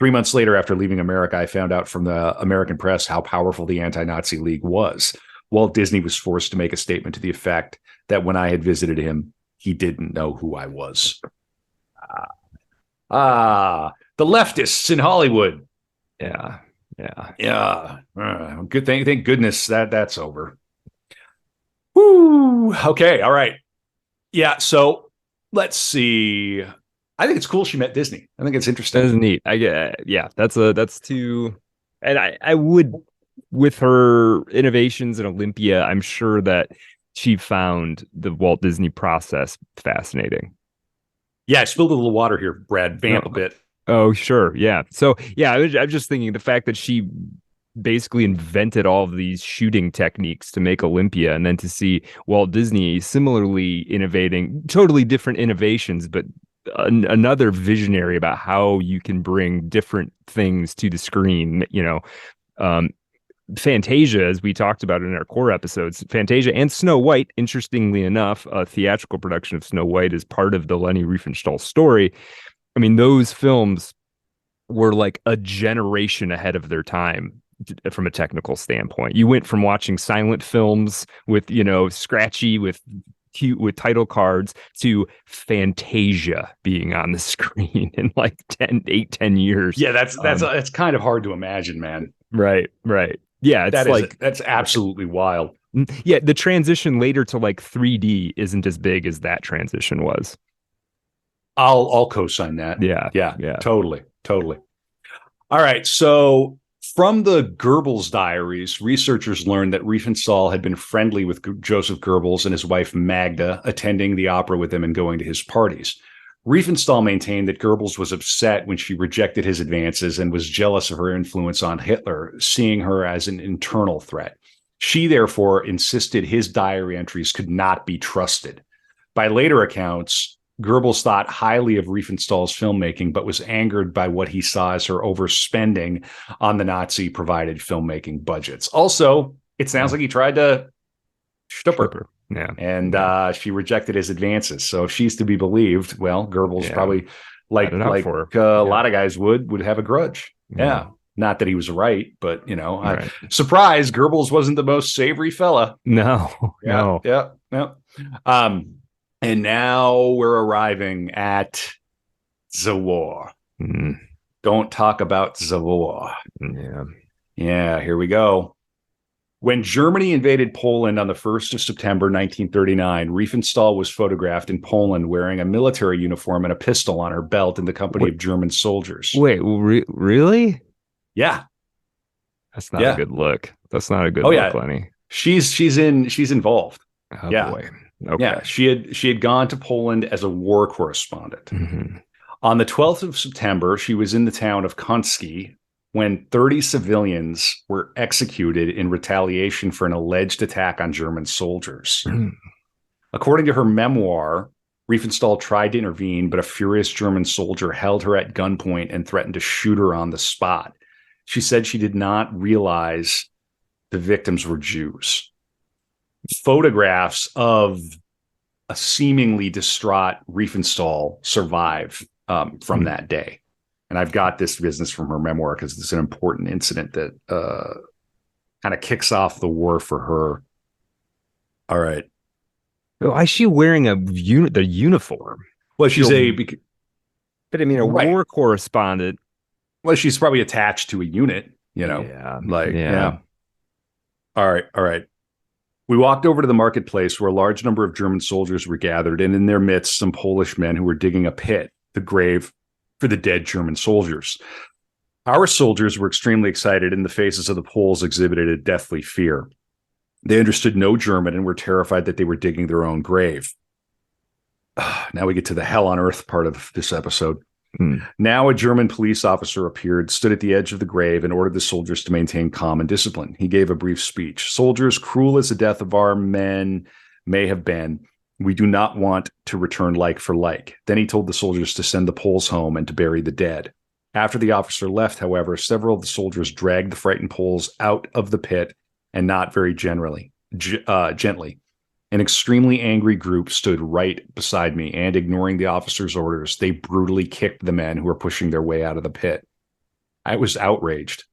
3 months later, after leaving America, I found out from the American press how powerful the Anti-Nazi League was. Walt Disney was forced to make a statement to the effect that when I had visited him, he didn't know who I was. The leftists in Hollywood. Yeah. Good thing. Thank goodness that's over. Woo. Okay. All right. Yeah. So let's see. I think it's cool she met Disney. I think it's interesting. That's neat. That's too. And I would, with her innovations in Olympia, I'm sure that she found the Walt Disney process fascinating. Yeah, I spilled a little water here, Brad. Vamp a bit. Oh, sure. Yeah. So, yeah, I'm just thinking the fact that she basically invented all of these shooting techniques to make Olympia, and then to see Walt Disney similarly innovating, totally different innovations, but another visionary about how you can bring different things to the screen, Fantasia, as we talked about in our core episodes, Fantasia and Snow White, interestingly enough, a theatrical production of Snow White is part of the Leni Riefenstahl story. I mean, those films were like a generation ahead of their time from a technical standpoint. You went from watching silent films with, scratchy, with cute, with title cards, to Fantasia being on the screen in like 10 years. Yeah, that's kind of hard to imagine, man. Right. Yeah, that's absolutely wild. Yeah, the transition later to like 3D isn't as big as that transition was. I'll co-sign that. Yeah. Totally. All right. So From the Goebbels diaries, researchers learned that Riefenstahl had been friendly with Joseph Goebbels and his wife Magda, attending the opera with him and going to his parties. Riefenstahl maintained that Goebbels was upset when she rejected his advances and was jealous of her influence on Hitler, seeing her as an internal threat. She, therefore, insisted his diary entries could not be trusted. By later accounts, Goebbels thought highly of Riefenstahl's filmmaking, but was angered by what he saw as her overspending on the Nazi-provided filmmaking budgets. Also, it sounds like he tried to shtup her. Yeah. And she rejected his advances. So if she's to be believed, well, Goebbels probably, like a lot of guys would have a grudge. Yeah. Not that he was right, but, surprise, Goebbels wasn't the most savory fella. No. Yeah. And now we're arriving at the war. Don't talk about the war. Yeah, here we go. When Germany invaded Poland on the 1st of September, 1939, Riefenstahl was photographed in Poland wearing a military uniform and a pistol on her belt in the company of German soldiers. Wait, really? Yeah. That's not a good look. That's not a good look, Lenny. She's involved. Oh boy. Okay. Yeah, she had gone to Poland as a war correspondent. On the 12th of September, she was in the town of Konski when 30 civilians were executed in retaliation for an alleged attack on German soldiers. According to her memoir, Riefenstahl tried to intervene, but a furious German soldier held her at gunpoint and threatened to shoot her on the spot. She said she did not realize the victims were Jews. Photographs of a seemingly distraught Riefenstahl survive from that day. And I've got this business from her memoir because it's an important incident that kind of kicks off the war for her. All right. Why is she wearing the uniform? Well, she's but I mean, a war correspondent. Well, she's probably attached to a unit, Yeah. All right. We walked over to the marketplace where a large number of German soldiers were gathered, and in their midst, some Polish men who were digging a pit, the grave for the dead German soldiers. Our soldiers were extremely excited, and the faces of the Poles exhibited a deathly fear. They understood no German and were terrified that they were digging their own grave. Now we get to the hell on earth part of this episode. Now a German police officer appeared, stood at the edge of the grave, and ordered the soldiers to maintain calm and discipline. He gave a brief speech. Soldiers, cruel as the death of our men may have been, we do not want to return like for like. Then he told the soldiers to send the Poles home and to bury the dead. After the officer left, however, several of the soldiers dragged the frightened Poles out of the pit, and not very gently. An extremely angry group stood right beside me, and ignoring the officer's orders, they brutally kicked the men who were pushing their way out of the pit. I was outraged.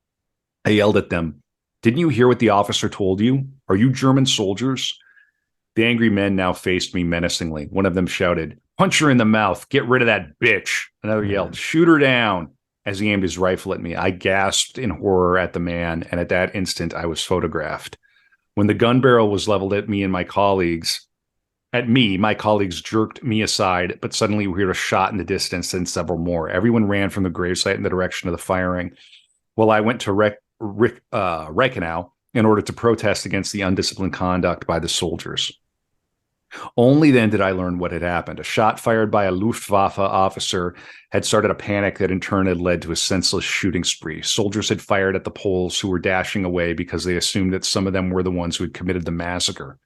I yelled at them, "Didn't you hear what the officer told you? Are you German soldiers?" The angry men now faced me menacingly. One of them shouted, "Punch her in the mouth. Get rid of that bitch." Another yelled, "Shoot her down." As he aimed his rifle at me, I gasped in horror at the man, and at that instant, I was photographed. When the gun barrel was leveled at me and my colleagues, my colleagues jerked me aside, but suddenly we heard a shot in the distance and several more. Everyone ran from the gravesite in the direction of the firing. Well, I went to Reichenau in order to protest against the undisciplined conduct by the soldiers. Only then did I learn what had happened. A shot fired by a Luftwaffe officer had started a panic that in turn had led to a senseless shooting spree. Soldiers had fired at the Poles who were dashing away because they assumed that some of them were the ones who had committed the massacre.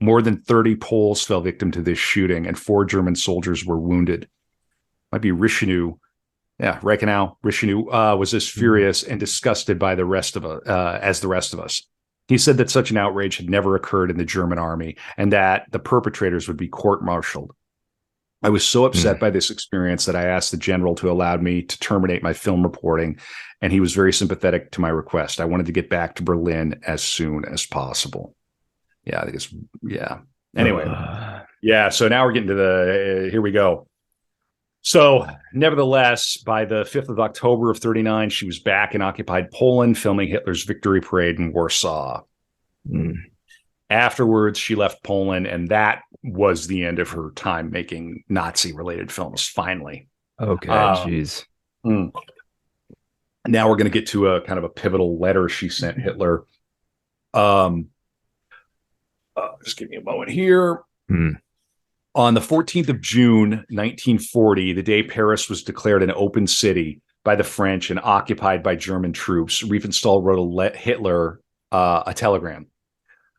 More than 30 Poles fell victim to this shooting, and 4 German soldiers were wounded. Might be Reichenau. Yeah, Reichenau. Reichenau was as furious and disgusted by the rest of as the rest of us. He said that such an outrage had never occurred in the German army and that the perpetrators would be court-martialed. I was so upset by this experience that I asked the general to allow me to terminate my film reporting, and he was very sympathetic to my request. I wanted to get back to Berlin as soon as possible. Yeah, I think Anyway, so now we're getting to here we go. So, nevertheless, by the 5th of October of 1939, she was back in occupied Poland, filming Hitler's victory parade in Warsaw. Afterwards, she left Poland, and that was the end of her time making Nazi-related films, finally. Okay, jeez. Now we're going to get to a kind of a pivotal letter she sent Hitler. Um, just give me a moment here. On the 14th of June, 1940, the day Paris was declared an open city by the French and occupied by German troops, Riefenstahl wrote Hitler a telegram.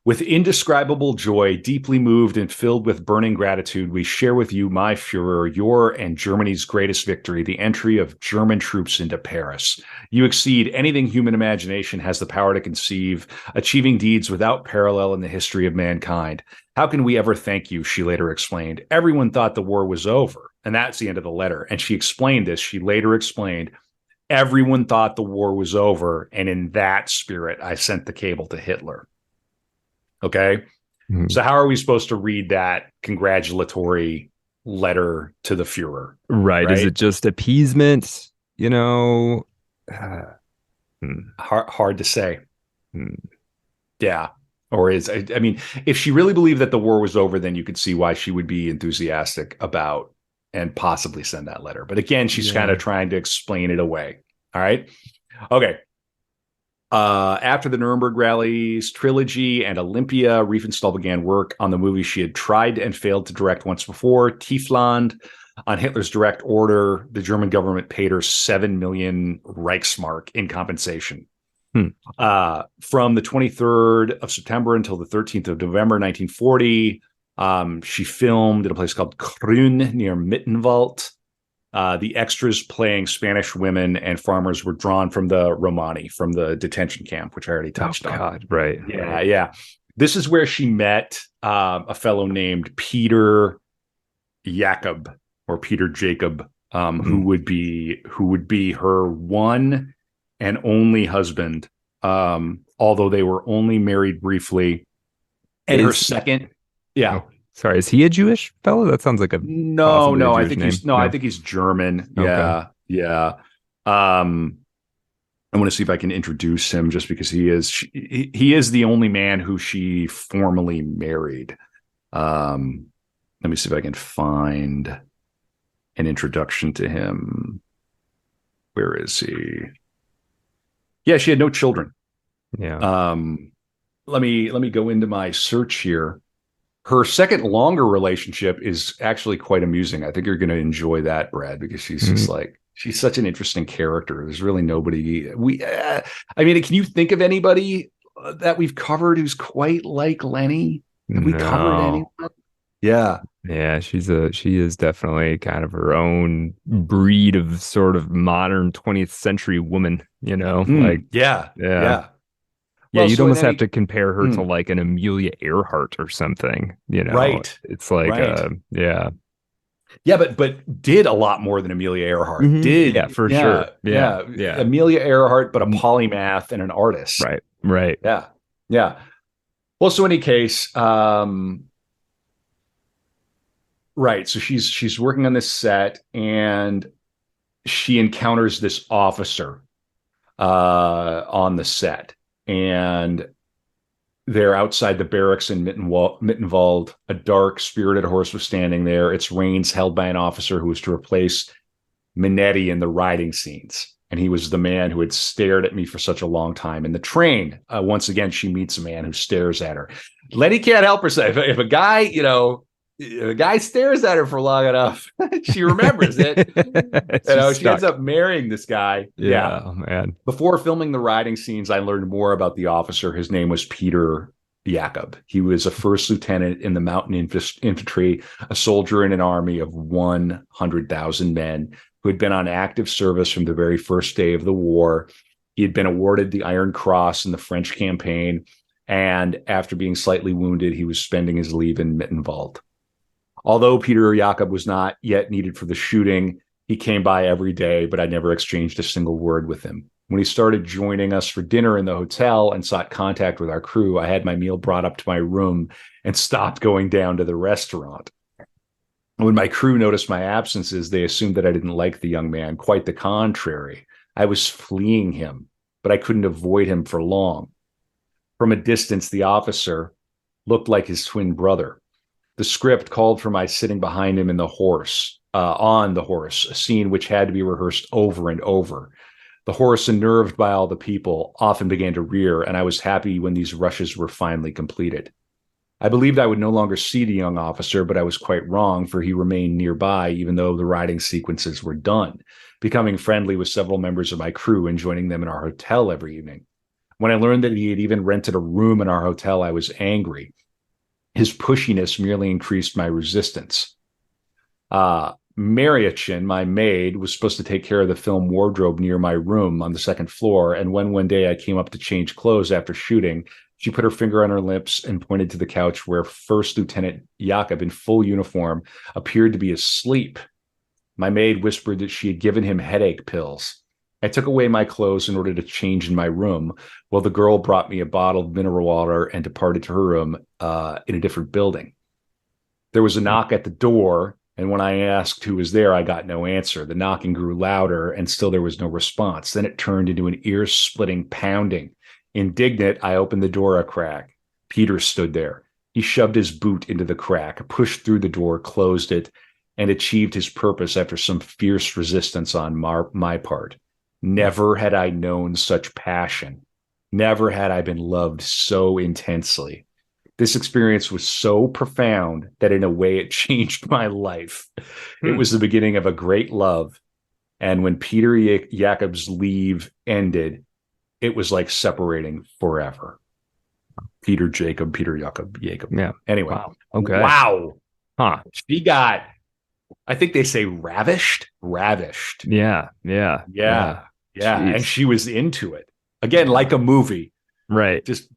With indescribable joy, deeply moved and filled with burning gratitude, we share with you, my Führer, your and Germany's greatest victory, the entry of German troops into Paris. You exceed anything human imagination has the power to conceive, achieving deeds without parallel in the history of mankind. How can we ever thank you? She later explained. Everyone thought the war was over. And that's the end of the letter. And she explained this. She later explained, everyone thought the war was over. And in that spirit, I sent the cable to Hitler. Okay. So how are we supposed to read that congratulatory letter to the Führer? Right. Is it just appeasement? Hard to say. Yeah. Or I mean, if she really believed that the war was over, then you could see why she would be enthusiastic about and possibly send that letter. But again, she's kind of trying to explain it away. All right. Okay. After the Nuremberg rallies trilogy and Olympia, Riefenstahl began work on the movie she had tried and failed to direct once before, Tiefland. On Hitler's direct order, the German government paid her 7 million Reichsmark in compensation. From the 23rd of September until the 13th of November, 1940, she filmed at a place called Krün near Mittenwald. The extras playing Spanish women and farmers were drawn from the Romani, from the detention camp, which I already touched on. God, right. Yeah. This is where she met a fellow named Peter Jacob, who would be her one and only husband, although they were only married briefly. And her second, sorry, is he a Jewish fellow? That sounds like no. I think he's German. Yeah. I want to see if I can introduce him, just because he is the only man who she formally married. Let me see if I can find an introduction to him. Where is he? Yeah, she had no children. Yeah. Let me go into my search here. Her second longer relationship is actually quite amusing. I think you're going to enjoy that, Brad, because she's just she's such an interesting character. There's really nobody I mean, can you think of anybody that we've covered who's quite like Leni? Have we covered anyone? Yeah. Yeah, she is definitely kind of her own breed of sort of modern 20th century woman, Yeah. Yeah, you'd almost have to compare her to like an Amelia Earhart or something, Right. It's like, Yeah, but did a lot more than Amelia Earhart. Yeah, for sure. Yeah. Amelia Earhart, but a polymath and an artist. Right. Yeah. Well, so in any case, right. So she's working on this set, and she encounters this officer on the set. And they're outside the barracks in Mittenwald. A dark, spirited horse was standing there, its reins held by an officer who was to replace Minetti in the riding scenes. And he was the man who had stared at me for such a long time in the train. Once again, she meets a man who stares at her. Leni can't help herself. If a guy, if a guy stares at her for long enough, she remembers it. She ends up marrying this guy. Yeah. Oh, man. Before filming the riding scenes, I learned more about the officer. His name was Peter Jacob. He was a first lieutenant in the mountain infantry, a soldier in an army of 100,000 men who had been on active service from the very first day of the war. He had been awarded the Iron Cross in the French campaign. And after being slightly wounded, he was spending his leave in Mittenwald. Although Peter Jacob was not yet needed for the shooting, he came by every day, but I never exchanged a single word with him. When he started joining us for dinner in the hotel and sought contact with our crew, I had my meal brought up to my room and stopped going down to the restaurant. When my crew noticed my absences, they assumed that I didn't like the young man. Quite the contrary. I was fleeing him, but I couldn't avoid him for long. From a distance, the officer looked like his twin brother. The script called for my sitting behind him on the horse, a scene which had to be rehearsed over and over. The horse, unnerved by all the people, often began to rear, and I was happy when these rushes were finally completed. I believed I would no longer see the young officer, but I was quite wrong, for he remained nearby even though the riding sequences were done, becoming friendly with several members of my crew and joining them in our hotel every evening. When I learned that he had even rented a room in our hotel, I was angry. His pushiness merely increased my resistance. Mariachin, my maid, was supposed to take care of the film wardrobe near my room on the second floor, and when one day I came up to change clothes after shooting, she put her finger on her lips and pointed to the couch where First Lieutenant Jakob, in full uniform, appeared to be asleep. My maid whispered that she had given him headache pills. I took away my clothes in order to change in my room, while the girl brought me a bottle of mineral water and departed to her room in a different building. There was a knock at the door, and when I asked who was there, I got no answer. The knocking grew louder, and still there was no response. Then it turned into an ear-splitting pounding. Indignant, I opened the door a crack. Peter stood there. He shoved his boot into the crack, pushed through the door, closed it, and achieved his purpose after some fierce resistance on my part. Never had I known such passion. Never had I been loved so intensely. This experience was so profound that in a way it changed my life. It was the beginning of a great love. And when Peter Jakob's leave ended, it was like separating forever. Peter Jacob. Yeah. Anyway. Wow. Okay. Wow. Huh. She got, I think they say ravished. Yeah. And she was into it. Again, like a movie. Right. Just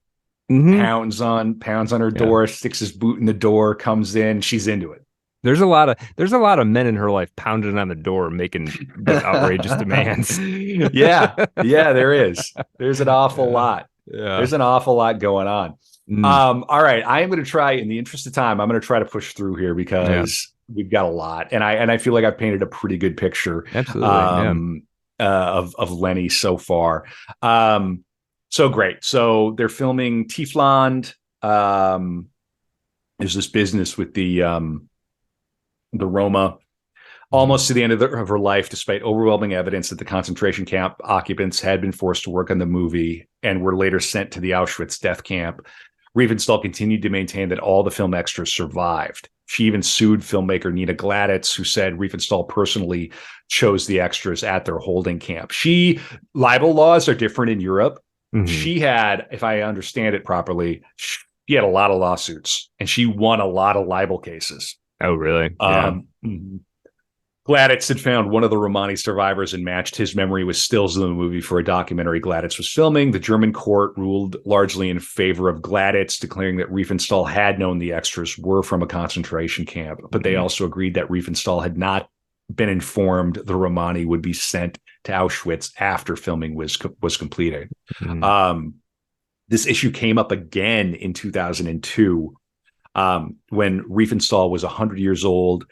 Mhm. pounds on her door, sticks his boot in the door, comes in, she's into it. There's a lot of men in her life pounding on the door, making outrageous demands. Yeah, there is. There's an awful lot. Yeah. There's an awful lot going on. All right, I am going to try, in the interest of time, I'm going to try to push through here because we've got a lot, and I feel like I've painted a pretty good picture. Absolutely. Of Leni so far. So great. So they're filming Tiefland. There's this business with the Roma, almost to the end of her life, despite overwhelming evidence that the concentration camp occupants had been forced to work on the movie and were later sent to the Auschwitz death camp. Riefenstahl continued to maintain that all the film extras survived. She even sued filmmaker Nina Gladitz, who said Riefenstahl personally chose the extras at their holding camp. Libel laws are different in Europe. Mm-hmm. She had, if I understand it properly, she had a lot of lawsuits and she won a lot of libel cases. Oh, really? Gladitz had found one of the Romani survivors and matched his memory with stills in the movie for a documentary Gladitz was filming. The German court ruled largely in favor of Gladitz, declaring that Riefenstahl had known the extras were from a concentration camp, but they also agreed that Riefenstahl had not been informed the Romani would be sent to Auschwitz after filming was completed. This issue came up again in 2002 when Riefenstahl was 100 years old.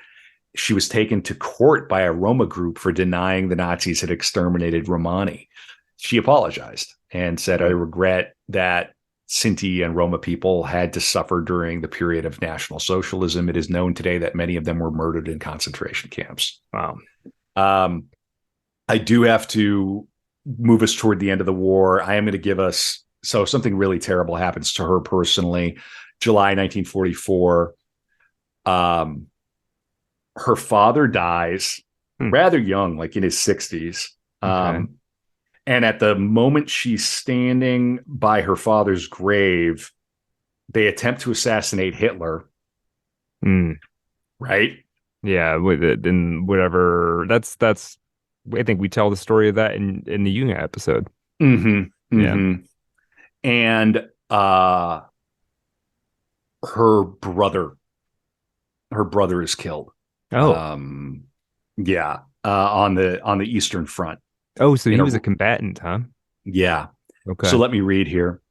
She was taken to court by a Roma group for denying the Nazis had exterminated Romani. She apologized and said, "I regret that Sinti and Roma people had to suffer during the period of National Socialism. It is known today that many of them were murdered in concentration camps." Wow. I do have to move us toward the end of the war. I am going to give us, so something really terrible happens to her personally. July 1944. Her father dies rather young, like in his 60s. Okay. And at the moment she's standing by her father's grave, they attempt to assassinate Hitler. Right? Yeah, with it and whatever. That's I think we tell the story of that in the Jung episode. Yeah. And her brother is killed. On the Eastern Front. Oh, so he was a combatant, huh? Yeah. Okay. So let me read here.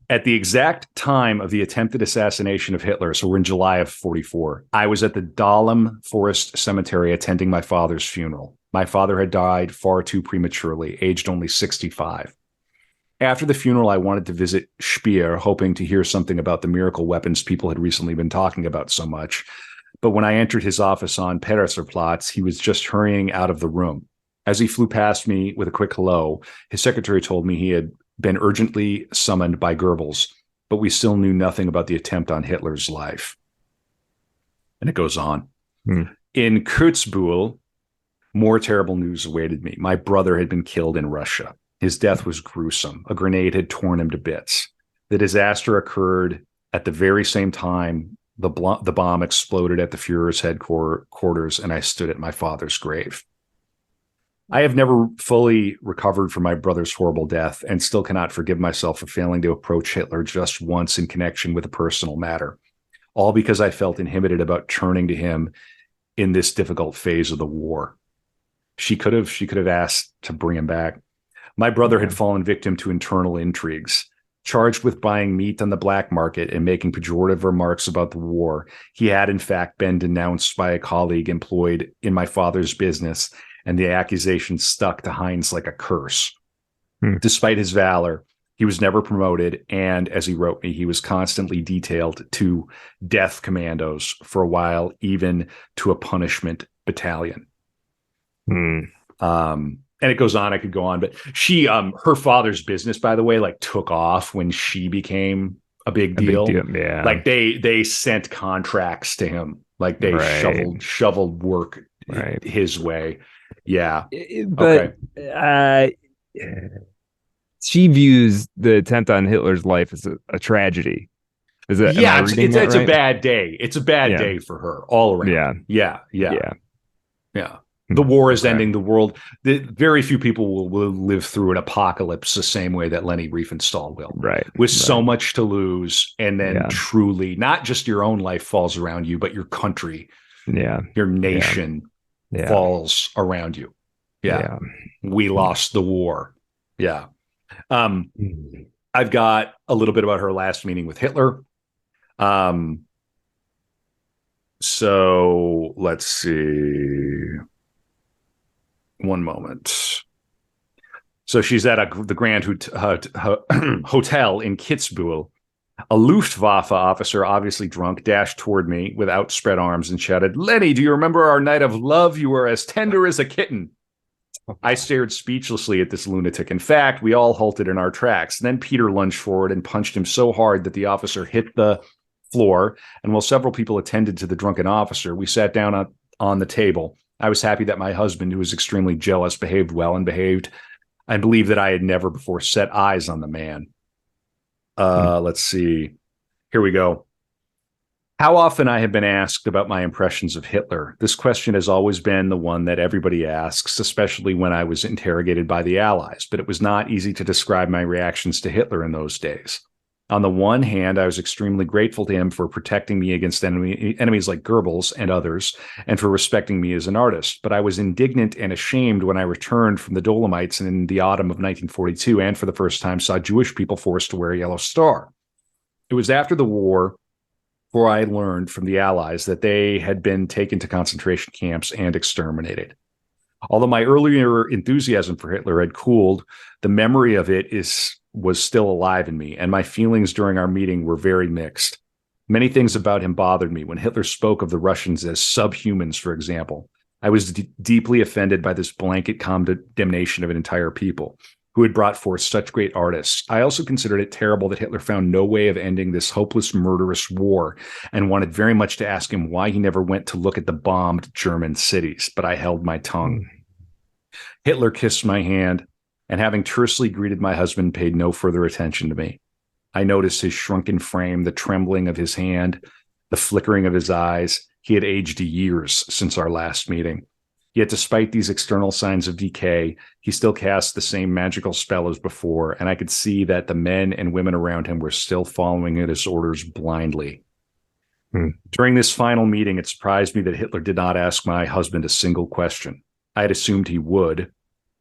At the exact time of the attempted assassination of Hitler, so we're in July of 44, I was at the Dahlem Forest Cemetery attending my father's funeral. My father had died far too prematurely, aged only 65. After the funeral, I wanted to visit Speer, hoping to hear something about the miracle weapons people had recently been talking about so much. But when I entered his office on Pereserplatz, he was just hurrying out of the room. As he flew past me with a quick hello, his secretary told me he had been urgently summoned by Goebbels, but we still knew nothing about the attempt on Hitler's life. And it goes on. In Kitzbühel, more terrible news awaited me. My brother had been killed in Russia. His death was gruesome. A grenade had torn him to bits. The disaster occurred at the very same time the bomb exploded at the Fuhrer's headquarters, and I stood at my father's grave. I have never fully recovered from my brother's horrible death and still cannot forgive myself for failing to approach Hitler just once in connection with a personal matter, all because I felt inhibited about turning to him in this difficult phase of the war. She could have asked to bring him back. My brother had fallen victim to internal intrigues. Charged with buying meat on the black market and making pejorative remarks about the war, he had in fact been denounced by a colleague employed in my father's business, and the accusation stuck to Heinz like a curse. Despite his valor, he was never promoted, and as he wrote me, he was constantly detailed to death commandos for a while, even to a punishment battalion. And it goes on. I could go on, but she, her father's business, by the way, like took off when she became a big deal. Yeah. Like they sent contracts to him. Like they shoveled work his way. Yeah. But she views the attempt on Hitler's life as a tragedy. Is it? Yeah, it's a bad day. It's a bad day for her all around. Yeah. The war is ending. The world. Very few people will live through an apocalypse the same way that Leni Riefenstahl will. With so much to lose, and then truly, not just your own life falls around you, but your country, your nation falls around you. We lost the war. I've got a little bit about her last meeting with Hitler. So let's see. One moment. So she's at the Grand Hotel in Kitzbühel. A Luftwaffe officer, obviously drunk, dashed toward me with outspread arms and shouted, "Leni, do you remember our night of love? You were as tender as a kitten." I stared speechlessly at this lunatic. In fact, we all halted in our tracks. Then Peter lunged forward and punched him so hard that the officer hit the floor. And while several people attended to the drunken officer, we sat down on the table. I was happy that my husband, who was extremely jealous, behaved well and I believe that I had never before set eyes on the man. Let's see. Here we go. How often I have been asked about my impressions of Hitler. This question has always been the one that everybody asks, especially when I was interrogated by the Allies, but it was not easy to describe my reactions to Hitler in those days. On the one hand, I was extremely grateful to him for protecting me against enemies like Goebbels and others, and for respecting me as an artist. But I was indignant and ashamed when I returned from the Dolomites in the autumn of 1942 and for the first time saw Jewish people forced to wear a yellow star. It was after the war where I learned from the Allies that they had been taken to concentration camps and exterminated. Although my earlier enthusiasm for Hitler had cooled, the memory of it was still alive in me, and my feelings during our meeting were very mixed. Many things about him bothered me. When Hitler spoke of the Russians as subhumans, for example, I was deeply offended by this blanket condemnation of an entire people who had brought forth such great artists. I also considered it terrible that Hitler found no way of ending this hopeless, murderous war, and wanted very much to ask him why he never went to look at the bombed German cities, but I held my tongue. Hitler kissed my hand, and having tersely greeted my husband, paid no further attention to me. I noticed his shrunken frame, the trembling of his hand, the flickering of his eyes. He had aged years since our last meeting. Yet despite these external signs of decay, he still cast the same magical spell as before, and I could see that the men and women around him were still following his orders blindly. During this final meeting, it surprised me that Hitler did not ask my husband a single question. I had assumed he would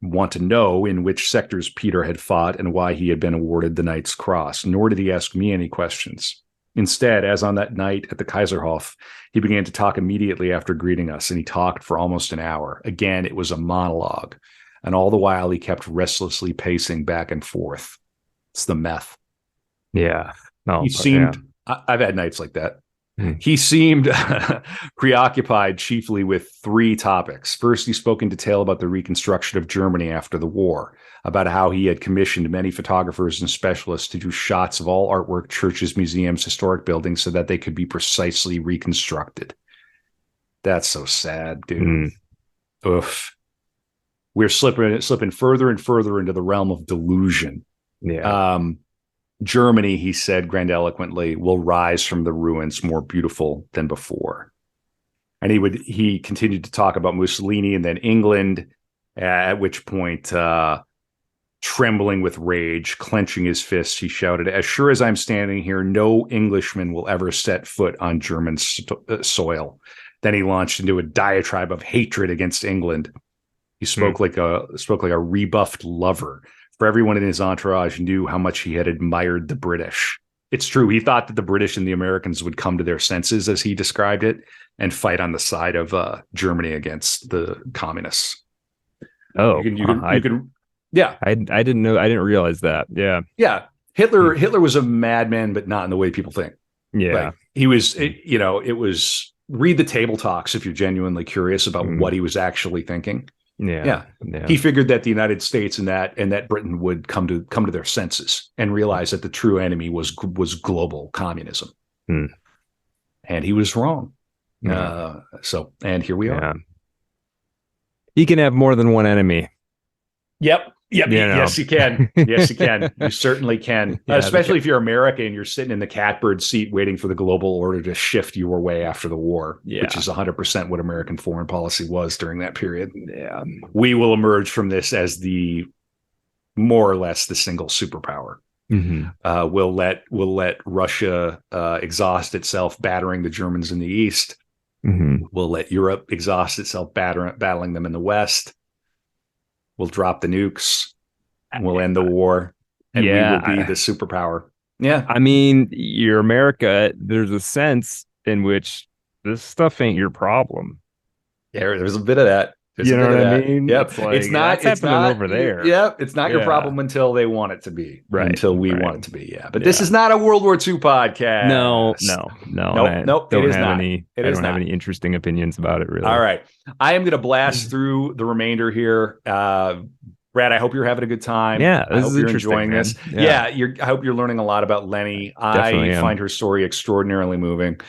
want to know in which sectors Peter had fought and why he had been awarded the Knight's Cross, nor did he ask me any questions. Instead, as on that night at the Kaiserhof, he began to talk immediately after greeting us, and he talked for almost an hour. Again, it was a monologue, and all the while he kept restlessly pacing back and forth. It's the meth. Yeah. No, he seemed... I've had nights like that. He seemed preoccupied chiefly with three topics. First, he spoke in detail about the reconstruction of Germany after the war, about how he had commissioned many photographers and specialists to do shots of all artwork, churches, museums, historic buildings, so that they could be precisely reconstructed. That's so sad, dude. Oof. We're slipping further and further into the realm of delusion. Yeah. Germany, he said grandiloquently, will rise from the ruins more beautiful than before. And he continued to talk about Mussolini and then England, at which point, trembling with rage, clenching his fists, he shouted, "As sure as I'm standing here, no Englishman will ever set foot on German soil." Then he launched into a diatribe of hatred against England. He spoke like a rebuffed lover. For everyone in his entourage knew how much he had admired the British. It's true. He thought that the British and the Americans would come to their senses, as he described it, and fight on the side of Germany against the communists. Oh, yeah. I didn't know. I didn't realize that. Yeah. Yeah. Hitler was a madman, but not in the way people think. Yeah. Like, he was, it was read the table talks if you're genuinely curious about what he was actually thinking. Yeah. He figured that the United States and that Britain would come to their senses and realize that the true enemy was global communism. And he was wrong. And here we are. He can have more than one enemy. Yep. Yes, you can. Yes, you can. You certainly can. Especially if you're American, you're sitting in the catbird seat waiting for the global order to shift your way after the war, which is 100% what American foreign policy was during that period. Yeah. We will emerge from this as more or less the single superpower. We'll let Russia exhaust itself battering the Germans in the East. We'll let Europe exhaust itself battling them in the West. We'll drop the nukes. We'll end the war. And we will be the superpower. Yeah. I mean, you're America. There's a sense in which this stuff ain't your problem. There's a bit of that. You know what I mean? Yep. It's not over there. Yep. It's not your problem until they want it to be. Right. Until we want it to be. Yeah. But this is not a World War II podcast. No. Nope. I don't have any interesting opinions about it, really. All right. I am going to blast through the remainder here. Brad, I hope you're having a good time. Yeah, I hope you're enjoying this. Yeah, I hope you're learning a lot about Leni. I find her story extraordinarily moving.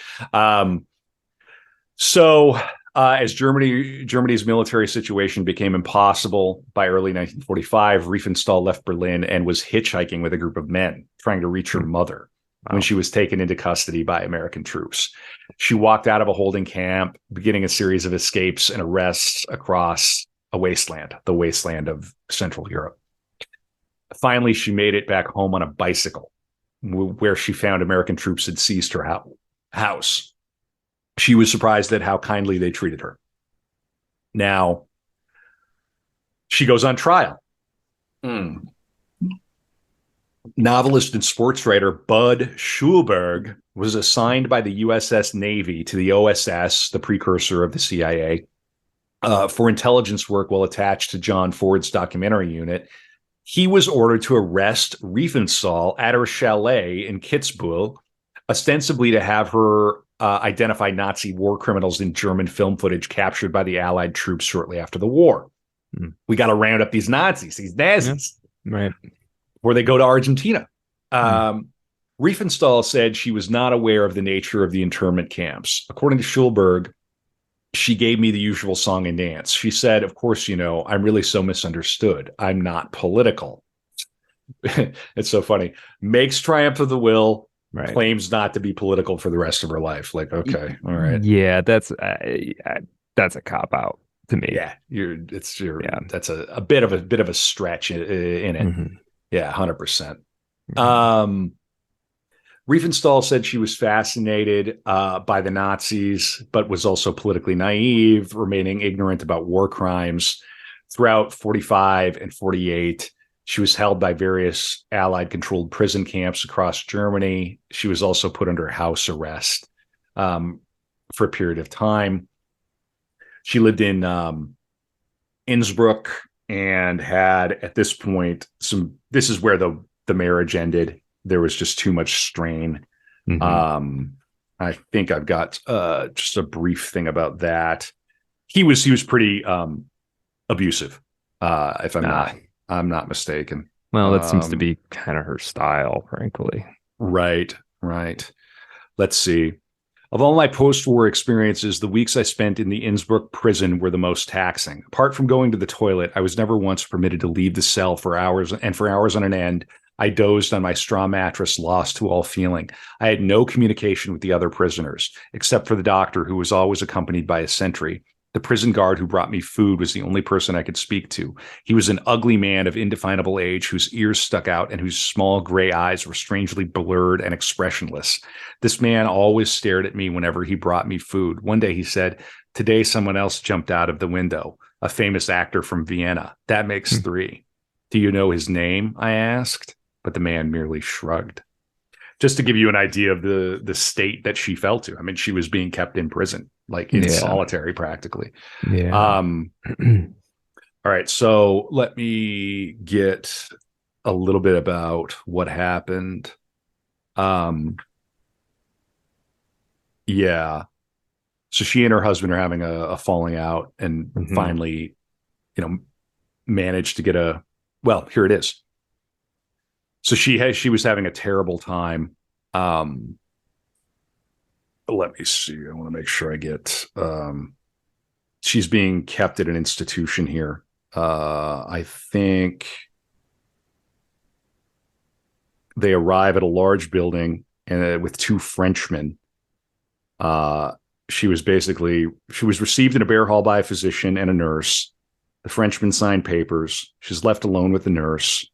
As Germany's military situation became impossible by early 1945, Riefenstahl left Berlin and was hitchhiking with a group of men trying to reach her mother when she was taken into custody by American troops. She walked out of a holding camp, beginning a series of escapes and arrests across the wasteland of Central Europe. Finally, she made it back home on a bicycle, where she found American troops had seized her house. She was surprised at how kindly they treated her. Now, she goes on trial. Novelist and sports writer Bud Schulberg was assigned by the USS Navy to the OSS, the precursor of the CIA, for intelligence work while attached to John Ford's documentary unit. He was ordered to arrest Riefenstahl at her chalet in Kitzbühel, ostensibly to have her identify Nazi war criminals in German film footage captured by the Allied troops shortly after the war. We got to round up these Nazis. Right. Before they go to Argentina. Riefenstahl said she was not aware of the nature of the internment camps. According to Schulberg, she gave me the usual song and dance. She said, "Of course, I'm really so misunderstood. I'm not political." It's so funny. Makes triumph of the will, claims not to be political for the rest of her life. Like, okay, all right. Yeah, that's a cop out to me. Yeah, that's a bit of a stretch in it. Yeah, 100%. Riefenstahl said she was fascinated by the Nazis, but was also politically naive, remaining ignorant about war crimes. Throughout 45 and 48, she was held by various Allied-controlled prison camps across Germany. She was also put under house arrest for a period of time. She lived in Innsbruck and had, at this point, this is where the marriage ended. There was just too much strain. I think I've got just a brief thing about that. He was pretty abusive, if I'm not mistaken. Well, that seems to be kind of her style, frankly. Right, right. Let's see. Of all my post-war experiences, the weeks I spent in the Innsbruck prison were the most taxing. Apart from going to the toilet, I was never once permitted to leave the cell for hours, and for hours on an end, I dozed on my straw mattress, lost to all feeling. I had no communication with the other prisoners, except for the doctor, who was always accompanied by a sentry. The prison guard who brought me food was the only person I could speak to. He was an ugly man of indefinable age whose ears stuck out and whose small gray eyes were strangely blurred and expressionless. This man always stared at me whenever he brought me food. One day he said, "Today someone else jumped out of the window, a famous actor from Vienna. That makes three. Do you know his name?" I asked, but the man merely shrugged. Just to give you an idea of the state that she fell to. I mean, she was being kept in prison, like in solitary practically. Yeah. All right, so let me get a little bit about what happened. Yeah. So she and her husband are having a falling out, and finally, managed to get well, here it is. So she was having a terrible time. Let me see. I want to make sure I get, she's being kept at an institution here. I think they arrive at a large building and with two Frenchmen. She was received in a bear hall by a physician and a nurse. The Frenchman signed papers. She's left alone with the nurse,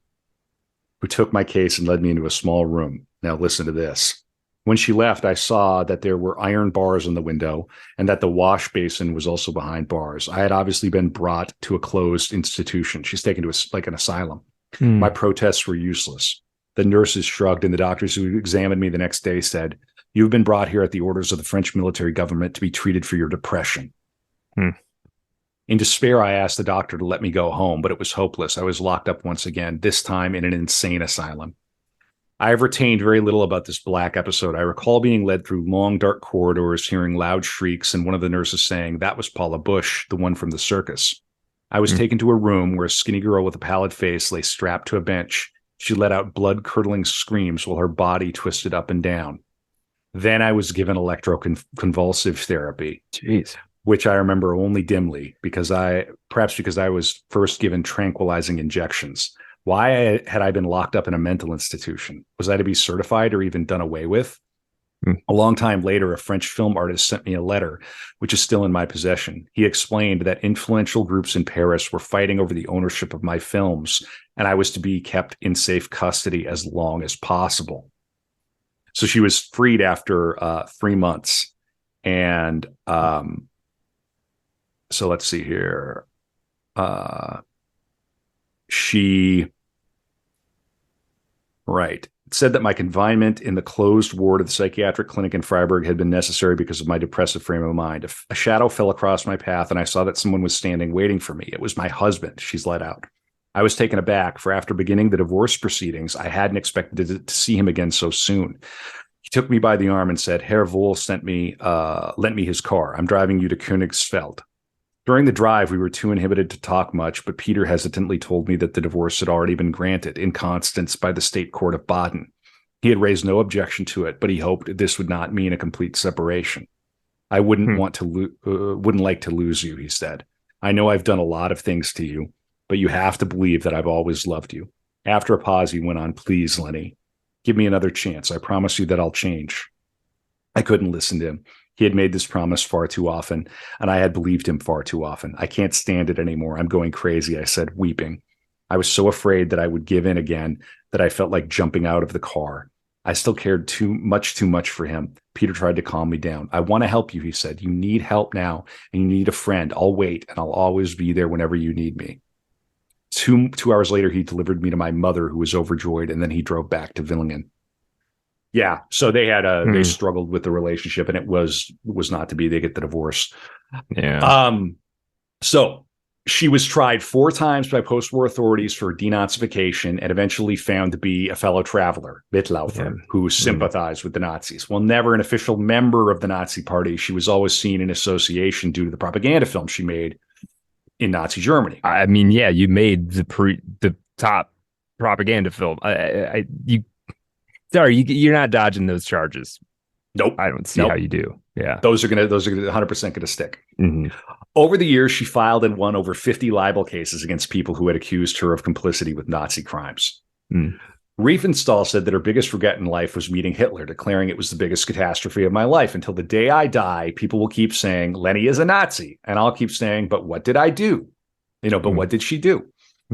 who took my case and led me into a small room. Now listen to this. When she left, I saw that there were iron bars in the window and that the wash basin was also behind bars. I had obviously been brought to a closed institution. She's taken to an asylum. My protests were useless. The nurses shrugged, and the doctors who examined me the next day said, "You've been brought here at the orders of the French military government to be treated for your depression." In despair, I asked the doctor to let me go home, but it was hopeless. I was locked up once again, this time in an insane asylum. I have retained very little about this black episode. I recall being led through long, dark corridors, hearing loud shrieks, and one of the nurses saying, "That was Paula Bush, the one from the circus." I was taken to a room where a skinny girl with a pallid face lay strapped to a bench. She let out blood-curdling screams while her body twisted up and down. Then I was given electroconvulsive therapy. Jeez. Which I remember only dimly, perhaps because I was first given tranquilizing injections. Why had I been locked up in a mental institution? Was I to be certified or even done away with? A long time later, a French film artist sent me a letter, which is still in my possession. He explained that influential groups in Paris were fighting over the ownership of my films, and I was to be kept in safe custody as long as possible. So she was freed after 3 months. And so let's see here. It said that my confinement in the closed ward of the psychiatric clinic in Freiburg had been necessary because of my depressive frame of mind. A shadow fell across my path, and I saw that someone was standing waiting for me. It was my husband. She's let out. I was taken aback, for after beginning the divorce proceedings, I hadn't expected to see him again so soon. He took me by the arm and said, "Herr Wohl lent me his car. I'm driving you to Königsfeld." During the drive, we were too inhibited to talk much, but Peter hesitantly told me that the divorce had already been granted in Constance by the state court of Baden. He had raised no objection to it, but he hoped this would not mean a complete separation. "I wouldn't like to lose you," he said. "I know I've done a lot of things to you, but you have to believe that I've always loved you." After a pause, he went on, "Please, Lenny, give me another chance. I promise you that I'll change." I couldn't listen to him. He had made this promise far too often, and I had believed him far too often. "I can't stand it anymore. I'm going crazy," I said, weeping. I was so afraid that I would give in again that I felt like jumping out of the car. I still cared too much for him. Peter tried to calm me down. "I want to help you," he said. "You need help now, and you need a friend. I'll wait, and I'll always be there whenever you need me." Two hours later, he delivered me to my mother, who was overjoyed, and then he drove back to Villingen. Yeah, so they struggled with the relationship, and it was not to be. They get the divorce. Yeah. So She was tried 4 times by post-war authorities for denazification and eventually found to be a fellow traveler, Mitlaufer, who sympathized with the Nazis. While never an official member of the Nazi Party, she was always seen in association due to the propaganda film she made in Nazi Germany. I mean, yeah, you made the top propaganda film. You're not dodging those charges. Nope. I don't see how you do. Yeah. Those are 100% going to stick. Mm-hmm. Over the years, she filed and won over 50 libel cases against people who had accused her of complicity with Nazi crimes. Riefenstahl said that her biggest regret in life was meeting Hitler, declaring it was the biggest catastrophe of my life. Until the day I die, people will keep saying, Leni is a Nazi. And I'll keep saying, but what did I do? But what did she do?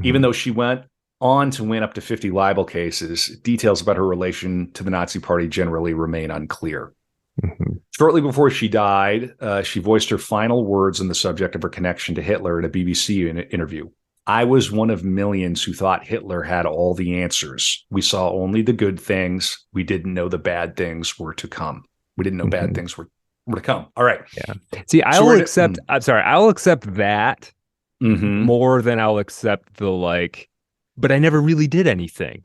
Even though she went on to win up to 50 libel cases, details about her relation to the Nazi Party generally remain unclear. Shortly before she died, she voiced her final words on the subject of her connection to Hitler in a BBC interview. I was one of millions who thought Hitler had all the answers. We saw only the good things. We didn't know the bad things were to come. We didn't know bad things were to come. All right. Yeah. See, I'll accept that more than I'll accept the but I never really did anything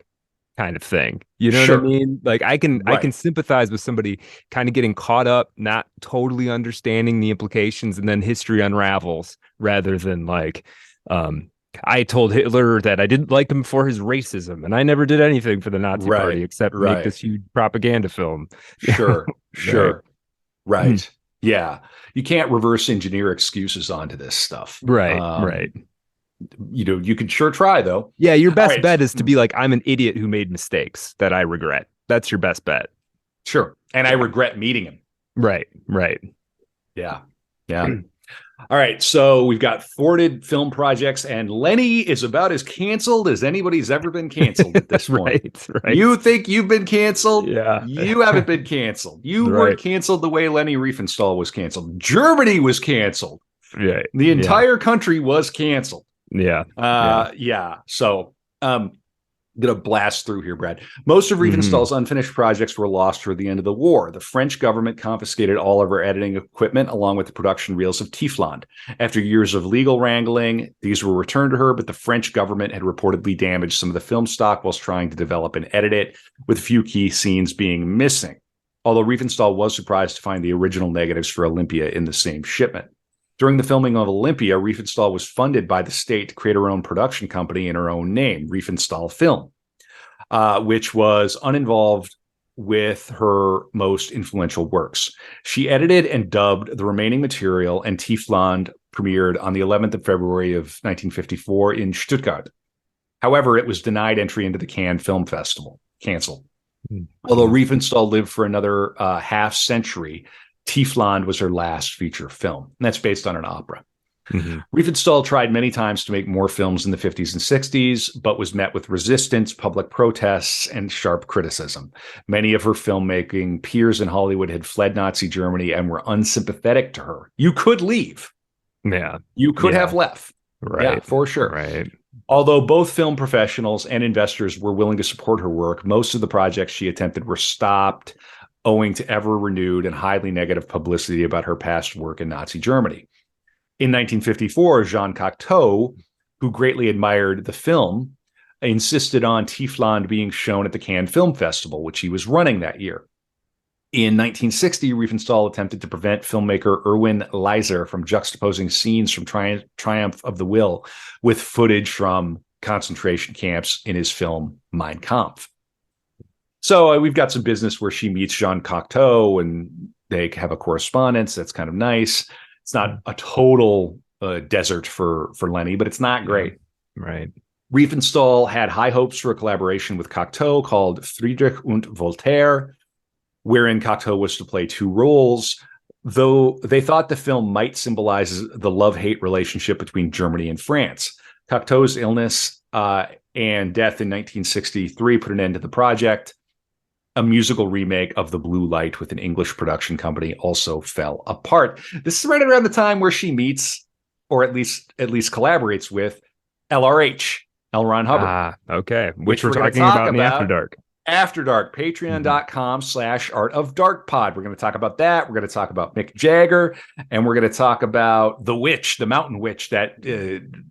kind of thing. You know what I mean? Like I can sympathize with somebody kind of getting caught up, not totally understanding the implications, and then history unravels rather than I told Hitler that I didn't like him for his racism, and I never did anything for the Nazi Party except make this huge propaganda film. Sure. Right. Yeah. You can't reverse engineer excuses onto this stuff. Right. You can sure try, though. Yeah, your best bet is to be like, I'm an idiot who made mistakes that I regret. That's your best bet. Sure. And I regret meeting him. Right. Yeah. All right. So we've got thwarted film projects, and Leni is about as canceled as anybody's ever been canceled at this point. Right. You think you've been canceled? Yeah. You haven't been canceled. You weren't canceled the way Leni Riefenstahl was canceled. Germany was canceled. Right. The entire country was canceled. Yeah. So I'm going to blast through here, Brad. Most of Riefenstahl's unfinished projects were lost toward the end of the war. The French government confiscated all of her editing equipment along with the production reels of Tiefland. After years of legal wrangling, these were returned to her, but the French government had reportedly damaged some of the film stock whilst trying to develop and edit it, with a few key scenes being missing. Although Riefenstahl was surprised to find the original negatives for Olympia in the same shipment. During the filming of Olympia, Riefenstahl was funded by the state to create her own production company in her own name, Riefenstahl Film, which was uninvolved with her most influential works. She edited and dubbed the remaining material, and Tiefland premiered on the 11th of February of 1954 in Stuttgart. However, it was denied entry into the Cannes Film Festival, canceled. Although Riefenstahl lived for another half century, Tiefland was her last feature film, and that's based on an opera. Riefenstahl tried many times to make more films in the 50s and 60s, but was met with resistance, public protests, and sharp criticism. Many of her filmmaking peers in Hollywood had fled Nazi Germany and were unsympathetic to her. You could leave. Yeah. You could have left. Right. Yeah, for sure. Right. Although both film professionals and investors were willing to support her work, most of the projects she attempted were stopped, owing to ever renewed and highly negative publicity about her past work in Nazi Germany. In 1954, Jean Cocteau, who greatly admired the film, insisted on Tiefland being shown at the Cannes Film Festival, which he was running that year. In 1960, Riefenstahl attempted to prevent filmmaker Erwin Leiser from juxtaposing scenes from Triumph of the Will with footage from concentration camps in his film Mein Kampf. So we've got some business where she meets Jean Cocteau and they have a correspondence. That's kind of nice. It's not a total desert for Leni, but it's not great. Right. Riefenstahl had high hopes for a collaboration with Cocteau called Friedrich und Voltaire, wherein Cocteau was to play 2 roles, though they thought the film might symbolize the love-hate relationship between Germany and France. Cocteau's illness and death in 1963 put an end to the project. A musical remake of The Blue Light with an English production company also fell apart. This is right around the time where she meets, or at least collaborates with, LRH, L. Ron Hubbard. Okay. Which we're talking about in the After Dark. After Dark, patreon.com/Art of Dark Pod. We're going to talk about that. We're going to talk about Mick Jagger, and we're going to talk about the witch, the mountain witch that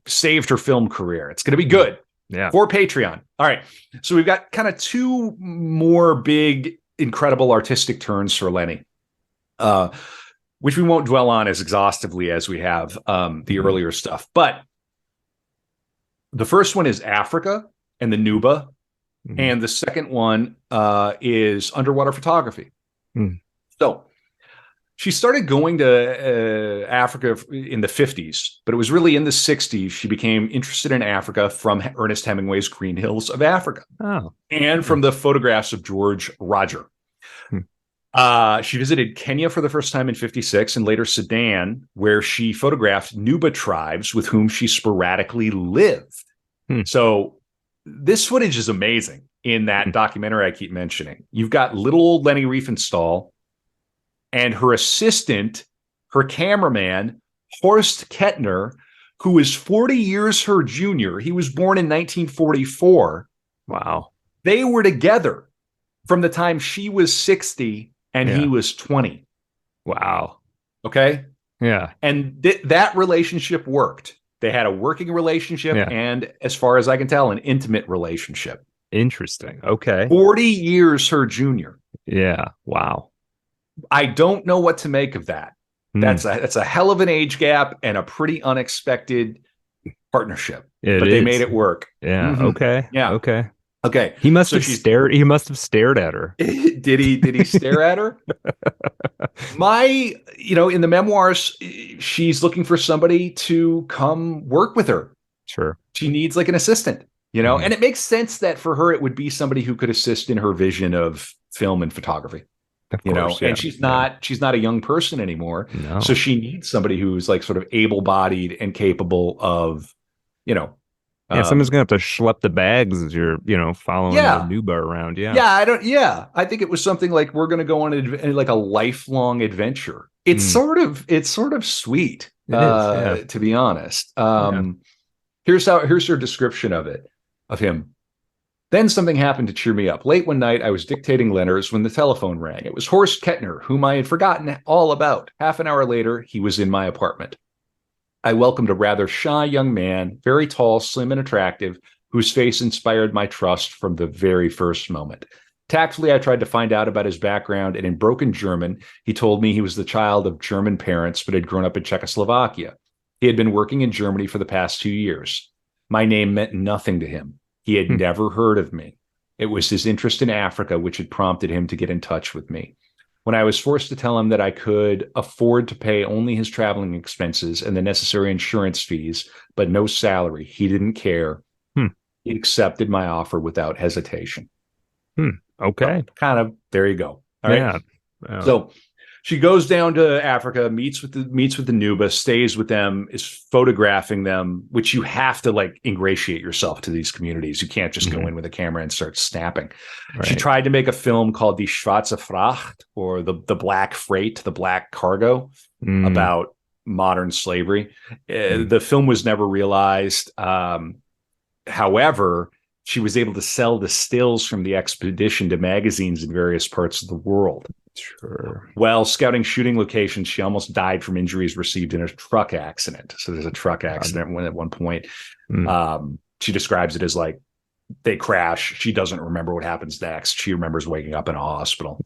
saved her film career. It's going to be good. Yeah. For Patreon. All right. So we've got kind of two more big, incredible artistic turns for Leni, which we won't dwell on as exhaustively as we have the earlier stuff. But the first one is Africa and the Nuba. And the second one is underwater photography. So she started going to Africa in the 50s, but it was really in the 60s she became interested in Africa from Ernest Hemingway's Green Hills of Africa and from the photographs of George Roger. She visited Kenya for the first time in 56 and later Sudan, where she photographed Nuba tribes with whom she sporadically lived. So this footage is amazing in that documentary I keep mentioning. You've got little old Leni Riefenstahl and her assistant, her cameraman, Horst Kettner, who is 40 years her junior. He was born in 1944. Wow. They were together from the time she was 60 and he was 20. Wow. Okay? Yeah. And that relationship worked. They had a working relationship and, as far as I can tell, an intimate relationship. Interesting. Okay. 40 years her junior. Yeah. Wow. I don't know what to make of that. That's a hell of an age gap and a pretty unexpected partnership. But they made it work. Yeah. Okay. Yeah. Okay. He must have stared. He must have stared at her. Did he stare at her? In the memoirs, she's looking for somebody to come work with her. Sure. She needs like an assistant, and it makes sense that for her, it would be somebody who could assist in her vision of film and photography. Of course, and she's not a young person anymore. No. So she needs somebody who's like sort of able-bodied and capable of, someone's gonna have to schlep the bags as you're, following the Nuba around. I think it was something like, we're going to go on a lifelong adventure. It's sort of sweet, to be honest. Here's her description of him. Then something happened to cheer me up. Late one night, I was dictating letters when the telephone rang. It was Horst Kettner, whom I had forgotten all about. Half an hour later, he was in my apartment. I welcomed a rather shy young man, very tall, slim, and attractive, whose face inspired my trust from the very first moment. Tactfully, I tried to find out about his background, and in broken German, he told me he was the child of German parents, but had grown up in Czechoslovakia. He had been working in Germany for the past 2 years. My name meant nothing to him. He had never heard of me. It was his interest in Africa which had prompted him to get in touch with me. When I was forced to tell him that I could afford to pay only his traveling expenses and the necessary insurance fees, but no salary, he didn't care. He accepted my offer without hesitation. Okay. So, kind of, there you go. All right. Yeah. So she goes down to Africa, meets with the Nuba, stays with them, is photographing them, which you have to like ingratiate yourself to these communities. You can't just go in with a camera and start snapping. Right. She tried to make a film called Die Schwarze Fracht, or the Black Freight, the Black Cargo, about modern slavery. The film was never realized. However, she was able to sell the stills from the expedition to magazines in various parts of the world. Sure. While scouting shooting locations, she almost died from injuries received in a truck accident. So there's a truck accident when at one point she describes it as like they crash. She doesn't remember what happens next. She remembers waking up in a hospital.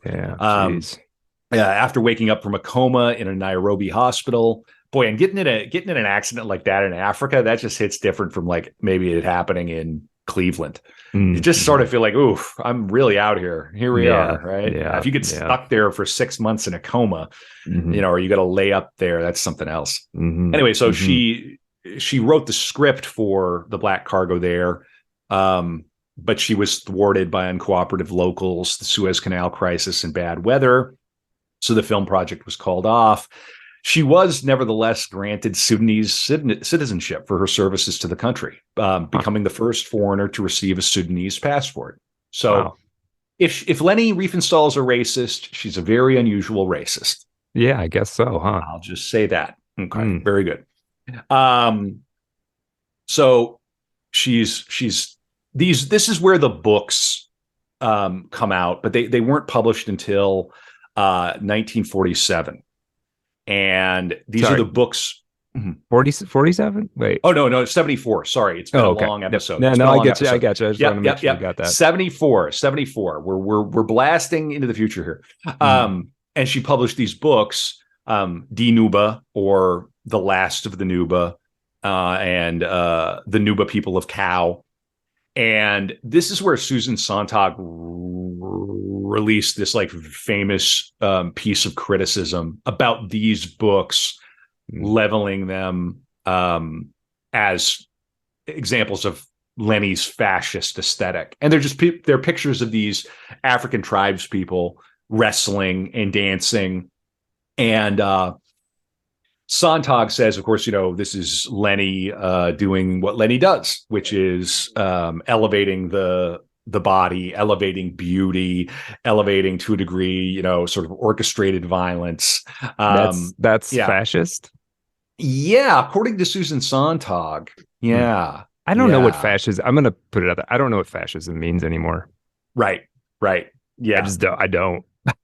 After waking up from a coma in a Nairobi hospital. Boy, and getting in an accident like that in Africa, that just hits different from like maybe it happening in Cleveland. You just sort of feel like, oof, I'm really out here. Here we are, right? Yeah, if you get stuck there for 6 months in a coma, or you got to lay up there, that's something else. Anyway, so she wrote the script for the Black Cargo there, but she was thwarted by uncooperative locals, the Suez Canal crisis, and bad weather. So the film project was called off. She was nevertheless granted Sudanese citizenship for her services to the country, becoming the first foreigner to receive a Sudanese passport. So if Leni Riefenstahl is a racist, she's a very unusual racist. Yeah, I guess so, huh? I'll just say that. Okay, very good. So this is where the books come out, but they weren't published until 1947. And these are Sorry, the books. 47? Wait. Oh, no, 74. Sorry. It's been Oh, a okay. long Yep. episode. No, It's no, been a I long get you. I episode. got you. I just want to make sure we got that. 74. We're blasting into the future here. And she published these books, Die Nuba, or The Last of the Nuba, and The Nuba People of Cow. And this is where Susan Sontag released this like famous piece of criticism about these books, leveling them as examples of Leni's fascist aesthetic. And they're pictures of these African tribes people wrestling and dancing. And Sontag says, of course, this is Leni doing what Leni does, which is elevating the body, elevating beauty, elevating to a degree, sort of orchestrated violence. That's fascist. Yeah, according to Susan Sontag. Yeah. I don't know what fascism. I'm gonna put it out there. I don't know what fascism means anymore. Right. Yeah. I don't.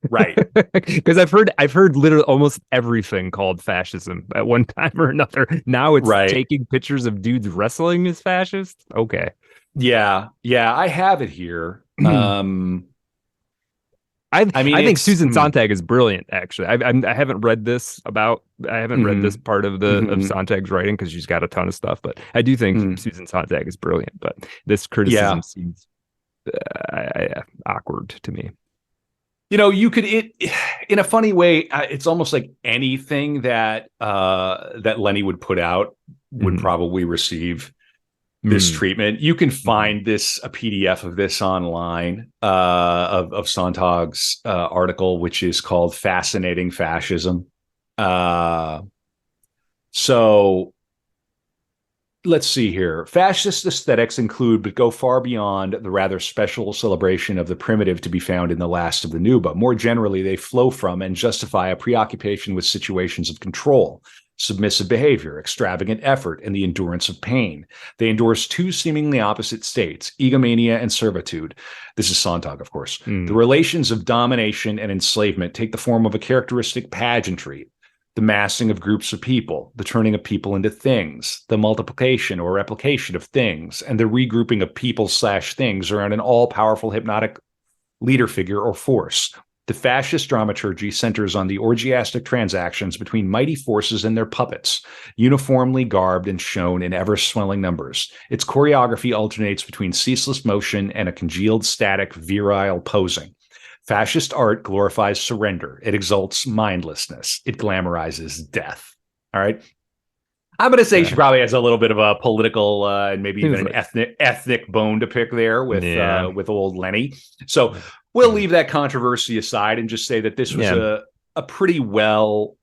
Right. Because I've heard literally almost everything called fascism at one time or another. Now it's taking pictures of dudes wrestling as fascist. Okay. Yeah. I have it here. I think Susan Sontag is brilliant. Actually, I haven't read this part of of Sontag's writing because she's got a ton of stuff. But I do think Susan Sontag is brilliant. But this criticism seems awkward to me. You could in a funny way. It's almost like anything that Leni would put out would probably receive this treatment. You can find a PDF of this online, of Sontag's article, which is called "Fascinating Fascism." So let's see here. Fascist aesthetics include, but go far beyond, the rather special celebration of the primitive to be found in The Last of the Nuba. More generally, they flow from and justify a preoccupation with situations of control, submissive behavior, extravagant effort, and the endurance of pain. They endorse two seemingly opposite states, egomania and servitude. This is Sontag, of course. The relations of domination and enslavement take the form of a characteristic pageantry, the massing of groups of people, the turning of people into things, the multiplication or replication of things, and the regrouping of people/things around an all-powerful hypnotic leader figure or force. The fascist dramaturgy centers on the orgiastic transactions between mighty forces and their puppets, uniformly garbed and shown in ever-swelling numbers. Its choreography alternates between ceaseless motion and a congealed, static, virile posing. Fascist art glorifies surrender. It exalts mindlessness. It glamorizes death. All right. I'm going to say she probably has a little bit of a political and maybe even an ethnic bone to pick there with old Leni. So we'll leave that controversy aside and just say that this was a pretty well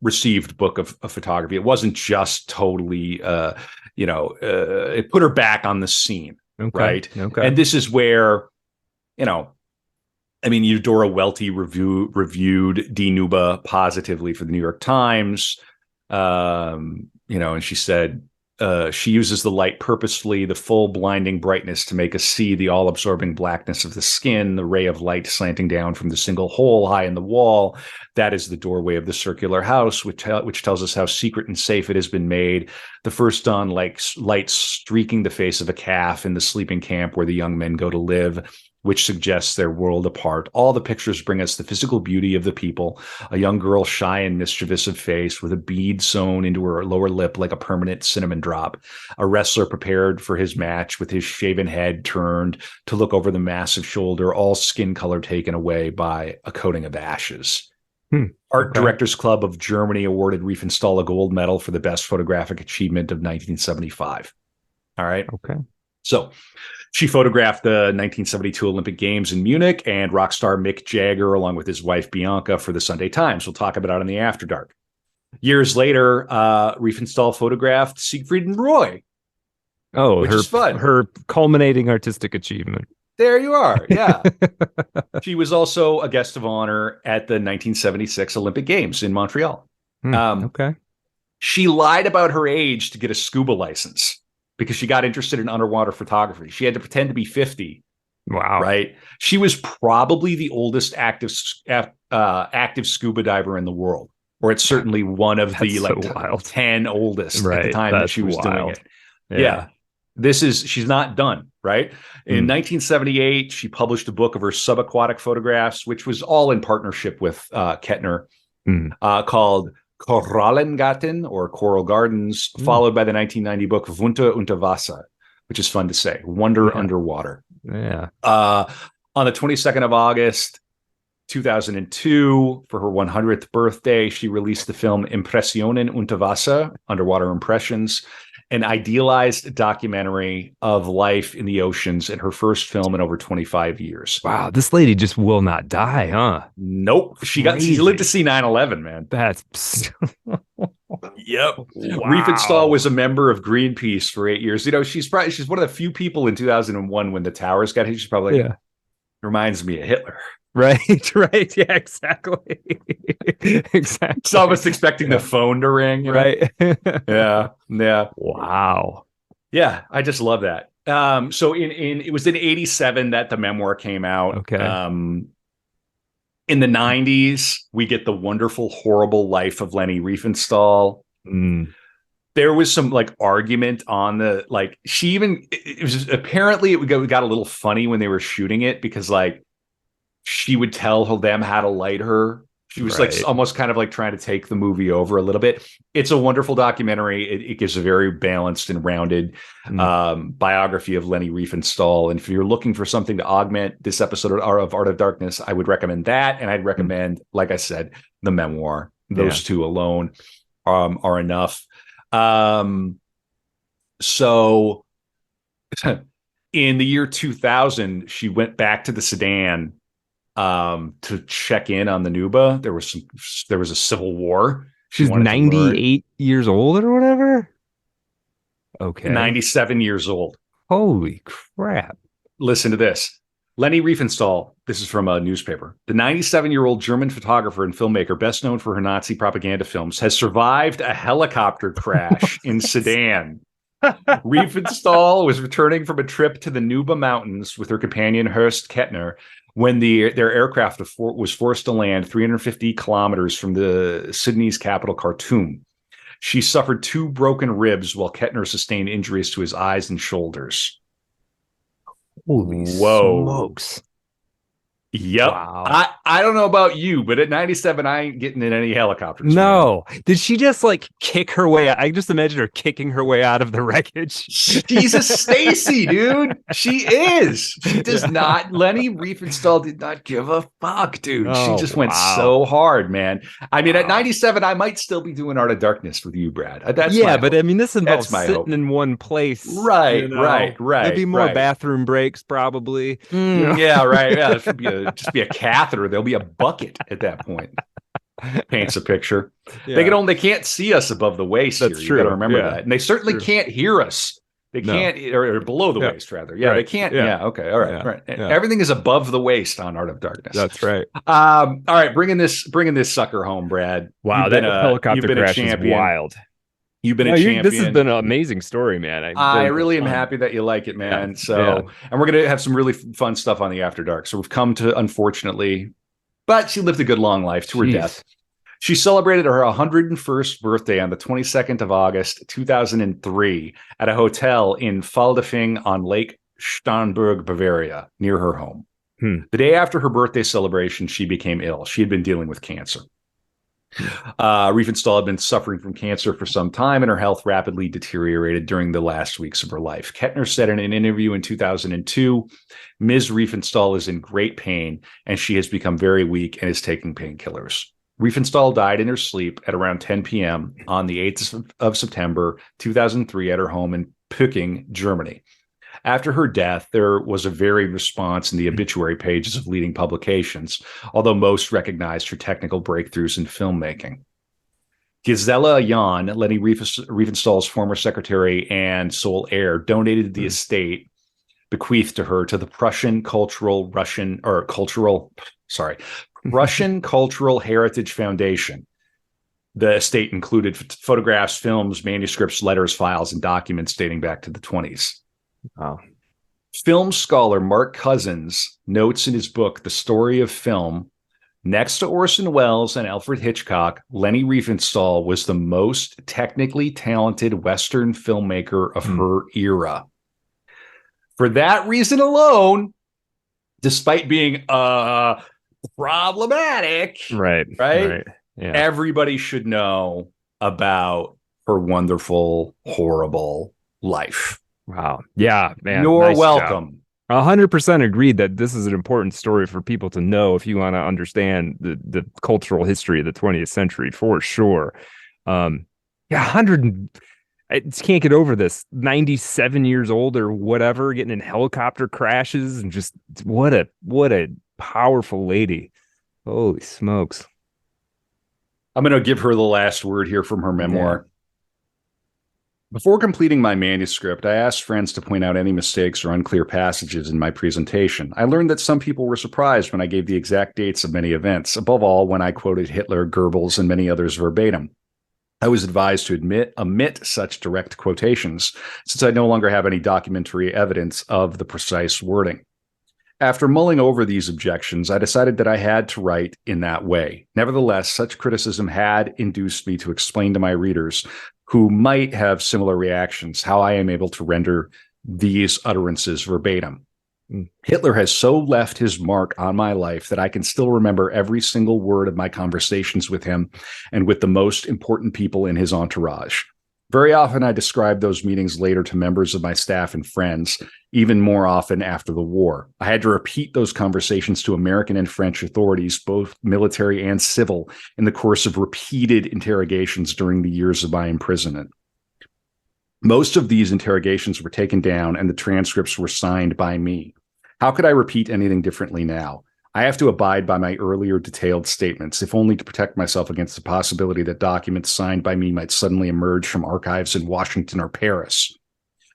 received book of photography. It wasn't just totally, it put her back on the scene. Right. Okay. And this is where, Eudora Welty reviewed Die Nuba positively for the New York Times. And she said she uses the light purposefully, the full blinding brightness to make us see the all-absorbing blackness of the skin, the ray of light slanting down from the single hole high in the wall. That is the doorway of the circular house, which tells us how secret and safe it has been made. The first dawn light streaking the face of a calf in the sleeping camp where the young men go to live, which suggests their world apart. All the pictures bring us the physical beauty of the people. A young girl, shy and mischievous of face, with a bead sewn into her lower lip like a permanent cinnamon drop. A wrestler prepared for his match with his shaven head turned to look over the massive shoulder, all skin color taken away by a coating of ashes. Art Directors Club of Germany awarded Riefenstahl a gold medal for the best photographic achievement of 1975. All right. Okay. So she photographed the 1972 Olympic Games in Munich and rock star Mick Jagger along with his wife Bianca for the Sunday Times. We'll talk about it in the After Dark. Years later, Riefenstahl photographed Siegfried and Roy. Oh, which is fun. Her culminating artistic achievement. There you are. Yeah. She was also a guest of honor at the 1976 Olympic Games in Montreal. Okay. She lied about her age to get a scuba license because she got interested in underwater photography. She had to pretend to be 50 Wow. Right. She was probably the oldest active scuba diver in the world, or it's certainly one of the so like wild. 10 oldest at the Right. time that That's she was doing wild. it. Yeah. She's not done, right? In 1978, she published a book of her subaquatic photographs, which was all in partnership with Kettner, called Korallengarten, or Coral Gardens, followed by the 1990 book Wunder unter Wasser, which is fun to say, Wonder Underwater. Yeah. On the 22nd of August, 2002, for her 100th birthday, she released the film Impressionen unter Wasser, Underwater Impressions, an idealized documentary of life in the oceans, and her first film in over 25 years. Wow, this lady just will not die, huh? Nope. She lived to see 9/11, man. That's Yep. wow. Riefenstahl was a member of Greenpeace for 8 years. You know, she's one of the few people in 2001 when the towers got hit. She's probably like, reminds me of Hitler. Right. Yeah, exactly. Exactly. She's almost expecting the phone to ring. Right. Yeah. Wow. Yeah, I just love that. So it was in 87 that the memoir came out. Okay. In the 90s, we get The Wonderful, Horrible Life of Leni Riefenstahl. There was some like argument on the like she even it was apparently it got a little funny when they were shooting it because like she would tell them how to light her. She was like almost kind of like trying to take the movie over a little bit. It's a wonderful documentary. It gives a very balanced and rounded biography of Leni Riefenstahl. And if you're looking for something to augment this episode of Art of Darkness, I would recommend that. And I'd recommend, like I said, the memoir. Those two alone are enough. So in the year 2000, she went back to the Sudan to check in on the Nuba. There was a civil war. She's 98 years old or whatever. Okay. 97 years old. Holy crap. Listen to this. Leni Riefenstahl, this is from a newspaper. The 97-year-old German photographer and filmmaker, best known for her Nazi propaganda films, has survived a helicopter crash in Sudan. Riefenstahl was returning from a trip to the Nuba Mountains with her companion Horst Kettner when their aircraft was forced to land 350 kilometers from the Sudanese capital, Khartoum. She suffered 2 broken ribs while Kettner sustained injuries to his eyes and shoulders. Holy smokes. Yep. Wow. I don't know about you, but at 97, I ain't getting in any helicopters. No. Man. Did she just like kick her way out? I just imagine her kicking her way out of the wreckage. She's a Stacy, dude. She is. She does not. Leni Riefenstahl did not give a fuck, dude. She just went so hard, man. I mean, at 97, I might still be doing Art of Darkness with you, Brad. That's but I mean, this involves sitting in one place. Right. There'd be more bathroom breaks, probably. Yeah, right. Yeah, it should be just be a catheter. There'll be a bucket at that point. Paints a picture. Yeah. They can't see us above the waist. That's here. True. You got to remember that, and they certainly can't hear us. They can't, or below the waist rather. Yeah, they can't. Yeah. Okay. All right. Right. Everything is above the waist on Art of Darkness. That's right. All right. Bringing this sucker home, Brad. Wow, that helicopter crash is wild. You've been a champion. This has been an amazing story, man. I really am happy that you like it, man. And we're going to have some really fun stuff on the After Dark. So we've come to, unfortunately, but she lived a good long life to her death. She celebrated her 101st birthday on the 22nd of August, 2003, at a hotel in Faldafing on Lake Starnberg, Bavaria, near her home. The day after her birthday celebration, she became ill. She had been dealing with cancer. Riefenstahl had been suffering from cancer for some time, and her health rapidly deteriorated during the last weeks of her life. Kettner said in an interview in 2002, Ms. Riefenstahl is in great pain, and she has become very weak and is taking painkillers. Riefenstahl died in her sleep at around 10 p.m. on the 8th of September, 2003, at her home in Peking, Germany. After her death, there was a varied response in the obituary pages of leading publications, although most recognized her technical breakthroughs in filmmaking. Gisela Jahn, Leni Riefenstahl's former secretary and sole heir, donated the estate bequeathed to her to the Russian Cultural Heritage Foundation. The estate included photographs, films, manuscripts, letters, files, and documents dating back to the 20s. Wow. Film scholar Mark Cousins notes in his book, The Story of Film, next to Orson Welles and Alfred Hitchcock, Leni Riefenstahl was the most technically talented Western filmmaker of her era. For that reason alone, despite being problematic, Right. Yeah. Everybody should know about her wonderful, horrible life. Wow. Yeah, man. You're welcome. 100% agreed that this is an important story for people to know if you want to understand the cultural history of the 20th century, for sure. Yeah, 100. I just can't get over this. 97 years old or whatever, getting in helicopter crashes, and just what a powerful lady. Holy smokes. I'm going to give her the last word here from her memoir. Yeah. Before completing my manuscript, I asked friends to point out any mistakes or unclear passages in my presentation. I learned that some people were surprised when I gave the exact dates of many events, above all when I quoted Hitler, Goebbels, and many others verbatim. I was advised to omit such direct quotations, since I no longer have any documentary evidence of the precise wording. After mulling over these objections, I decided that I had to write in that way. Nevertheless, such criticism had induced me to explain to my readers, who might have similar reactions, how I am able to render these utterances verbatim. Hitler has so left his mark on my life that I can still remember every single word of my conversations with him and with the most important people in his entourage. Very often I described those meetings later to members of my staff and friends, even more often after the war. I had to repeat those conversations to American and French authorities, both military and civil, in the course of repeated interrogations during the years of my imprisonment. Most of these interrogations were taken down and the transcripts were signed by me. How could I repeat anything differently now? I have to abide by my earlier detailed statements, if only to protect myself against the possibility that documents signed by me might suddenly emerge from archives in Washington or Paris.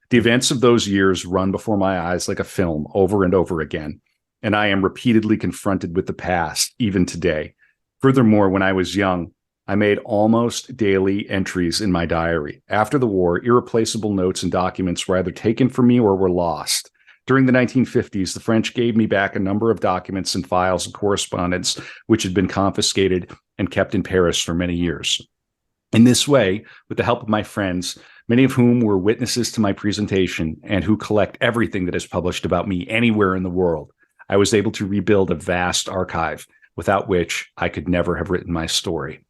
The events of those years run before my eyes like a film over and over again, and I am repeatedly confronted with the past, even today. Furthermore, when I was young, I made almost daily entries in my diary. After the war, irreplaceable notes and documents were either taken from me or were lost. During the 1950s, the French gave me back a number of documents and files and correspondence which had been confiscated and kept in Paris for many years. In this way, with the help of my friends, many of whom were witnesses to my presentation and who collect everything that is published about me anywhere in the world, I was able to rebuild a vast archive, without which I could never have written my story.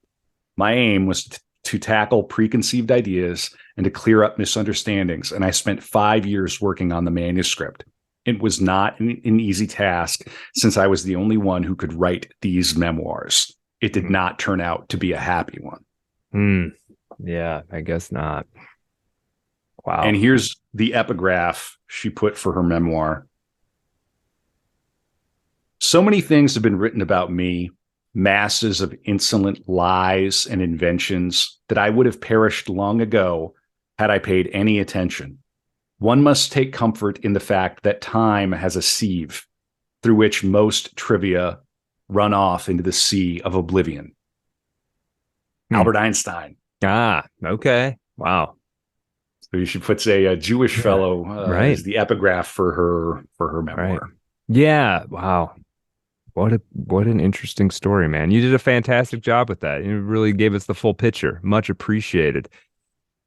My aim was to tackle preconceived ideas and to clear up misunderstandings, and I spent 5 years working on the manuscript. It was not an easy task, since I was the only one who could write these memoirs. It did not turn out to be a happy one. Yeah, I guess not. Wow. And here's the epigraph she put for her memoir. So many things have been written about me, masses of insolent lies and inventions, that I would have perished long ago had I paid any attention. One must take comfort in the fact that time has a sieve through which most trivia run off into the sea of oblivion. Albert Einstein. Ah, okay. Wow. So she puts a Jewish fellow as the epigraph for her memoir. Right. Yeah. Wow. What an interesting story, man. You did a fantastic job with that. You really gave us the full picture. Much appreciated.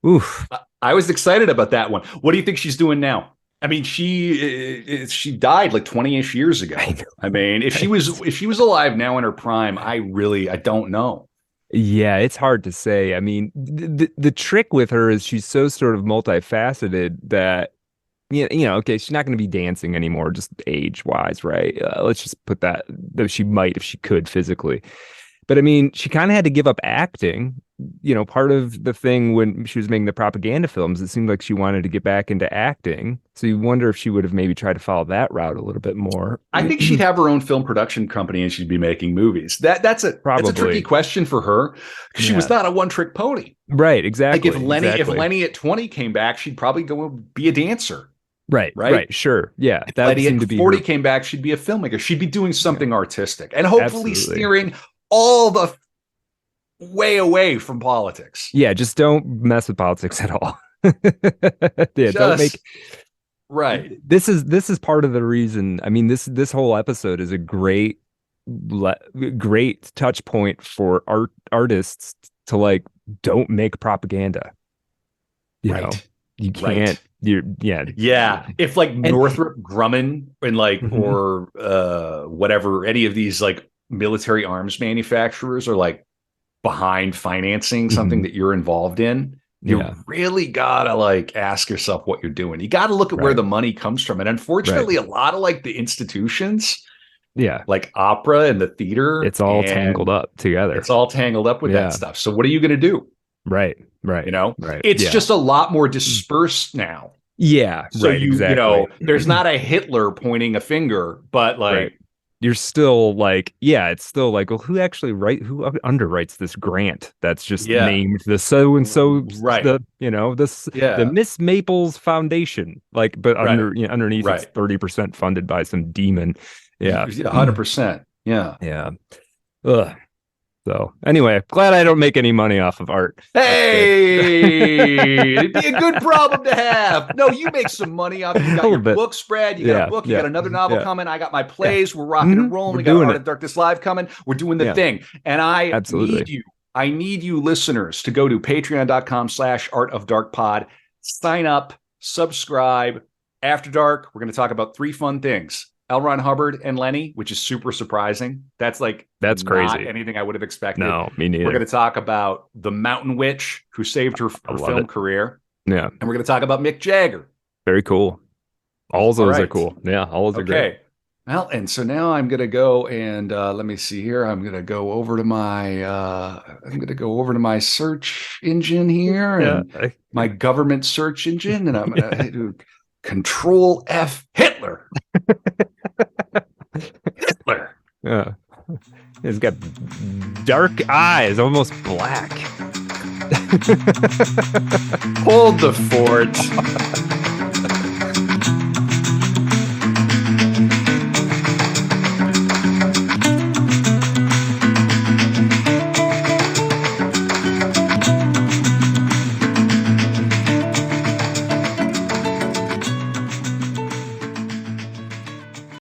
Oof. I was excited about that one. What do you think she's doing now? I mean, she died like 20-ish years ago. I mean, if she was alive now in her prime, I don't know. Yeah, it's hard to say. I mean, the trick with her is she's so sort of multifaceted that okay, she's not going to be dancing anymore, just age-wise, right? Let's just put that, though she might if she could physically. But I mean, she kind of had to give up acting. Part of the thing when she was making the propaganda films, it seemed like she wanted to get back into acting. So you wonder if she would have maybe tried to follow that route a little bit more. I think she'd have her own film production company and she'd be making movies. That's a tricky question for her, because she was not a one-trick pony. Right, exactly. Like if Leni at 20 came back, she'd probably go be a dancer. Right, sure. Yeah. If Leni at 40 came back, she'd be a filmmaker. She'd be doing something artistic and hopefully steering all the way away from politics. Yeah, just don't mess with politics at all. Right. This is part of the reason. I mean, this whole episode is a great touch point for artists to like don't make propaganda. You know, Right. you Right. can't. You're Yeah. If like And- Northrop Grumman and like Mhm. or whatever, any of these like military arms manufacturers are like behind financing something Mhm. that you're involved in, you Yeah. really gotta like ask yourself what you're doing. You gotta look at where Right. the money comes from. And unfortunately, a lot of like the institutions, Yeah, like opera and the theater, it's all and tangled up together. it's all tangled up with Yeah. that stuff. So what are you gonna do? Right. You know, Right. it's Yeah. just a lot more dispersed now. Yeah. So Right. you Exactly. know, there's not a Hitler pointing a finger, but like, Right. You're still like, yeah, it's still like, well, who underwrites this grant that's just yeah, named the so and so, right, the the yeah, Miss Maples Foundation, like, but right, underneath it's right, 30% funded by some demon. Yeah. 100%. Yeah. Yeah. Ugh. So anyway, glad I don't make any money off of art. Hey, it'd be a good problem to have. No, you make some money off. You got A your little bit. book spread. You got Yeah, a book. You yeah, got another novel yeah. coming. I got my plays. We're rocking and rolling. We're We got doing Art it. of Darkness Live coming. We're doing the Yeah. thing. And I Absolutely. need you. I need you listeners to go to patreon.com/artofdarkpod. Sign up, subscribe. After dark, we're going to talk about 3 fun things. L. Ron Hubbard and Lenny, which is super surprising. That's like That's not crazy. anything I would have expected. No, me neither. We're going to talk about the Mountain Witch who saved her love film it. career. Yeah. And we're going to talk about Mick Jagger. Very cool. All those are right. cool. Yeah, all those are great. Okay. Well, and so now I'm going to go and let me see here. I'm going to go over to my search engine here and my government search engine, and I'm going to do Control F Hitler. Hitler. Yeah. He's got dark eyes, almost black. Hold the fort.